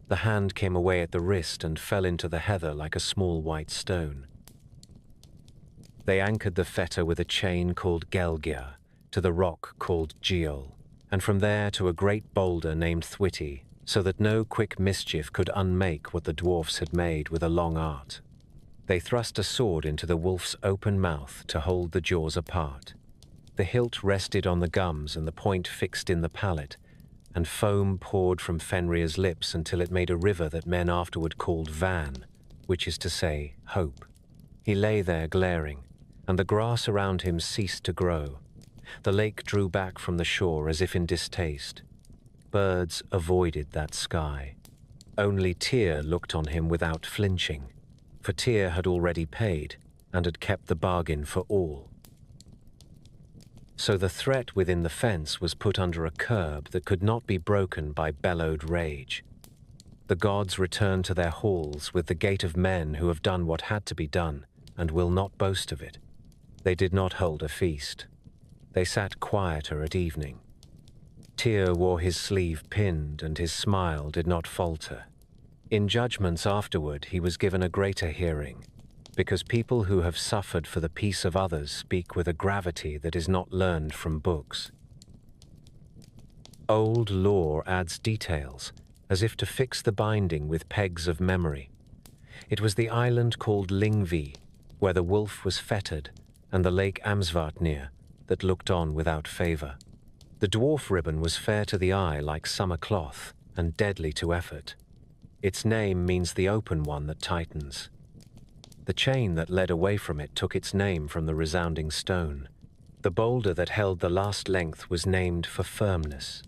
The hand came away at the wrist and fell into the heather like a small white stone. They anchored the fetter with a chain called Gelgir to the rock called Geol, and from there to a great boulder named Thwiti, so that no quick mischief could unmake what the dwarfs had made with a long art. They thrust a sword into the wolf's open mouth to hold the jaws apart. The hilt rested on the gums and the point fixed in the palate, and foam poured from Fenrir's lips until it made a river that men afterward called Van, which is to say, hope. He lay there glaring, and the grass around him ceased to grow. The lake drew back from the shore as if in distaste. Birds avoided that sky. Only Tyr looked on him without flinching, for Tyr had already paid and had kept the bargain for all. So the threat within the fence was put under a curb that could not be broken by bellowed rage. The gods returned to their halls with the gait of men who have done what had to be done and will not boast of it. They did not hold a feast. They sat quieter at evening. Tyr wore his sleeve pinned and his smile did not falter. In judgments afterward he was given a greater hearing, because people who have suffered for the peace of others speak with a gravity that is not learned from books. Old lore adds details, as if to fix the binding with pegs of memory. It was the island called Lyngvi, where the wolf was fettered, and the lake Amsvartnir, that looked on without favor. The dwarf ribbon was fair to the eye like summer cloth and deadly to effort. Its name means the open one that tightens. The chain that led away from it took its name from the resounding stone. The boulder that held the last length was named for firmness.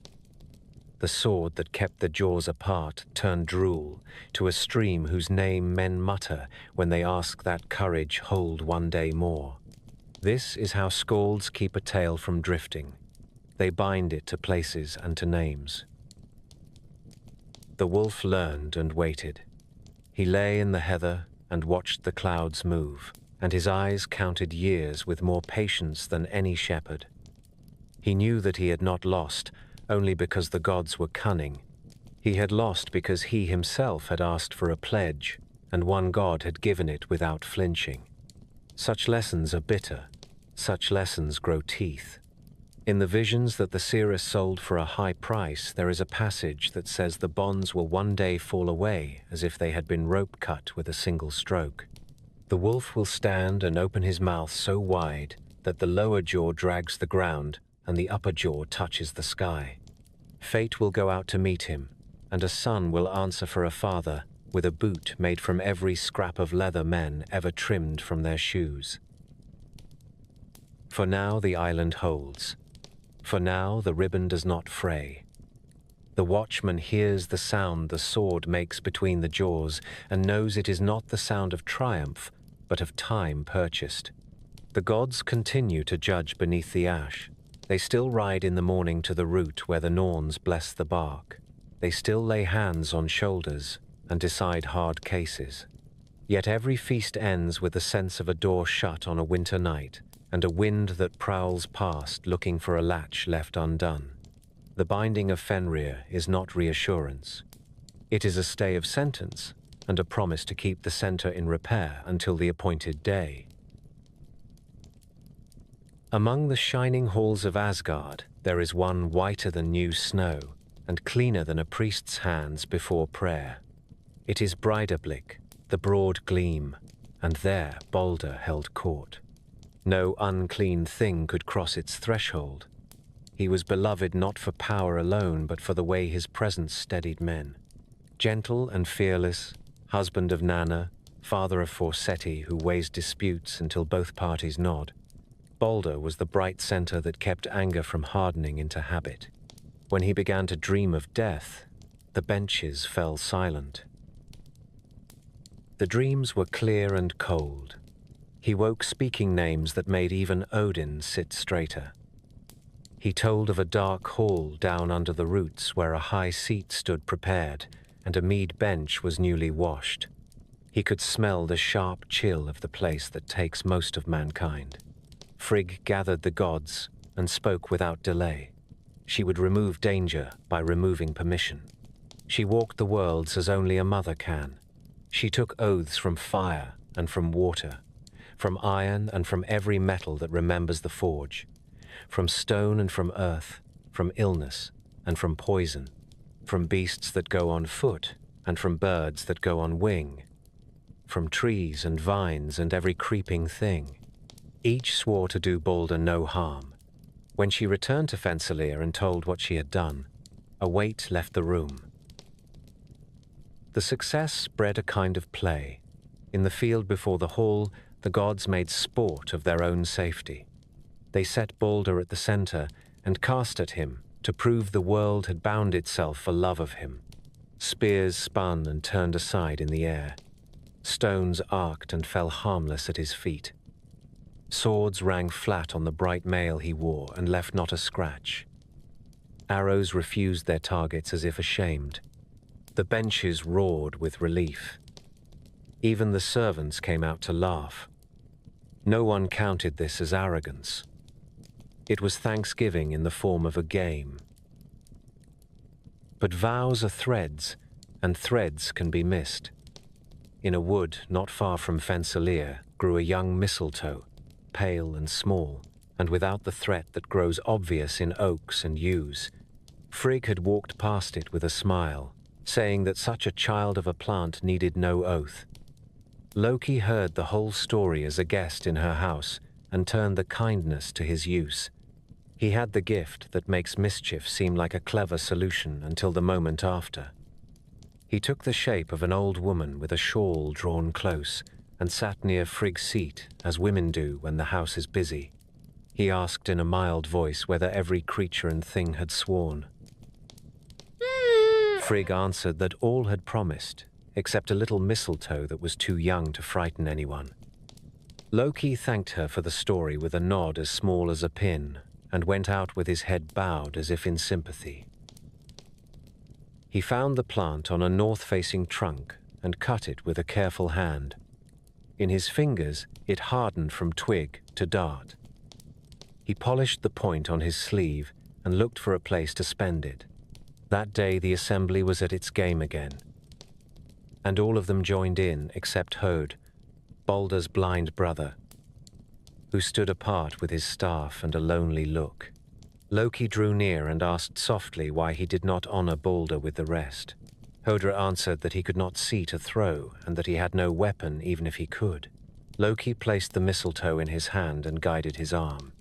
The sword that kept the jaws apart turned drool to a stream whose name men mutter when they ask that courage hold one day more. This is how skalds keep a tale from drifting. They bind it to places and to names. The wolf learned and waited. He lay in the heather and watched the clouds move, and his eyes counted years with more patience than any shepherd. He knew that he had not lost only because the gods were cunning. He had lost because he himself had asked for a pledge, and one god had given it without flinching. Such lessons are bitter. Such lessons grow teeth. In the visions that the seeress sold for a high price, there is a passage that says the bonds will one day fall away as if they had been rope cut with a single stroke. The wolf will stand and open his mouth so wide that the lower jaw drags the ground and the upper jaw touches the sky. Fate will go out to meet him, and a son will answer for a father with a boot made from every scrap of leather men ever trimmed from their shoes. For now the island holds. For now the ribbon does not fray. The watchman hears the sound the sword makes between the jaws and knows it is not the sound of triumph, but of time purchased. The gods continue to judge beneath the ash. They still ride in the morning to the root where the Norns bless the bark. They still lay hands on shoulders and decide hard cases. Yet every feast ends with the sense of a door shut on a winter night and a wind that prowls past looking for a latch left undone. The binding of Fenrir is not reassurance. It is a stay of sentence and a promise to keep the center in repair until the appointed day. Among the shining halls of Asgard, there is one whiter than new snow and cleaner than a priest's hands before prayer. It is Breidablick, the broad gleam, and there Balder held court. No unclean thing could cross its threshold. He was beloved not for power alone, but for the way his presence steadied men. Gentle and fearless, husband of Nanna, father of Forseti who weighs disputes until both parties nod, Balder was the bright center that kept anger from hardening into habit. When he began to dream of death, the benches fell silent. The dreams were clear and cold. He woke speaking names that made even Odin sit straighter. He told of a dark hall down under the roots where a high seat stood prepared and a mead bench was newly washed. He could smell the sharp chill of the place that takes most of mankind. Frigg gathered the gods and spoke without delay. She would remove danger by removing permission. She walked the worlds as only a mother can. She took oaths from fire and from water, from iron and from every metal that remembers the forge, from stone and from earth, from illness and from poison, from beasts that go on foot and from birds that go on wing, from trees and vines and every creeping thing. Each swore to do Balder no harm. When she returned to Fensalir and told what she had done, a weight left the room. The success bred a kind of play. In the field before the hall, the gods made sport of their own safety. They set Balder at the center and cast at him to prove the world had bound itself for love of him. Spears spun and turned aside in the air. Stones arced and fell harmless at his feet. Swords rang flat on the bright mail he wore and left not a scratch. Arrows refused their targets as if ashamed. The benches roared with relief. Even the servants came out to laugh. No one counted this as arrogance. It was thanksgiving in the form of a game. But vows are threads, and threads can be missed. In a wood not far from Fensalir grew a young mistletoe, pale and small, and without the threat that grows obvious in oaks and yews. Frigg had walked past it with a smile, saying that such a child of a plant needed no oath. Loki heard the whole story as a guest in her house and turned the kindness to his use. He had the gift that makes mischief seem like a clever solution until the moment after. He took the shape of an old woman with a shawl drawn close and sat near Frigg's seat, as women do when the house is busy. He asked in a mild voice whether every creature and thing had sworn. Frigg answered that all had promised, except a little mistletoe that was too young to frighten anyone. Loki thanked her for the story with a nod as small as a pin, and went out with his head bowed as if in sympathy. He found the plant on a north-facing trunk and cut it with a careful hand. In his fingers, it hardened from twig to dart. He polished the point on his sleeve and looked for a place to spend it. That day the assembly was at its game again, and all of them joined in except Hod, Baldur's blind brother, who stood apart with his staff and a lonely look. Loki drew near and asked softly why he did not honor Baldur with the rest. Hodra answered that he could not see to throw and that he had no weapon even if he could. Loki placed the mistletoe in his hand and guided his arm.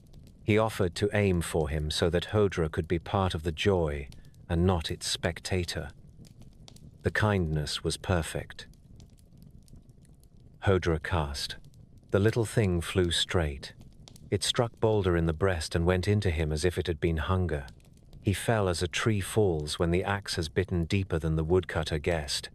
He offered to aim for him so that Hodra could be part of the joy and not its spectator. The kindness was perfect. Hodra cast. The little thing flew straight. It struck Baldur in the breast and went into him as if it had been hunger. He fell as a tree falls when the axe has bitten deeper than the woodcutter guessed.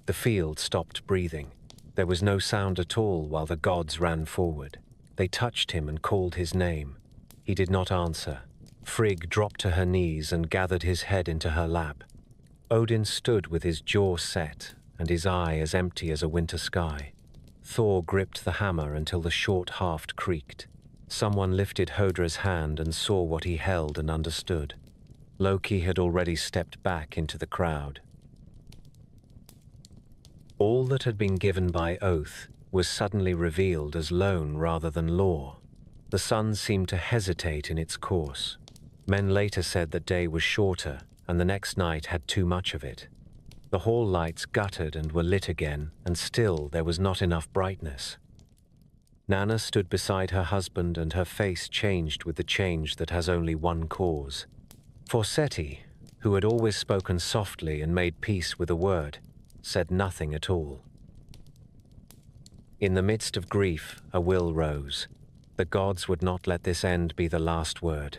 The field stopped breathing. There was no sound at all while the gods ran forward. They touched him and called his name. He did not answer. Frigg dropped to her knees and gathered his head into her lap. Odin stood with his jaw set and his eye as empty as a winter sky. Thor gripped the hammer until the short haft creaked. Someone lifted Hodra's hand and saw what he held and understood. Loki had already stepped back into the crowd. All that had been given by oath was suddenly revealed as loan rather than law. The sun seemed to hesitate in its course. Men later said that day was shorter, and the next night had too much of it. The hall lights guttered and were lit again, and still there was not enough brightness. Nanna stood beside her husband, and her face changed with the change that has only one cause. Forseti, who had always spoken softly and made peace with a word, said nothing at all. In the midst of grief, a will rose. The gods would not let this end be the last word.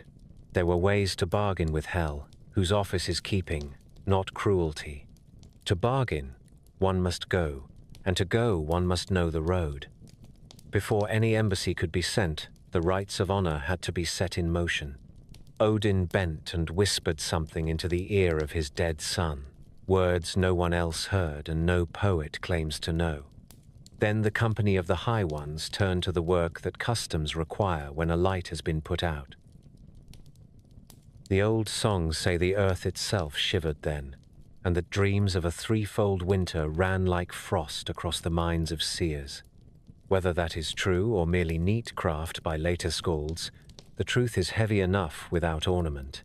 There were ways to bargain with hell, whose office is keeping, not cruelty. To bargain, one must go, and to go one must know the road. Before any embassy could be sent, the rites of honor had to be set in motion. Odin bent and whispered something into the ear of his dead son, words no one else heard and no poet claims to know. Then the company of the High Ones turned to the work that customs require when a light has been put out. The old songs say the earth itself shivered then, and that dreams of a threefold winter ran like frost across the minds of seers. Whether that is true or merely neat craft by later skalds, the truth is heavy enough without ornament.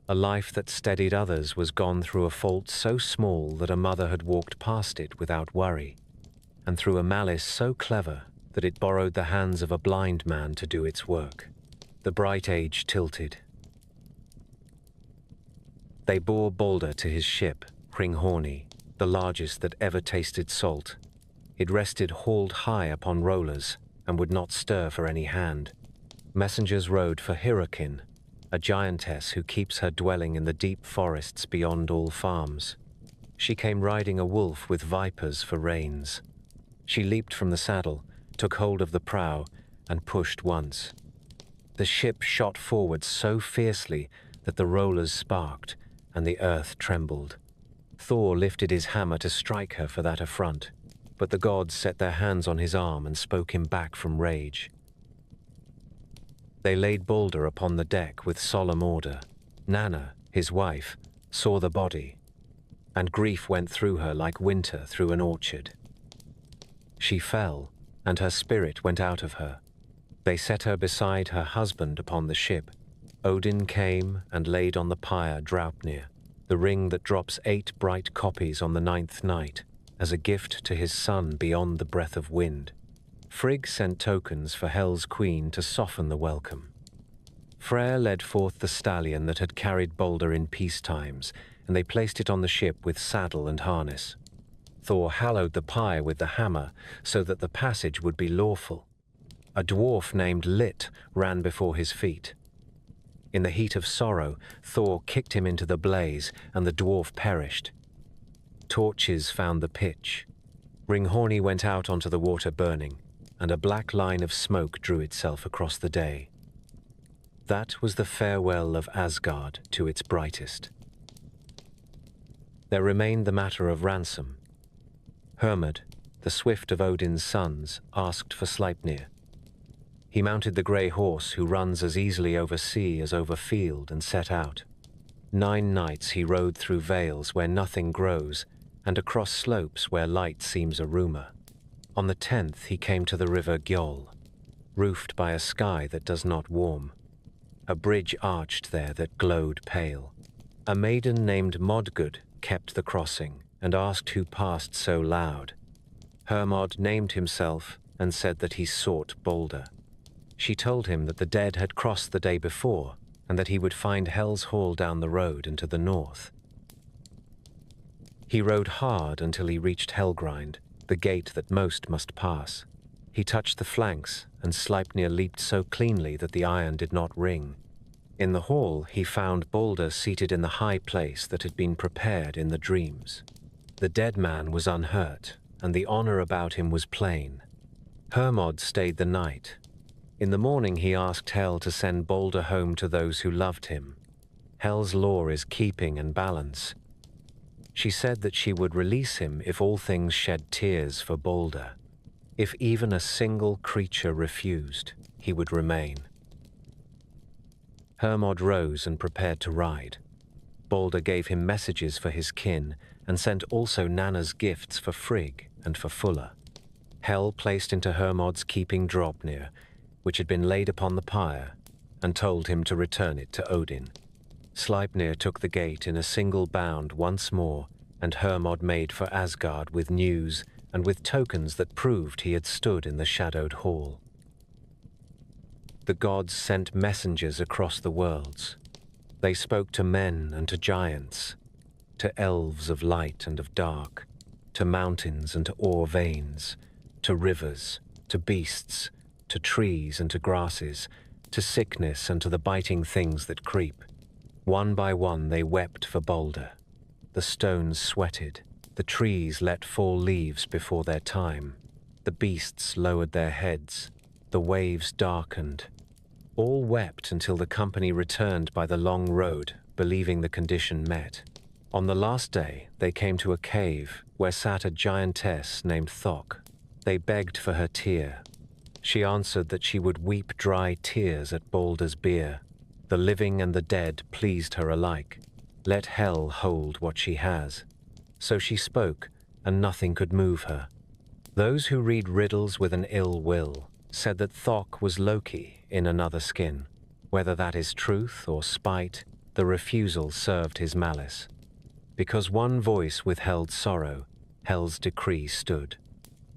A life that steadied others was gone through a fault so small that a mother had walked past it without worry, and through a malice so clever that it borrowed the hands of a blind man to do its work. The bright age tilted. They bore Baldur to his ship, Hringhorni, the largest that ever tasted salt. It rested hauled high upon rollers and would not stir for any hand. Messengers rode for Hyrrokin, a giantess who keeps her dwelling in the deep forests beyond all farms. She came riding a wolf with vipers for reins. She leaped from the saddle, took hold of the prow, and pushed once. The ship shot forward so fiercely that the rollers sparked and the earth trembled. Thor lifted his hammer to strike her for that affront, but the gods set their hands on his arm and spoke him back from rage. They laid Baldur upon the deck with solemn order. Nanna, his wife, saw the body, and grief went through her like winter through an orchard. She fell, and her spirit went out of her. They set her beside her husband upon the ship. Odin came and laid on the pyre Draupnir, the ring that drops 8 bright copies on the 9th night, as a gift to his son beyond the breath of wind. Frigg sent tokens for Hel's queen to soften the welcome. Freya led forth the stallion that had carried Balder in peace times, and they placed it on the ship with saddle and harness. Thor hallowed the pyre with the hammer so that the passage would be lawful. A dwarf named Lit ran before his feet. In the heat of sorrow, Thor kicked him into the blaze, and the dwarf perished. Torches found the pitch. Ringhorni went out onto the water burning, and a black line of smoke drew itself across the day. That was the farewell of Asgard to its brightest. There remained the matter of ransom. Hermod, the swift of Odin's sons, asked for Sleipnir. He mounted the grey horse who runs as easily over sea as over field and set out. 9 nights he rode through vales where nothing grows and across slopes where light seems a rumour. On the 10th he came to the river Gjoll, roofed by a sky that does not warm. A bridge arched there that glowed pale. A maiden named Modgud kept the crossing and asked who passed so loud. Hermod named himself and said that he sought Balder. She told him that the dead had crossed the day before and that he would find Hel's Hall down the road and to the north. He rode hard until he reached Helgrind, the gate that most must pass. He touched the flanks, and Sleipnir leaped so cleanly that the iron did not ring. In the hall he found Balder seated in the high place that had been prepared in the dreams. The dead man was unhurt, and the honor about him was plain. Hermod stayed the night. In the morning he asked Hel to send Balder home to those who loved him. Hel's law is keeping and balance. She said that she would release him if all things shed tears for Balder. If even a single creature refused, he would remain. Hermod rose and prepared to ride. Balder gave him messages for his kin and sent also Nanna's gifts for Frigg and for Fulla. Hel placed into Hermod's keeping Draupnir, which had been laid upon the pyre, and told him to return it to Odin. Sleipnir took the gate in a single bound once more, and Hermod made for Asgard with news and with tokens that proved he had stood in the shadowed hall. The gods sent messengers across the worlds. They spoke to men and to giants, to elves of light and of dark, to mountains and to ore veins, to rivers, to beasts, to trees and to grasses, to sickness and to the biting things that creep. One by one they wept for Balder. The stones sweated, the trees let fall leaves before their time, the beasts lowered their heads, the waves darkened. All wept until the company returned by the long road, believing the condition met. On the last day, they came to a cave where sat a giantess named Thok. They begged for her tear. She answered that she would weep dry tears at Balder's bier. The living and the dead pleased her alike. Let Hel hold what she has. So she spoke, and nothing could move her. Those who read riddles with an ill will said that Thok was Loki in another skin. Whether that is truth or spite, the refusal served his malice. Because one voice withheld sorrow, Hel's decree stood.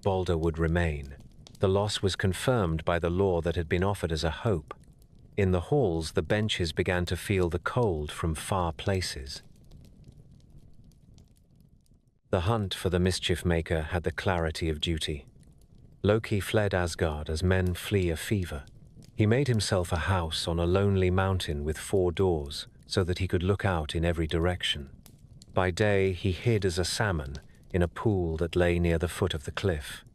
Balder would remain. The loss was confirmed by the law that had been offered as a hope. In the halls, the benches began to feel the cold from far places. The hunt for the mischief maker had the clarity of duty. Loki fled Asgard as men flee a fever. He made himself a house on a lonely mountain with 4 doors so that he could look out in every direction. By day he hid as a salmon in a pool that lay near the foot of the cliff.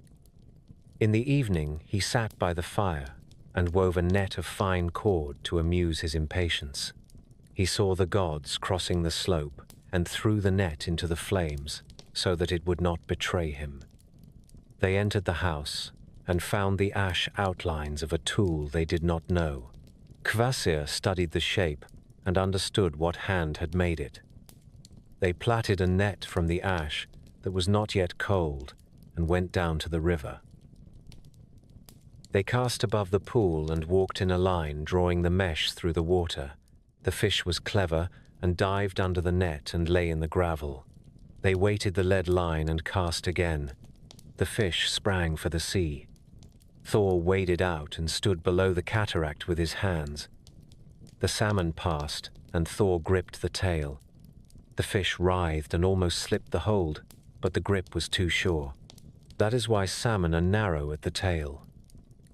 In the evening he sat by the fire and wove a net of fine cord to amuse his impatience. He saw the gods crossing the slope and threw the net into the flames so that it would not betray him. They entered the house and found the ash outlines of a tool they did not know. Kvasir studied the shape and understood what hand had made it. They plaited a net from the ash that was not yet cold and went down to the river. They cast above the pool and walked in a line, drawing the mesh through the water. The fish was clever and dived under the net and lay in the gravel. They weighted the lead line and cast again. The fish sprang for the sea. Thor waded out and stood below the cataract with his hands. The salmon passed, and Thor gripped the tail. The fish writhed and almost slipped the hold, but the grip was too sure. That is why salmon are narrow at the tail.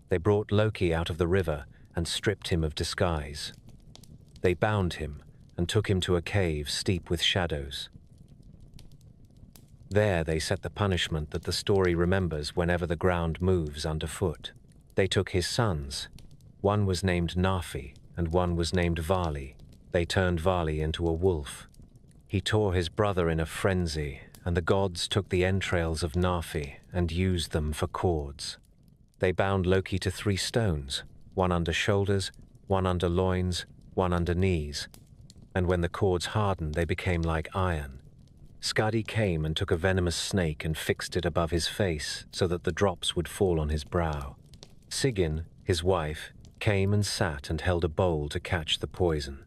They brought Loki out of the river and stripped him of disguise. They bound him and took him to a cave steep with shadows. There they set the punishment that the story remembers whenever the ground moves underfoot. They took his sons. One was named Nafi, and one was named Vali. They turned Vali into a wolf. He tore his brother in a frenzy, and the gods took the entrails of Nafi and used them for cords. They bound Loki to 3 stones, one under shoulders, one under loins, one under knees, and when the cords hardened they became like iron. Skadi came and took a venomous snake and fixed it above his face so that the drops would fall on his brow. Sigyn, his wife, came and sat and held a bowl to catch the poison.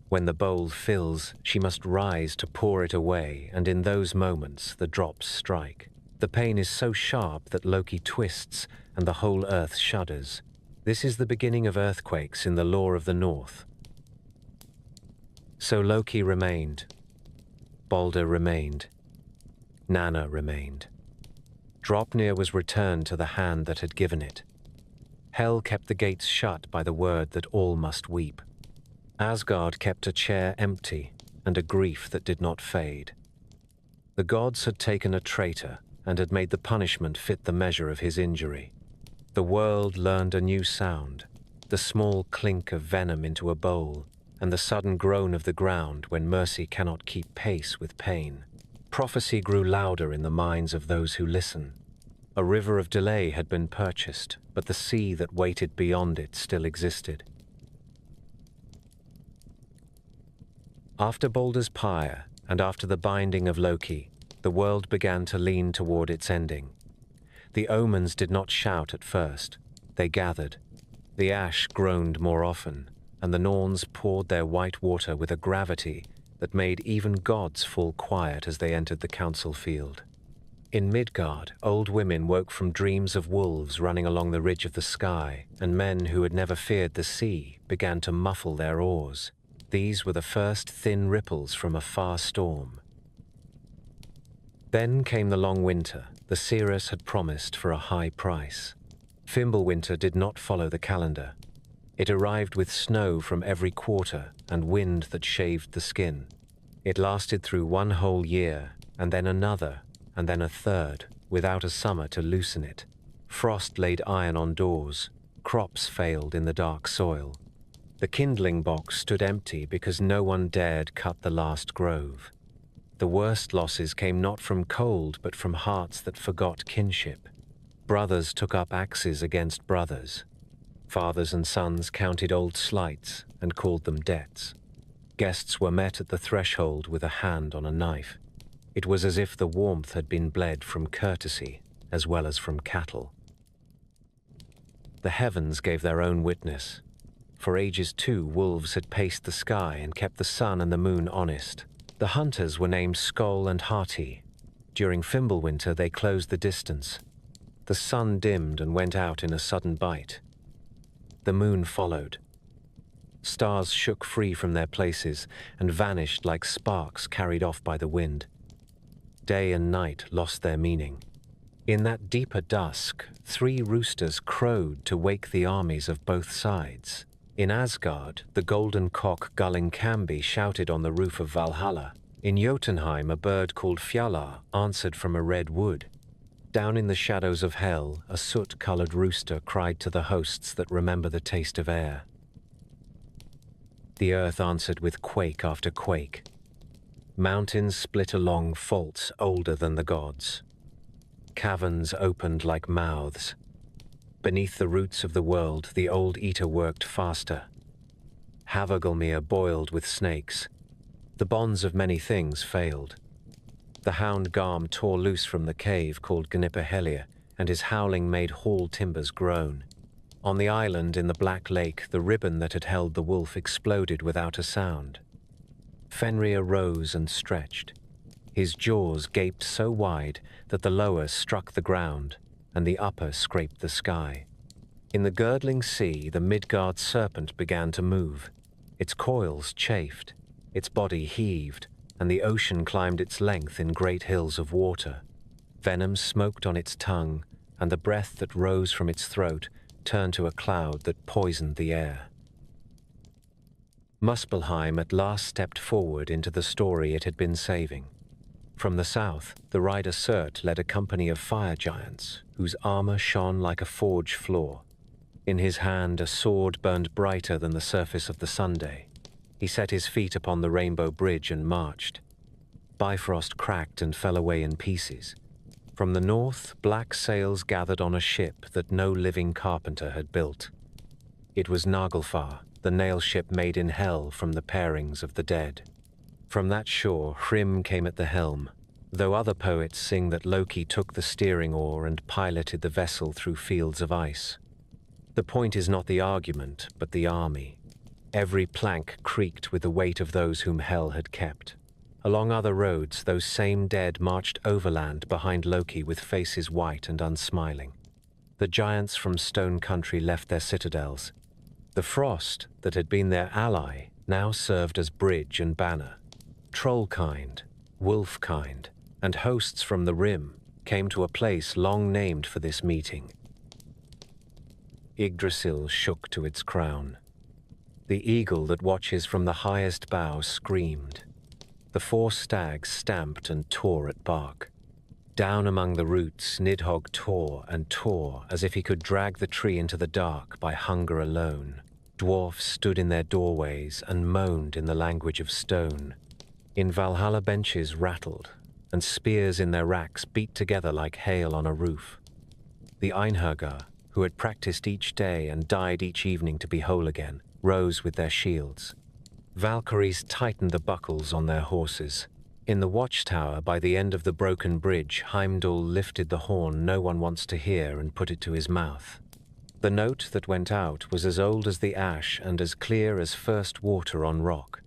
When the bowl fills, she must rise to pour it away, and in those moments the drops strike. The pain is so sharp that Loki twists and the whole earth shudders. This is the beginning of earthquakes in the lore of the North. So Loki remained. Balder remained. Nanna remained. Draupnir was returned to the hand that had given it. Hel kept the gates shut by the word that all must weep. Asgard kept a chair empty and a grief that did not fade. The gods had taken a traitor and had made the punishment fit the measure of his injury. The world learned a new sound, the small clink of venom into a bowl, and the sudden groan of the ground when mercy cannot keep pace with pain. Prophecy grew louder in the minds of those who listen. A river of delay had been purchased, but the sea that waited beyond it still existed. After Balder's pyre, and after the binding of Loki, the world began to lean toward its ending. The omens did not shout at first. They gathered. The ash groaned more often, and the Norns poured their white water with a gravity that made even gods fall quiet as they entered the council field. In Midgard, old women woke from dreams of wolves running along the ridge of the sky, and men who had never feared the sea began to muffle their oars. These were the first thin ripples from a far storm. Then came the long winter the seeress had promised for a high price. Fimbulwinter did not follow the calendar. It arrived with snow from every quarter and wind that shaved the skin. It lasted through 1 whole year, and then another, and then a third, without a summer to loosen it. Frost laid iron on doors. Crops failed in the dark soil. The kindling box stood empty because no one dared cut the last grove. The worst losses came not from cold, but from hearts that forgot kinship. Brothers took up axes against brothers. Fathers and sons counted old slights and called them debts. Guests were met at the threshold with a hand on a knife. It was as if the warmth had been bled from courtesy as well as from cattle. The heavens gave their own witness. For ages too, wolves had paced the sky and kept the sun and the moon honest. The hunters were named Skoll and Hati. During Fimbulwinter they closed the distance. The sun dimmed and went out in a sudden bite. The moon followed. Stars shook free from their places and vanished like sparks carried off by the wind. Day and night lost their meaning. In that deeper dusk, 3 roosters crowed to wake the armies of both sides. In Asgard, the golden cock Gullinkambi shouted on the roof of Valhalla. In Jotunheim, a bird called Fjalar answered from a red wood. Down in the shadows of hell, a soot-colored rooster cried to the hosts that remember the taste of air. The earth answered with quake after quake. Mountains split along faults older than the gods. Caverns opened like mouths. Beneath the roots of the world, the old eater worked faster. Havagelmir boiled with snakes. The bonds of many things failed. The hound Garm tore loose from the cave called Gnipperhellir, and his howling made hall timbers groan. On the island in the Black Lake, the ribbon that had held the wolf exploded without a sound. Fenrir rose and stretched. His jaws gaped so wide that the lower struck the ground, and the upper scraped the sky. In the girdling sea, the Midgard serpent began to move. Its coils chafed, its body heaved, and the ocean climbed its length in great hills of water. Venom smoked on its tongue, and the breath that rose from its throat turned to a cloud that poisoned the air. Muspelheim at last stepped forward into the story it had been saving. From the south, the rider Surt led a company of fire giants, whose armor shone like a forge floor. In his hand a sword burned brighter than the surface of the Sunday. He set his feet upon the rainbow bridge and marched. Bifrost cracked and fell away in pieces. From the north, black sails gathered on a ship that no living carpenter had built. It was Naglfar, the nail ship made in hell from the parings of the dead. From that shore, Hrym came at the helm, though other poets sing that Loki took the steering oar and piloted the vessel through fields of ice. The point is not the argument, but the army. Every plank creaked with the weight of those whom hell had kept. Along other roads, those same dead marched overland behind Loki with faces white and unsmiling. The giants from Stone Country left their citadels. The frost that had been their ally now served as bridge and banner. Trollkind, Wolfkind, and hosts from the Rim came to a place long named for this meeting. Yggdrasil shook to its crown. The eagle that watches from the highest bough screamed. The 4 stags stamped and tore at bark. Down among the roots, Nidhogg tore as if he could drag the tree into the dark by hunger alone. Dwarfs stood in their doorways and moaned in the language of stone. In Valhalla benches rattled, and spears in their racks beat together like hail on a roof. The Einherjar, who had practiced each day and died each evening to be whole again, rose with their shields. Valkyries tightened the buckles on their horses. In the watchtower by the end of the broken bridge, Heimdall lifted the horn no one wants to hear and put it to his mouth. The note that went out was as old as the ash and as clear as first water on rock.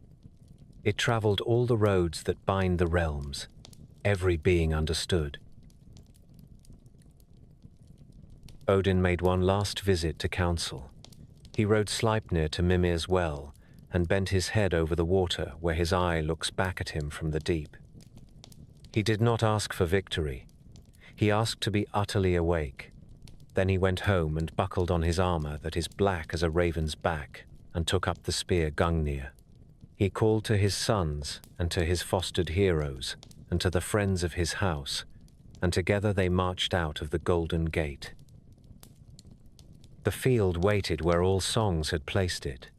It traveled all the roads that bind the realms. Every being understood. Odin made one last visit to council. He rode Sleipnir to Mimir's well, and bent his head over the water where his eye looks back at him from the deep. He did not ask for victory. He asked to be utterly awake. Then he went home and buckled on his armor that is black as a raven's back, and took up the spear Gungnir. He called to his sons, and to his fostered heroes, and to the friends of his house, and together they marched out of the Golden Gate. The field waited where all songs had placed it.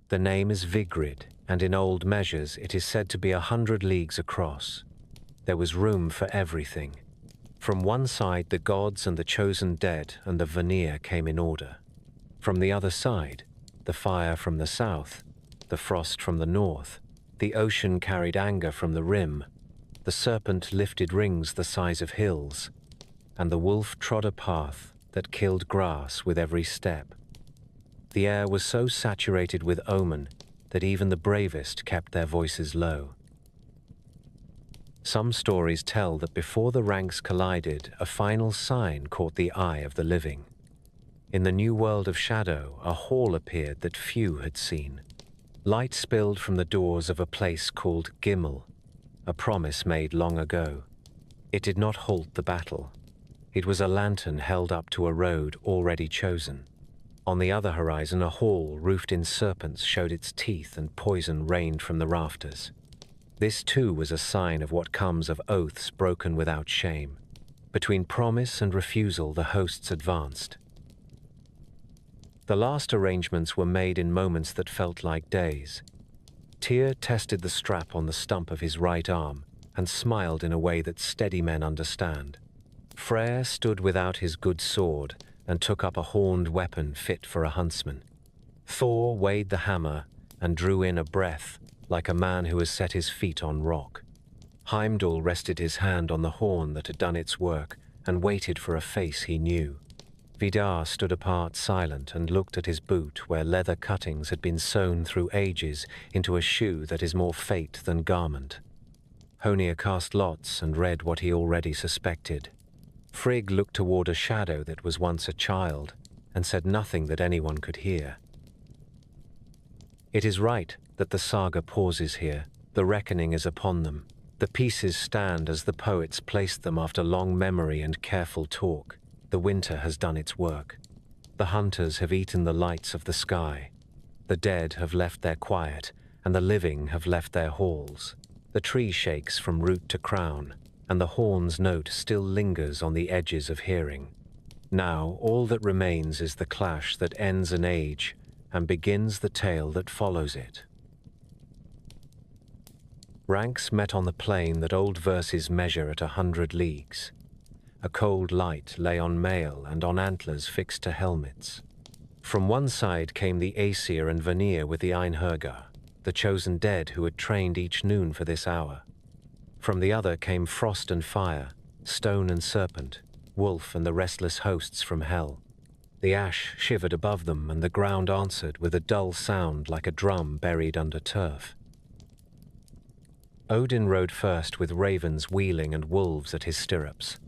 The name is Vigrid, and in old measures it is said to be 100 leagues across. There was room for everything. From one side the gods and the chosen dead and the Vanir came in order. From the other side, the fire from the south, the frost from the north, the ocean carried anger from the Rim, the serpent lifted rings the size of hills, and the wolf trod a path that killed grass with every step. The air was so saturated with omen that even the bravest kept their voices low. Some stories tell that before the ranks collided, a final sign caught the eye of the living. In the new world of shadow, a hall appeared that few had seen. Light spilled from the doors of a place called Gimel, a promise made long ago. It did not halt the battle. It was a lantern held up to a road already chosen. On the other horizon, a hall roofed in serpents showed its teeth and poison rained from the rafters. This too was a sign of what comes of oaths broken without shame. Between promise and refusal, the hosts advanced. The last arrangements were made in moments that felt like days. Tyr tested the strap on the stump of his right arm and smiled in a way that steady men understand. Freya stood without his good sword and took up a horned weapon fit for a huntsman. Thor weighed the hammer and drew in a breath like a man who has set his feet on rock. Heimdall rested his hand on the horn that had done its work and waited for a face he knew. Vidar stood apart silent and looked at his boot where leather cuttings had been sewn through ages into a shoe that is more fate than garment. Honir cast lots and read what he already suspected. Frigg looked toward a shadow that was once a child and said nothing that anyone could hear. It is right that the saga pauses here. The reckoning is upon them. The pieces stand as the poets placed them after long memory and careful talk. The winter has done its work. The hunters have eaten the lights of the sky. The dead have left their quiet, and the living have left their halls. The tree shakes from root to crown, and the horn's note still lingers on the edges of hearing. Now all that remains is the clash that ends an age and begins the tale that follows it. Ranks met on the plain that old verses measure at 100 leagues. A cold light lay on mail and on antlers fixed to helmets. From one side came the Aesir and Vanir with the Einherjar, the chosen dead who had trained each noon for this hour. From the other came frost and fire, stone and serpent, wolf and the restless hosts from hell. The ash shivered above them, and the ground answered with a dull sound like a drum buried under turf. Odin rode first with ravens wheeling and wolves at his stirrups.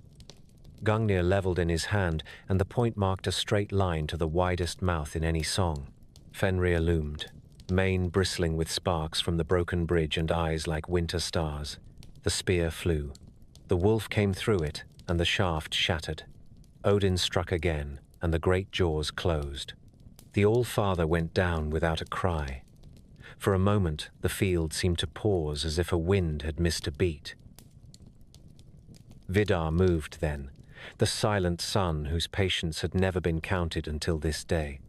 Gungnir levelled in his hand, and the point marked a straight line to the widest mouth in any song. Fenrir loomed, mane bristling with sparks from the broken bridge and eyes like winter stars. The spear flew. The wolf came through it, and the shaft shattered. Odin struck again, and the great jaws closed. The All-Father went down without a cry. For a moment, the field seemed to pause as if a wind had missed a beat. Vidar moved then, the silent son whose patience had never been counted until this day.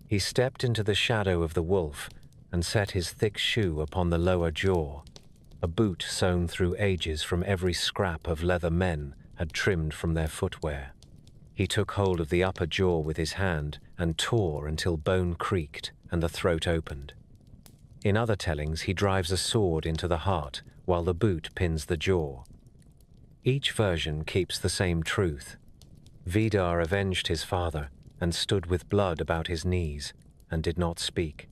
He stepped into the shadow of the wolf and set his thick shoe upon the lower jaw, a boot sewn through ages from every scrap of leather men had trimmed from their footwear. He took hold of the upper jaw with his hand and tore until bone creaked and the throat opened. In other tellings, he drives a sword into the heart while the boot pins the jaw. Each version keeps the same truth. Vidar avenged his father and stood with blood about his knees and did not speak.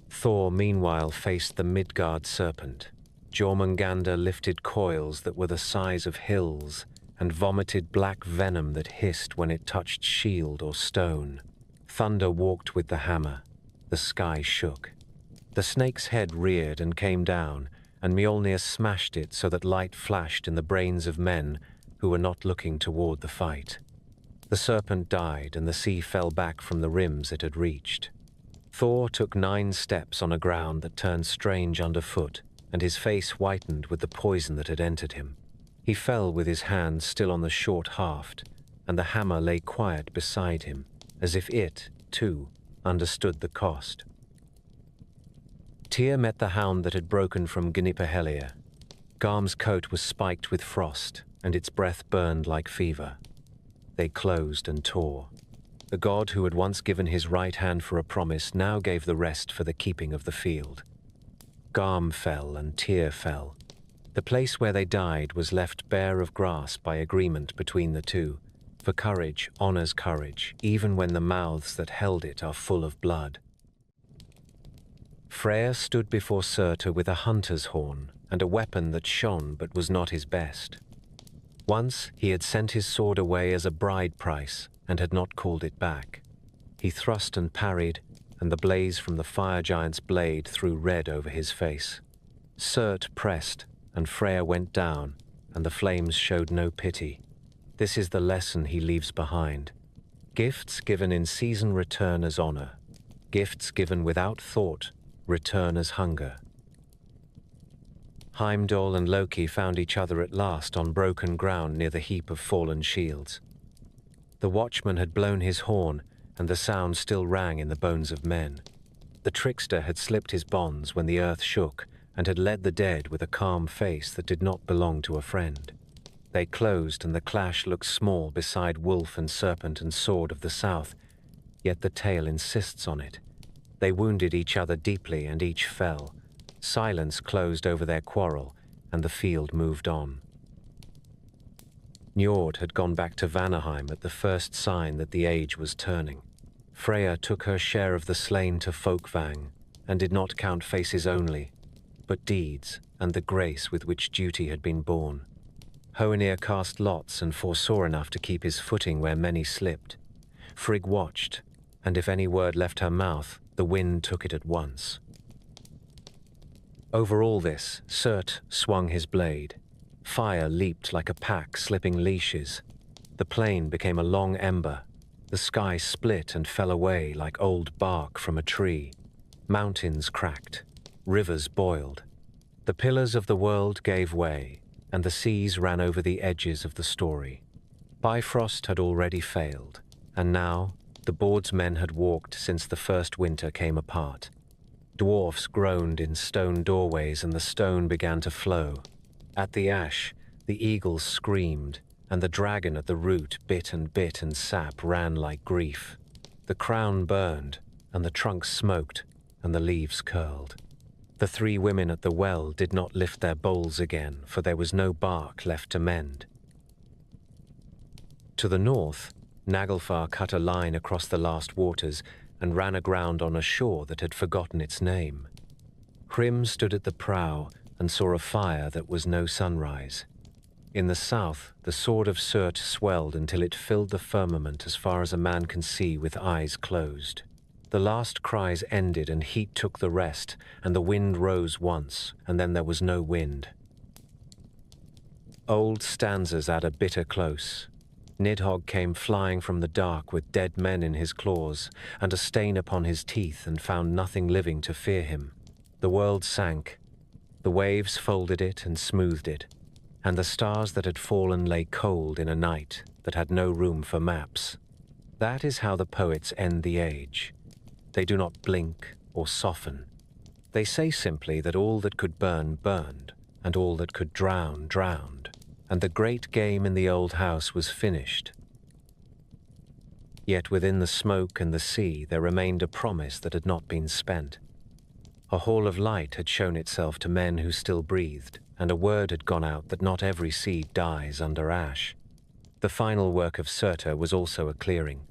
Thor meanwhile faced the Midgard serpent. Jormungandr lifted coils that were the size of hills and vomited black venom that hissed when it touched shield or stone. Thunder walked with the hammer. The sky shook. The snake's head reared and came down, and Mjolnir smashed it so that light flashed in the brains of men who were not looking toward the fight. The serpent died, and the sea fell back from the rims it had reached. Thor took 9 steps on a ground that turned strange underfoot, and his face whitened with the poison that had entered him. He fell with his hands still on the short haft, and the hammer lay quiet beside him, as if it, too, understood the cost. Tyr met the hound that had broken from Gnipperhellir. Garm's coat was spiked with frost, and its breath burned like fever. They closed and tore. The god who had once given his right hand for a promise now gave the rest for the keeping of the field. Garm fell and Tyr fell. The place where they died was left bare of grass by agreement between the two, for courage honors courage, even when the mouths that held it are full of blood. Freya stood before Surtur with a hunter's horn and a weapon that shone but was not his best. Once he had sent his sword away as a bride price and had not called it back. He thrust and parried, and the blaze from the fire giant's blade threw red over his face. Surt pressed, and Freya went down, and the flames showed no pity. This is the lesson he leaves behind. Gifts given in season return as honor. Gifts given without thought return as hunger. Heimdall and Loki found each other at last on broken ground near the heap of fallen shields. The watchman had blown his horn, and the sound still rang in the bones of men. The trickster had slipped his bonds when the earth shook, and had led the dead with a calm face that did not belong to a friend. They closed, and the clash looked small beside wolf and serpent and sword of the south, yet the tale insists on it. They wounded each other deeply, and each fell. Silence closed over their quarrel, and the field moved on. Njord had gone back to Vanaheim at the first sign that the age was turning. Freya took her share of the slain to Folkvang, and did not count faces only, but deeds and the grace with which duty had been borne. Hoenir cast lots and foresaw enough to keep his footing where many slipped. Frigg watched, and if any word left her mouth, the wind took it at once. Over all this, Surt swung his blade. Fire leaped like a pack slipping leashes. The plain became a long ember. The sky split and fell away like old bark from a tree. Mountains cracked. Rivers boiled. The pillars of the world gave way, and the seas ran over the edges of the story. Bifrost had already failed, and now the board's men had walked since the first winter came apart. Dwarfs groaned in stone doorways, and the stone began to flow. At the ash, the eagles screamed, and the dragon at the root bit, and sap ran like grief. The crown burned, and the trunk smoked, and the leaves curled. The three women at the well did not lift their bowls again, for there was no bark left to mend. To the north, Naglfar cut a line across the last waters and ran aground on a shore that had forgotten its name. Hrym stood at the prow and saw a fire that was no sunrise. In the south, the sword of Surt swelled until it filled the firmament as far as a man can see with eyes closed. The last cries ended and heat took the rest, and the wind rose once, and then there was no wind. Old stanzas add a bitter close. Nidhogg came flying from the dark with dead men in his claws, and a stain upon his teeth, and found nothing living to fear him. The world sank. The waves folded it and smoothed it, and the stars that had fallen lay cold in a night that had no room for maps. That is how the poets end the age. They do not blink or soften. They say simply that all that could burn, burned, and all that could drown, drowned, and the great game in the old house was finished. Yet within the smoke and the sea there remained a promise that had not been spent. A hall of light had shown itself to men who still breathed, and a word had gone out that not every seed dies under ash. The final work of Surtur was also a clearing.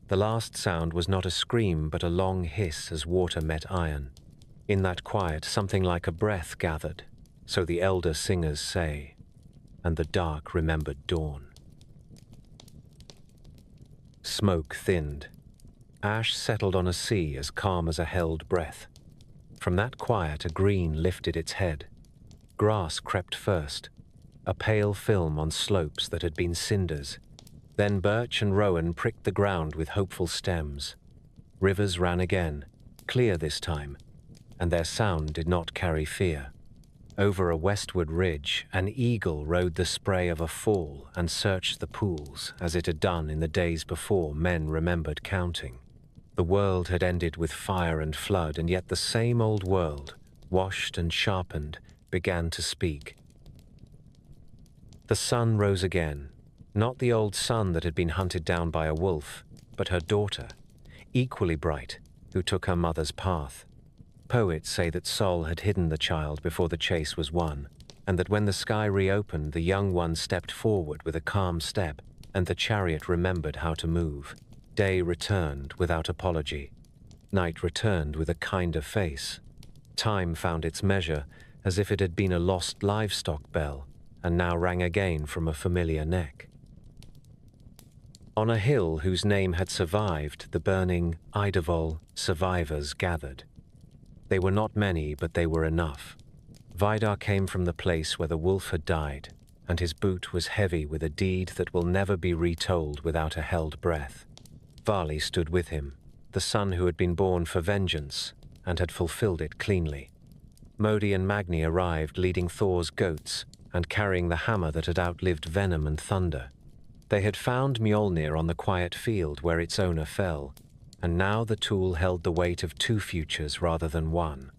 The last sound was not a scream, but a long hiss as water met iron. In that quiet, something like a breath gathered, so the elder singers say, and the dark remembered dawn. Smoke thinned. Ash settled on a sea as calm as a held breath. From that quiet, a green lifted its head. Grass crept first, a pale film on slopes that had been cinders. Then birch and rowan pricked the ground with hopeful stems. Rivers ran again, clear this time, and their sound did not carry fear. Over a westward ridge, an eagle rode the spray of a fall and searched the pools, as it had done in the days before men remembered counting. The world had ended with fire and flood, and yet the same old world, washed and sharpened, began to speak. The sun rose again. Not the old sun that had been hunted down by a wolf, but her daughter, equally bright, who took her mother's path. Poets say that Sol had hidden the child before the chase was won, and that when the sky reopened, the young one stepped forward with a calm step, and the chariot remembered how to move. Day returned without apology. Night returned with a kinder face. Time found its measure, as if it had been a lost livestock bell, and now rang again from a familiar neck. On a hill whose name had survived, the burning Idavol survivors gathered. They were not many, but they were enough. Vidar came from the place where the wolf had died, and his boot was heavy with a deed that will never be retold without a held breath. Vali stood with him, the son who had been born for vengeance, and had fulfilled it cleanly. Modi and Magni arrived leading Thor's goats, and carrying the hammer that had outlived venom and thunder. They had found Mjolnir on the quiet field where its owner fell, and now the tool held the weight of two futures rather than one.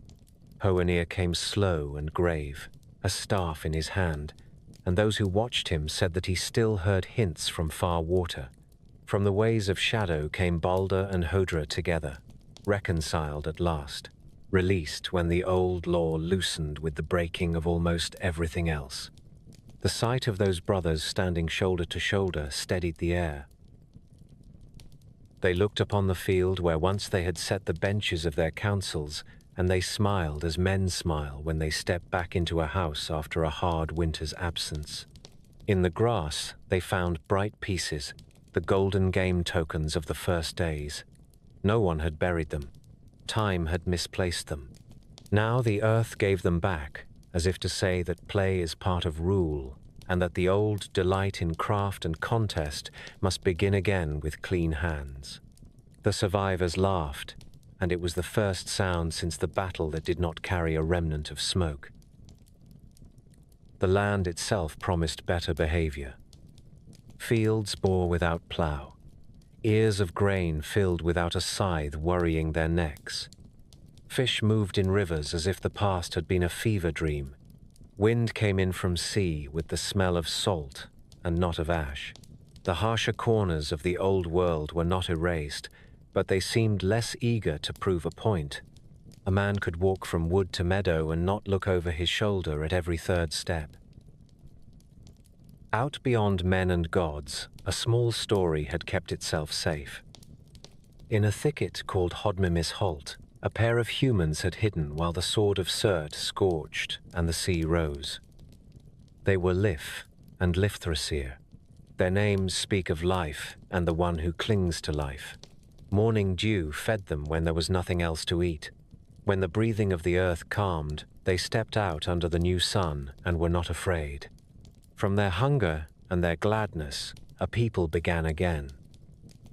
Hoenir came slow and grave, a staff in his hand, and those who watched him said that he still heard hints from far water. From the ways of shadow came Balder and Hodra together, reconciled at last, released when the old law loosened with the breaking of almost everything else. The sight of those brothers standing shoulder to shoulder steadied the air. They looked upon the field where once they had set the benches of their councils, and they smiled as men smile when they step back into a house after a hard winter's absence. In the grass, they found bright pieces, the golden game tokens of the first days. No one had buried them. Time had misplaced them. Now the earth gave them back, as if to say that play is part of rule, and that the old delight in craft and contest must begin again with clean hands. The survivors laughed, and it was the first sound since the battle that did not carry a remnant of smoke. The land itself promised better behavior. Fields bore without plough, ears of grain filled without a scythe worrying their necks. Fish moved in rivers as if the past had been a fever dream. Wind came in from sea with the smell of salt and not of ash. The harsher corners of the old world were not erased, but they seemed less eager to prove a point. A man could walk from wood to meadow and not look over his shoulder at every third step. Out beyond men and gods, a small story had kept itself safe. In a thicket called Hodmimis Holt, a pair of humans had hidden while the sword of Surt scorched and the sea rose. They were Lif and Lifthrasir. Their names speak of life and the one who clings to life. Morning dew fed them when there was nothing else to eat. When the breathing of the earth calmed, they stepped out under the new sun and were not afraid. From their hunger and their gladness, a people began again.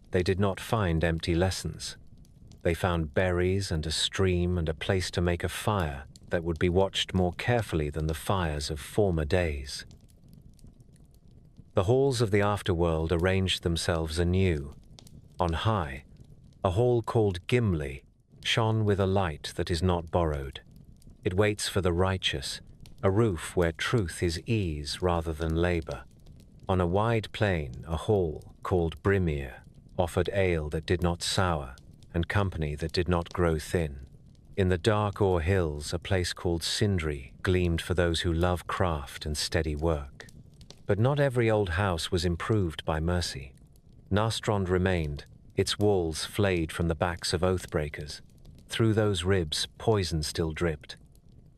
They did not find empty lessons. They found berries and a stream and a place to make a fire that would be watched more carefully than the fires of former days. The halls of the afterworld arranged themselves anew. On high, a hall called Gimli shone with a light that is not borrowed. It waits for the righteous, a roof where truth is ease rather than labor. On a wide plain, a hall called Brimir offered ale that did not sour and company that did not grow thin. In the dark o'er hills, a place called Sindri gleamed for those who love craft and steady work. But not every old house was improved by mercy. Nastrond remained, its walls flayed from the backs of oathbreakers. Through those ribs, poison still dripped.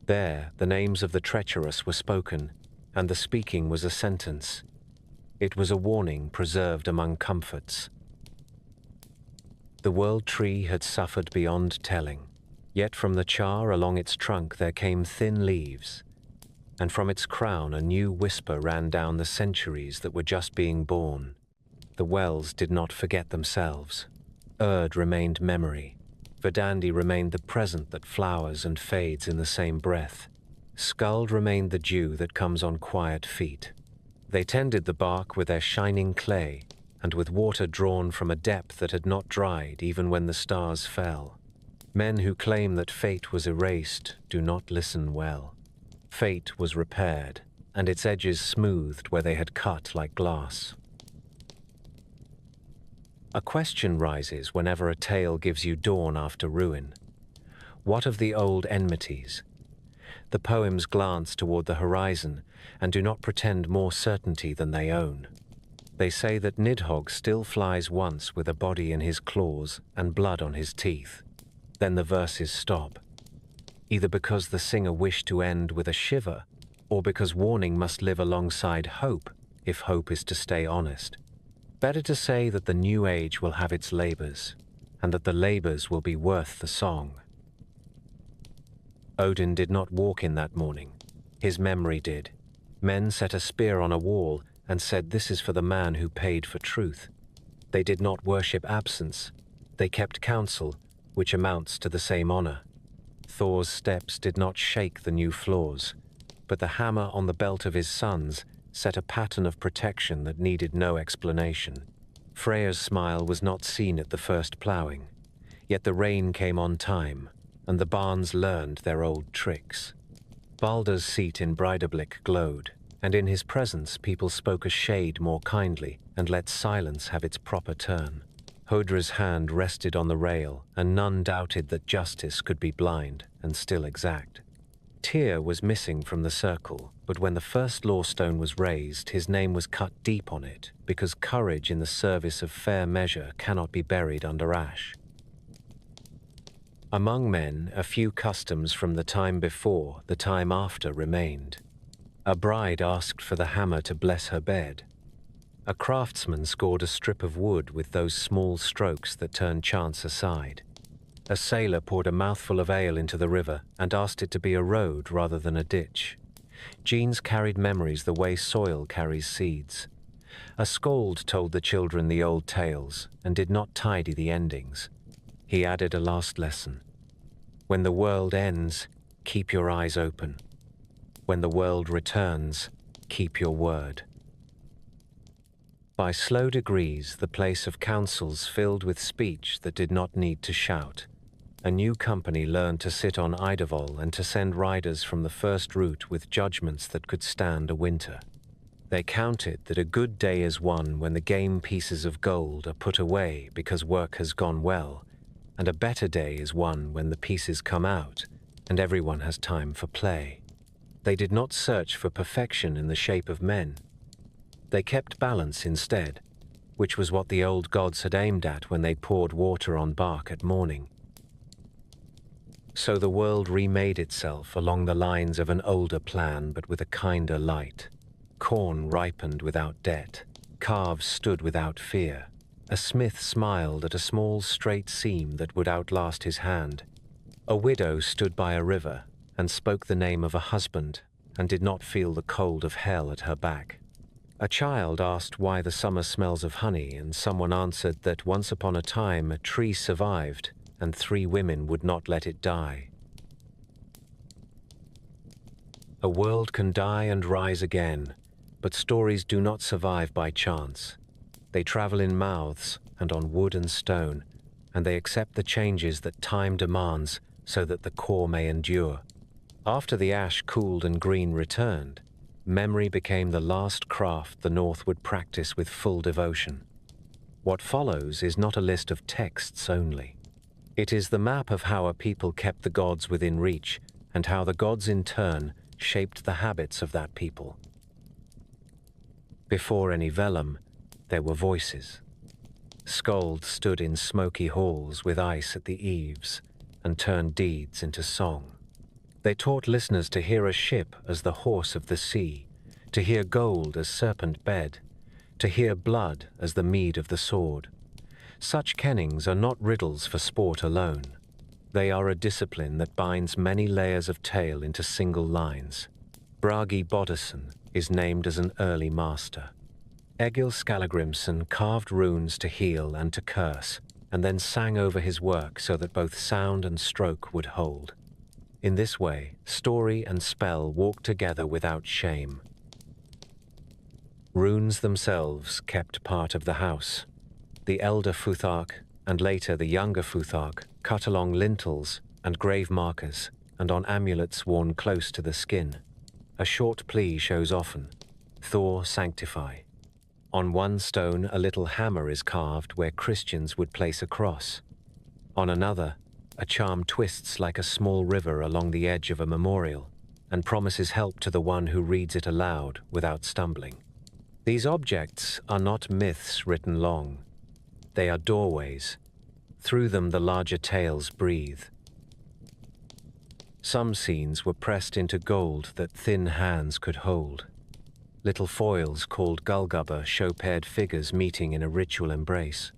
There, the names of the treacherous were spoken, and the speaking was a sentence. It was a warning preserved among comforts. The world tree had suffered beyond telling, yet from the char along its trunk there came thin leaves, and from its crown a new whisper ran down the centuries that were just being born. The wells did not forget themselves. Erd remained memory. Verdandi remained the present that flowers and fades in the same breath. Skald remained the dew that comes on quiet feet. They tended the bark with their shining clay, and with water drawn from a depth that had not dried even when the stars fell. Men who claim that fate was erased do not listen well. Fate was repaired, and its edges smoothed where they had cut like glass. A question rises whenever a tale gives you dawn after ruin. What of the old enmities? The poems glance toward the horizon and do not pretend more certainty than they own. They say that Nidhogg still flies once with a body in his claws and blood on his teeth. Then the verses stop, either because the singer wished to end with a shiver, or because warning must live alongside hope if hope is to stay honest. Better to say that the new age will have its labors, and that the labors will be worth the song. Odin did not walk in that morning. His memory did. Men set a spear on a wall and said, "This is for the man who paid for truth." They did not worship absence. They kept counsel, which amounts to the same honor. Thor's steps did not shake the new floors, but the hammer on the belt of his sons set a pattern of protection that needed no explanation. Freya's smile was not seen at the first ploughing, yet the rain came on time, and the barns learned their old tricks. Baldur's seat in Breidablick glowed, and in his presence people spoke a shade more kindly and let silence have its proper turn. Hodra's hand rested on the rail, and none doubted that justice could be blind and still exact. Tyr was missing from the circle, but when the first lawstone was raised, his name was cut deep on it, because courage in the service of fair measure cannot be buried under ash. Among men, a few customs from the time before, the time after remained. A bride asked for the hammer to bless her bed. A craftsman scored a strip of wood with those small strokes that turn chance aside. A sailor poured a mouthful of ale into the river and asked it to be a road rather than a ditch. Genes carried memories the way soil carries seeds. A scold told the children the old tales and did not tidy the endings. He added a last lesson. When the world ends, keep your eyes open. When the world returns, keep your word. By slow degrees, the place of councils filled with speech that did not need to shout. A new company learned to sit on Idavol and to send riders from the first route with judgments that could stand a winter. They counted that a good day is won when the game pieces of gold are put away because work has gone well, and a better day is won when the pieces come out and everyone has time for play. They did not search for perfection in the shape of men. They kept balance instead, which was what the old gods had aimed at when they poured water on bark at morning. So the world remade itself along the lines of an older plan, but with a kinder light. Corn ripened without debt. Calves stood without fear. A smith smiled at a small straight seam that would outlast his hand. A widow stood by a river and spoke the name of a husband and did not feel the cold of hell at her back. A child asked why the summer smells of honey, and someone answered that once upon a time a tree survived and 3 women would not let it die. A world can die and rise again, but stories do not survive by chance. They travel in mouths and on wood and stone, and they accept the changes that time demands so that the core may endure. After the ash cooled and green returned, memory became the last craft the North would practice with full devotion. What follows is not a list of texts only. It is the map of how a people kept the gods within reach and how the gods in turn shaped the habits of that people. Before any vellum, there were voices. Skalds stood in smoky halls with ice at the eaves and turned deeds into song. They taught listeners to hear a ship as the horse of the sea, to hear gold as serpent bed, to hear blood as the mead of the sword. Such kennings are not riddles for sport alone. They are a discipline that binds many layers of tale into single lines. Bragi Boddason is named as an early master. Egil Skallagrimsson carved runes to heal and to curse, and then sang over his work so that both sound and stroke would hold. In this way, story and spell walked together without shame. Runes themselves kept part of the house. The elder Futhark, and later the younger Futhark, cut along lintels and grave markers and on amulets worn close to the skin. A short plea shows often, Thor sanctify. On one stone a little hammer is carved where Christians would place a cross. On another, a charm twists like a small river along the edge of a memorial and promises help to the one who reads it aloud without stumbling. These objects are not myths written long. They are doorways. Through them the larger tales breathe. Some scenes were pressed into gold that thin hands could hold. Little foils called Gullgubber show paired figures meeting in a ritual embrace.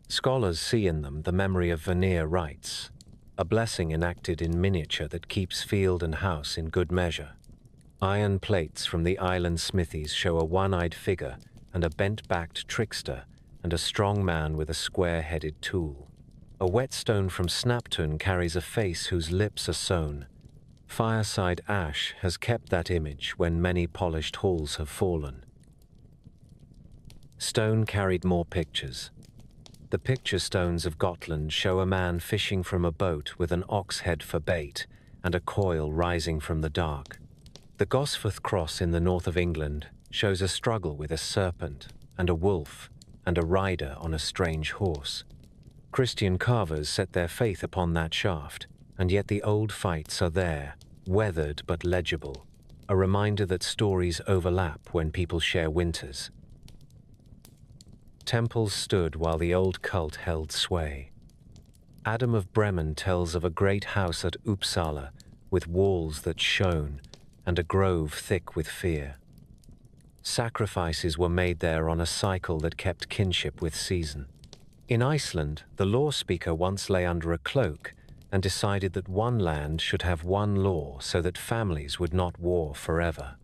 Scholars see in them the memory of Vanir rites, a blessing enacted in miniature that keeps field and house in good measure. Iron plates from the island smithies show a one-eyed figure and a bent-backed trickster and a strong man with a square-headed tool. A whetstone from Snaptun carries a face whose lips are sewn. Fireside ash has kept that image when many polished halls have fallen. Stone carried more pictures. The picture stones of Gotland show a man fishing from a boat with an ox head for bait and a coil rising from the dark. The Gosforth Cross in the north of England shows a struggle with a serpent and a wolf and a rider on a strange horse. Christian carvers set their faith upon that shaft, and yet the old fights are there, weathered but legible, a reminder that stories overlap when people share winters. Temples stood while the old cult held sway. Adam of Bremen tells of a great house at Uppsala with walls that shone and a grove thick with fear. Sacrifices were made there on a cycle that kept kinship with season. In Iceland, the law speaker once lay under a cloak and decided that one land should have one law so that families would not war forever.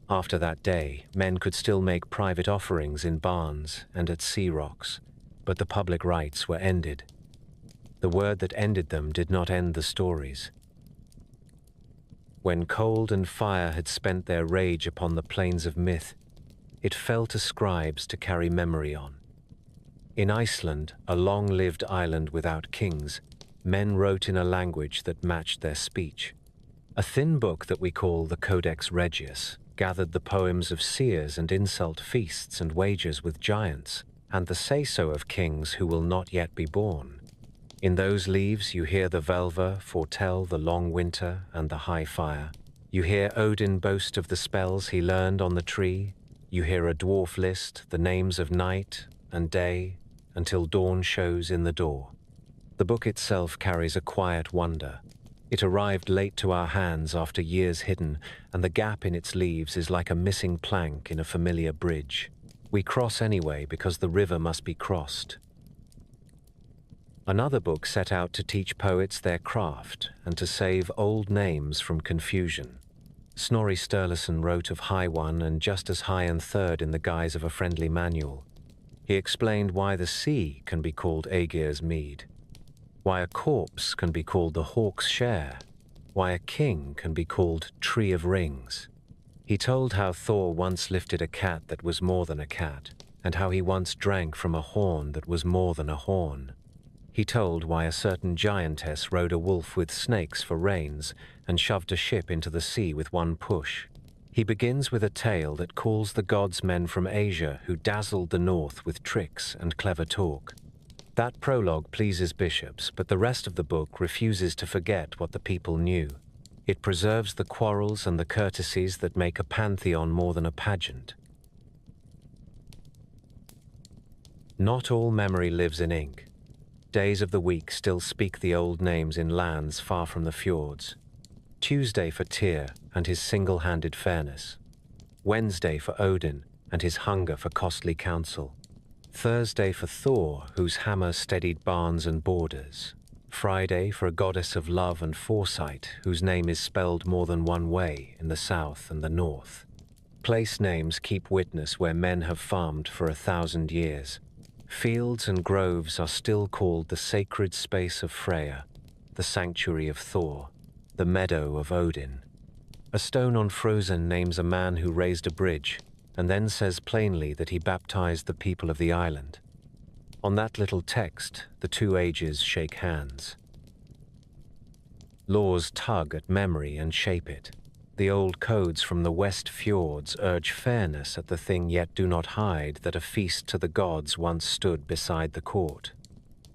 After that day, men could still make private offerings in barns and at sea rocks, but the public rites were ended. The word that ended them did not end the stories. When cold and fire had spent their rage upon the plains of myth, it fell to scribes to carry memory on. In Iceland, a long-lived island without kings, men wrote in a language that matched their speech. A thin book that we call the Codex Regius gathered the poems of seers and insult feasts and wagers with giants, and the say-so of kings who will not yet be born. In those leaves you hear the Velva foretell the long winter and the high fire. You hear Odin boast of the spells he learned on the tree. You hear a dwarf list the names of night and day until dawn shows in the door. The book itself carries a quiet wonder. It arrived late to our hands after years hidden, and the gap in its leaves is like a missing plank in a familiar bridge. We cross anyway because the river must be crossed. Another book set out to teach poets their craft and to save old names from confusion. Snorri Sturluson wrote of High One and just as High and Third in the guise of a friendly manual. He explained why the sea can be called Aegir's Mead, why a corpse can be called the Hawk's Share, why a king can be called Tree of Rings. He told how Thor once lifted a cat that was more than a cat, and how he once drank from a horn that was more than a horn. He told why a certain giantess rode a wolf with snakes for reins and shoved a ship into the sea with one push. He begins with a tale that calls the gods men from Asia who dazzled the north with tricks and clever talk. That prologue pleases bishops, but the rest of the book refuses to forget what the people knew. It preserves the quarrels and the courtesies that make a pantheon more than a pageant. Not all memory lives in ink. Days of the week still speak the old names in lands far from the fjords. Tuesday for Tyr and his single-handed fairness. Wednesday for Odin and his hunger for costly counsel. Thursday for Thor, whose hammer steadied barns and borders. Friday for a goddess of love and foresight, whose name is spelled more than one way in the south and the north. Place names keep witness where men have farmed for 1,000 years. Fields and groves are still called the sacred space of Freya, the sanctuary of Thor, the meadow of Odin. A stone on Frozen names a man who raised a bridge, and then says plainly that he baptized the people of the island. On that little text, the two ages shake hands. Laws tug at memory and shape it. The old codes from the West Fjords urge fairness at the thing yet do not hide that a feast to the gods once stood beside the court.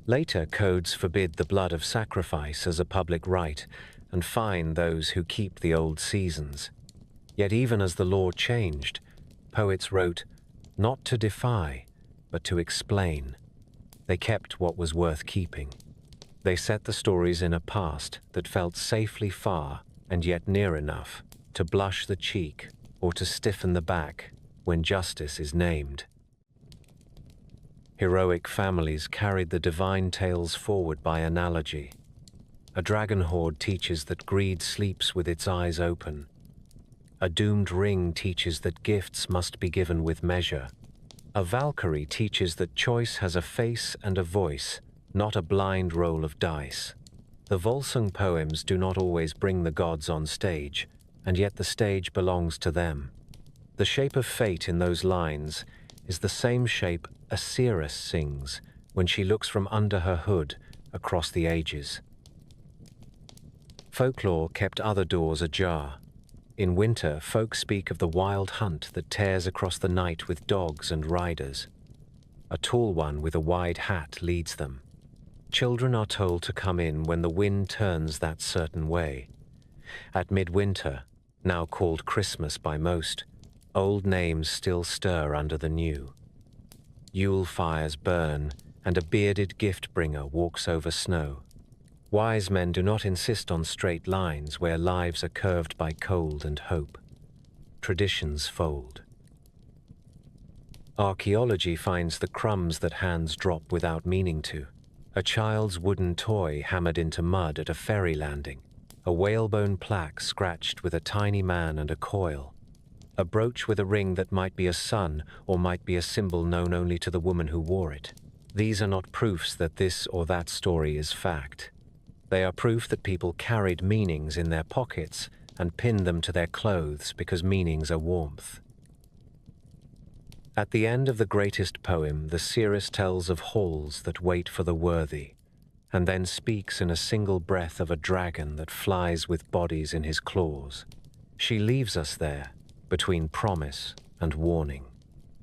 Later codes forbid the blood of sacrifice as a public rite and fine those who keep the old seasons. Yet even as the law changed, poets wrote, not to defy, but to explain. They kept what was worth keeping. They set the stories in a past that felt safely far and yet near enough to blush the cheek or to stiffen the back when justice is named. Heroic families carried the divine tales forward by analogy. A dragon horde teaches that greed sleeps with its eyes open. A doomed ring teaches that gifts must be given with measure. A Valkyrie teaches that choice has a face and a voice, not a blind roll of dice. The Volsung poems do not always bring the gods on stage, and yet the stage belongs to them. The shape of fate in those lines is the same shape Aesir sings when she looks from under her hood across the ages. Folklore kept other doors ajar. In winter, folk speak of the wild hunt that tears across the night with dogs and riders. A tall one with a wide hat leads them. Children are told to come in when the wind turns that certain way. At midwinter, now called Christmas by most, old names still stir under the new. Yule fires burn, and a bearded gift-bringer walks over snow. Wise men do not insist on straight lines where lives are curved by cold and hope. Traditions fold. Archaeology finds the crumbs that hands drop without meaning to. A child's wooden toy hammered into mud at a ferry landing. A whalebone plaque scratched with a tiny man and a coil. A brooch with a ring that might be a sun or might be a symbol known only to the woman who wore it. These are not proofs that this or that story is fact. They are proof that people carried meanings in their pockets and pinned them to their clothes because meanings are warmth. At the end of the greatest poem, the seeress tells of halls that wait for the worthy, and then speaks in a single breath of a dragon that flies with bodies in his claws. She leaves us there, between promise and warning.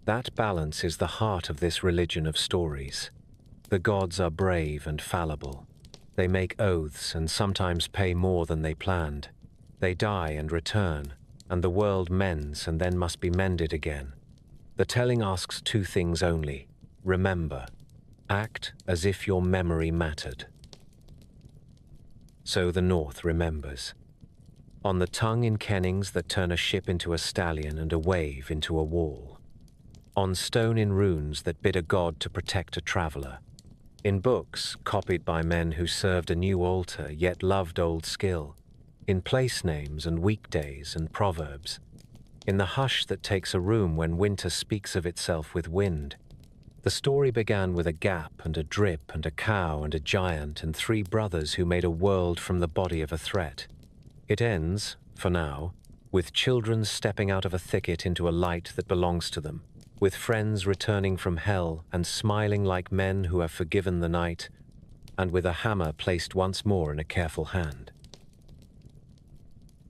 That balance is the heart of this religion of stories. The gods are brave and fallible. They make oaths and sometimes pay more than they planned. They die and return, and the world mends and then must be mended again. The telling asks two things only. Remember, act as if your memory mattered. So the North remembers. On the tongue in kennings that turn a ship into a stallion and a wave into a wall. On stone in runes that bid a god to protect a traveler. In books copied by men who served a new altar yet loved old skill. In place names and weekdays and proverbs. In the hush that takes a room when winter speaks of itself with wind. The story began with a gap and a drip and a cow and a giant and three brothers who made a world from the body of a threat. It ends, for now, with children stepping out of a thicket into a light that belongs to them, with friends returning from hell and smiling like men who have forgiven the night, and with a hammer placed once more in a careful hand.